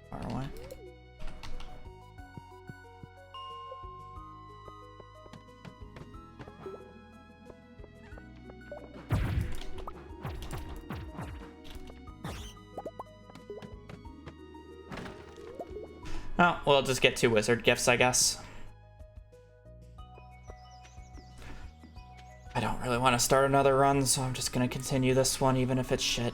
far away. Oh, we'll just get 2 wizard gifts, I guess. I don't really want to start another run, so I'm just gonna continue this one, even if it's shit.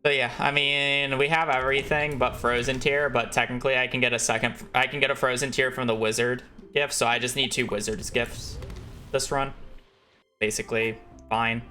But yeah, I mean, we have everything but frozen tier, but technically I can get a frozen tier from the wizard gift, so I just need 2 wizards gifts this run. Basically, fine.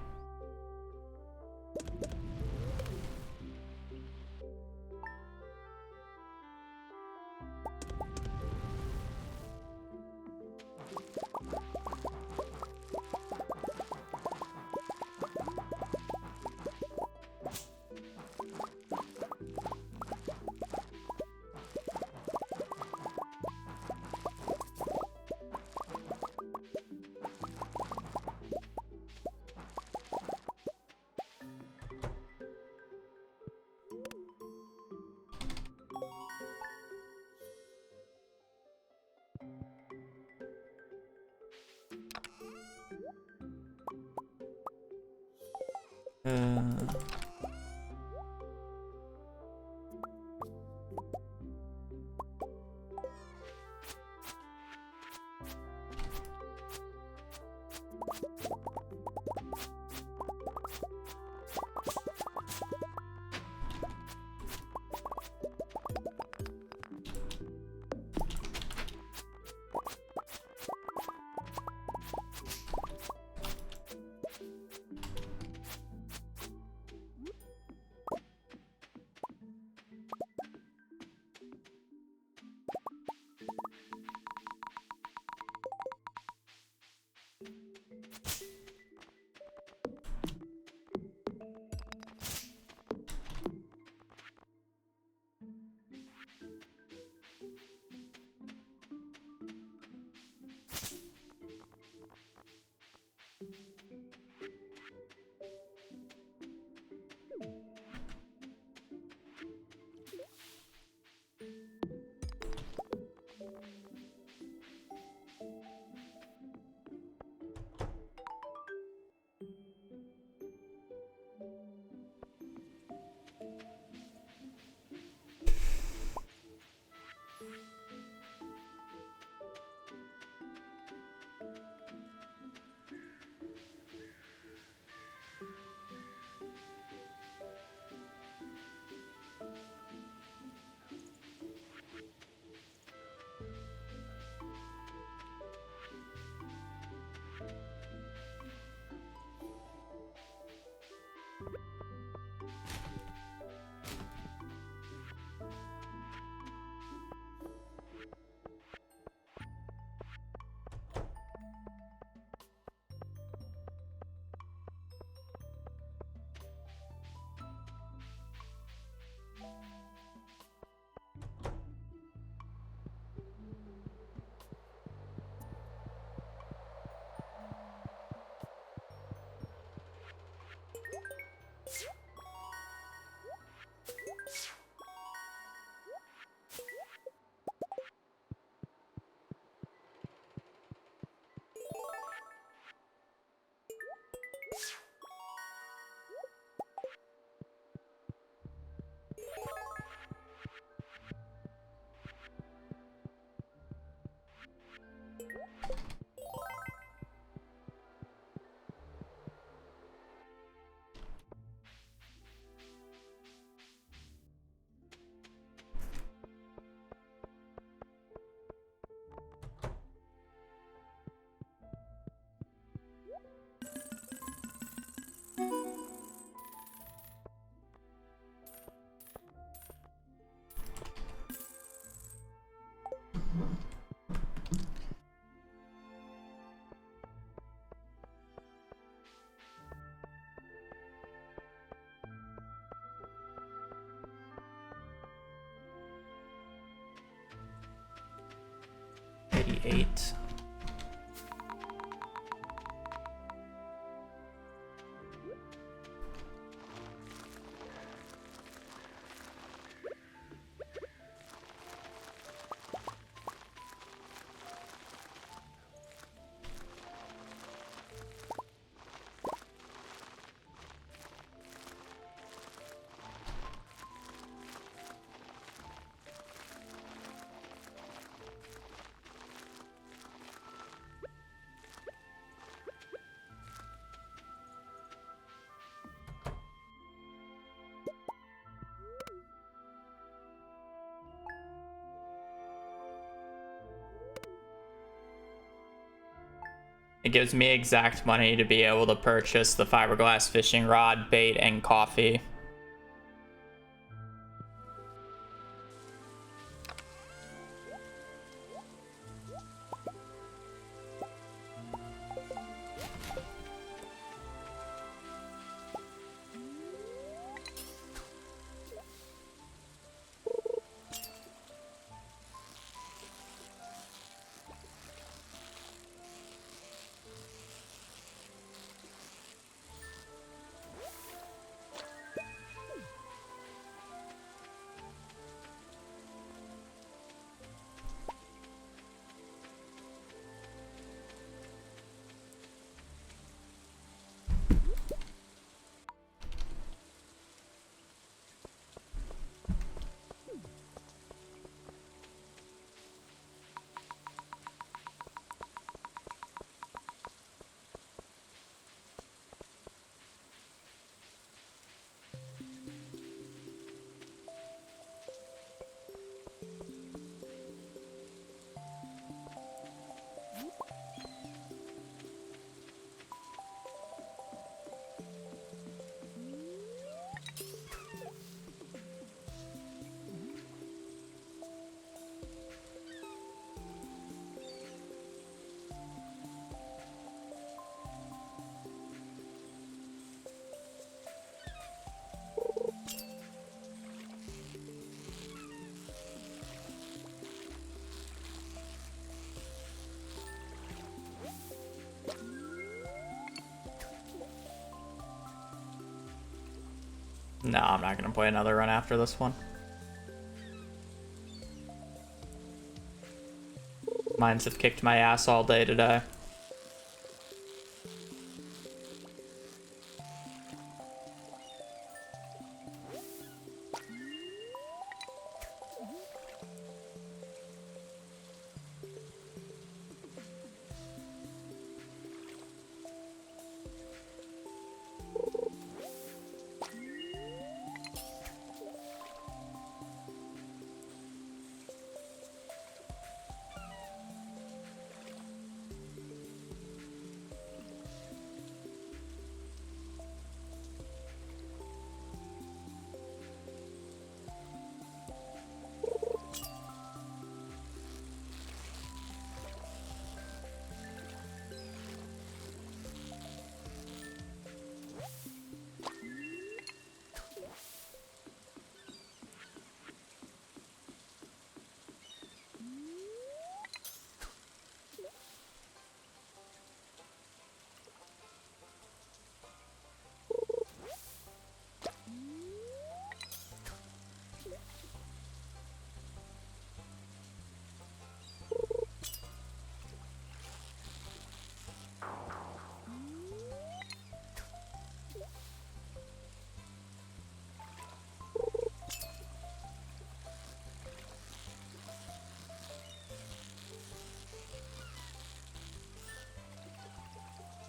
Eight. It gives me exact money to be able to purchase the fiberglass fishing rod, bait, and coffee. No, I'm not gonna play another run after this one. Mines have kicked my ass all day today.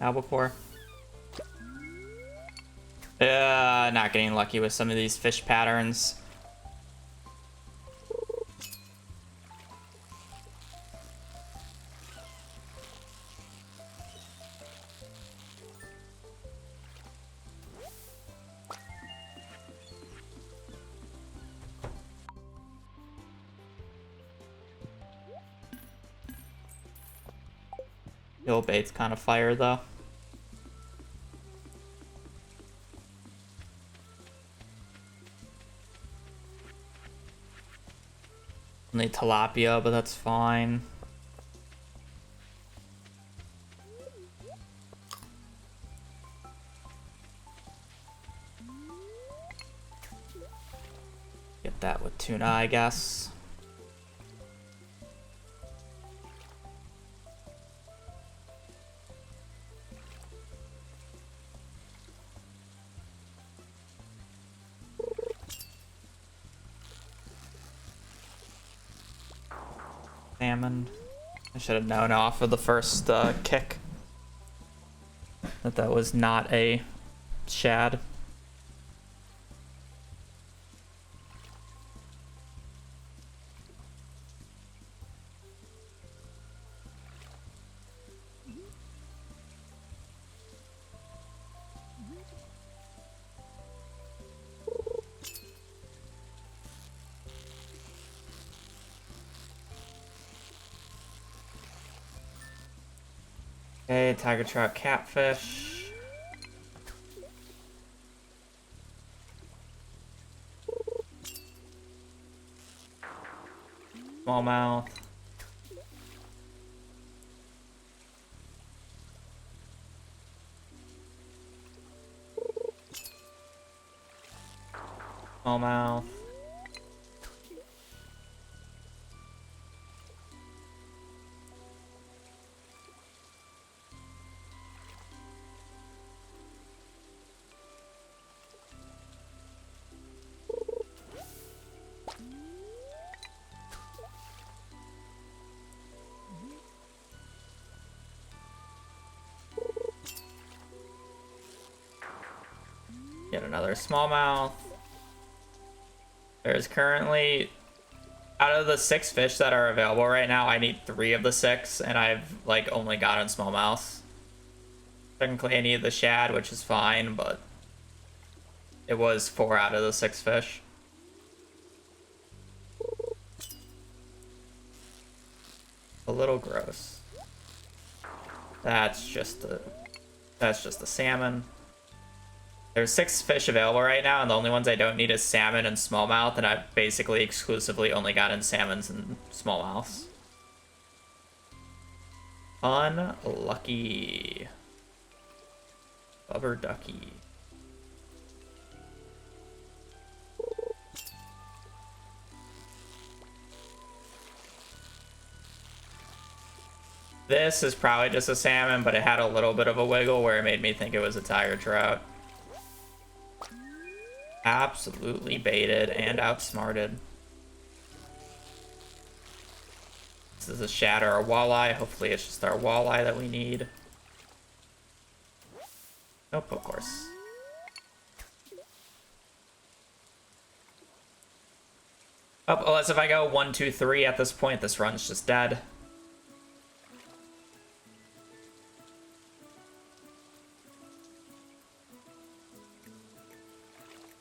Albacore. Not getting lucky with some of these fish patterns. Hill bait's kind of fire though. Only tilapia, but that's fine. Get that with tuna, I guess. Salmon. I should have known off of the first kick that that was not a shad. Okay, tiger trout, catfish. Smallmouth. Smallmouth. Get another smallmouth. There's currently, out of the 6 fish that are available right now, I need 3 of the 6, and I've like only gotten smallmouth. Technically I need the shad, which is fine, but it was 4 out of the 6 fish. A little gross. That's just a salmon. There's 6 fish available right now, and the only ones I don't need is salmon and smallmouth, and I've basically exclusively only gotten salmons and smallmouths. Unlucky. Bubber ducky. This is probably just a salmon, but it had a little bit of a wiggle where it made me think it was a tiger trout. Absolutely baited and outsmarted. This is a shad or a walleye. Hopefully it's just our walleye that we need. Nope, of course. Oh, unless if I go 1, 2, 3 at this point, this run's just dead.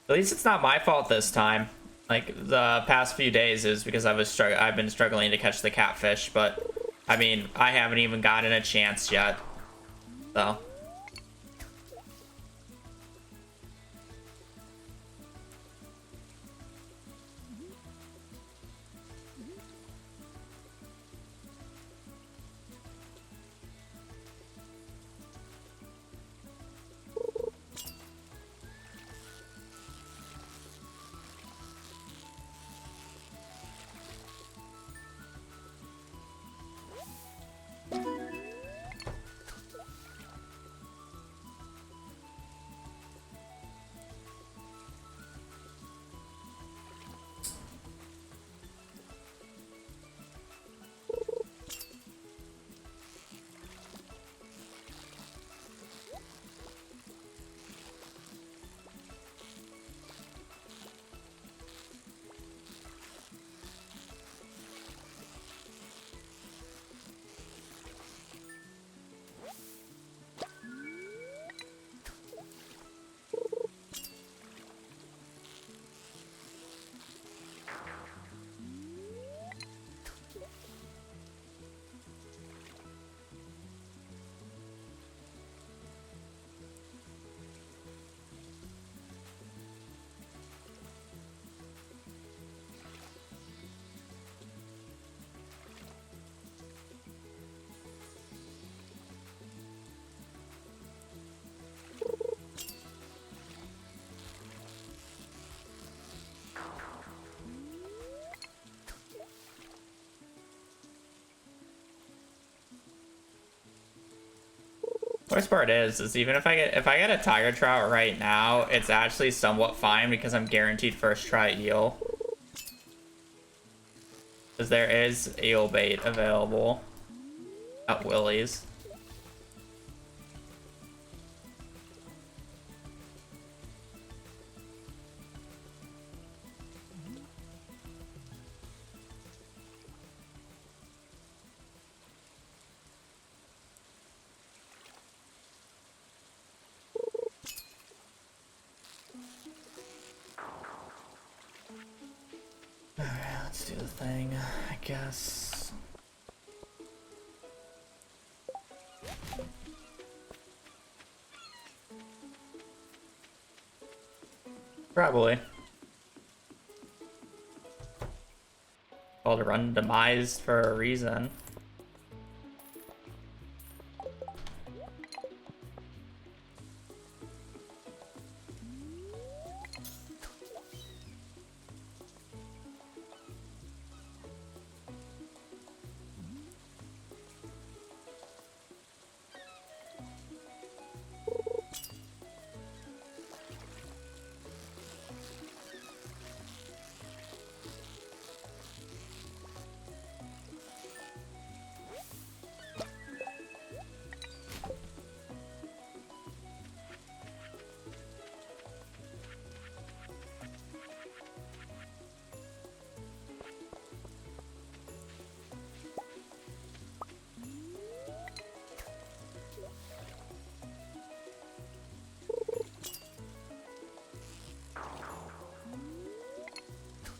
At least it's not my fault this time. Like the past few days is because I've been struggling to catch the catfish, but I mean, I haven't even gotten a chance yet. So worst part is even if I get a tiger trout right now, it's actually somewhat fine because I'm guaranteed first try eel. Because there is eel bait available at Willie's. Let's do the thing, I guess. Probably. Called randomized for a reason.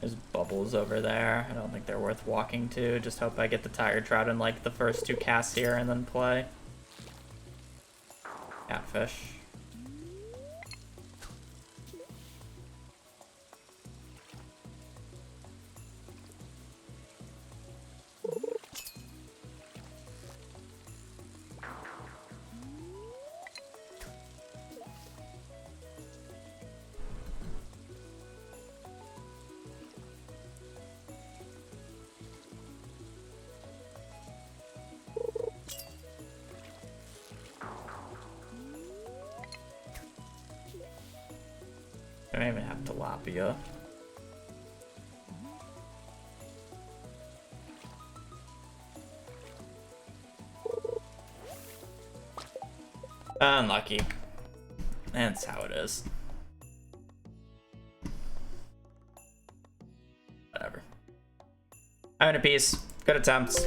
There's bubbles over there. I don't think they're worth walking to. Just hope I get the tiger trout in like the first 2 casts here and then play. Catfish. I don't even have tilapia. Unlucky. That's how it is. Whatever. I'm in a piece. Good attempts.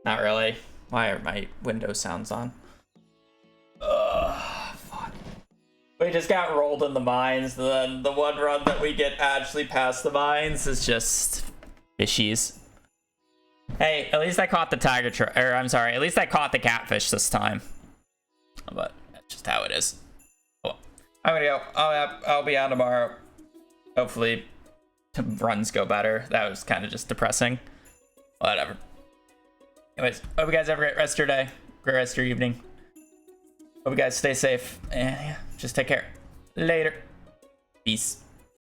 Not really. Why are my window sounds on? Fuck. We just got rolled in the mines, then the one run that we get actually past the mines is just fishies. Hey, at least I caught the tiger or I'm sorry, at least I caught the catfish this time. But that's just how it is. Well, I'm gonna go. I'll be on tomorrow. Hopefully, runs go better. That was kind of just depressing. Whatever. Anyways, hope you guys have a great rest of your day, great rest of your evening. Hope you guys stay safe, and yeah, just take care. Later. Peace.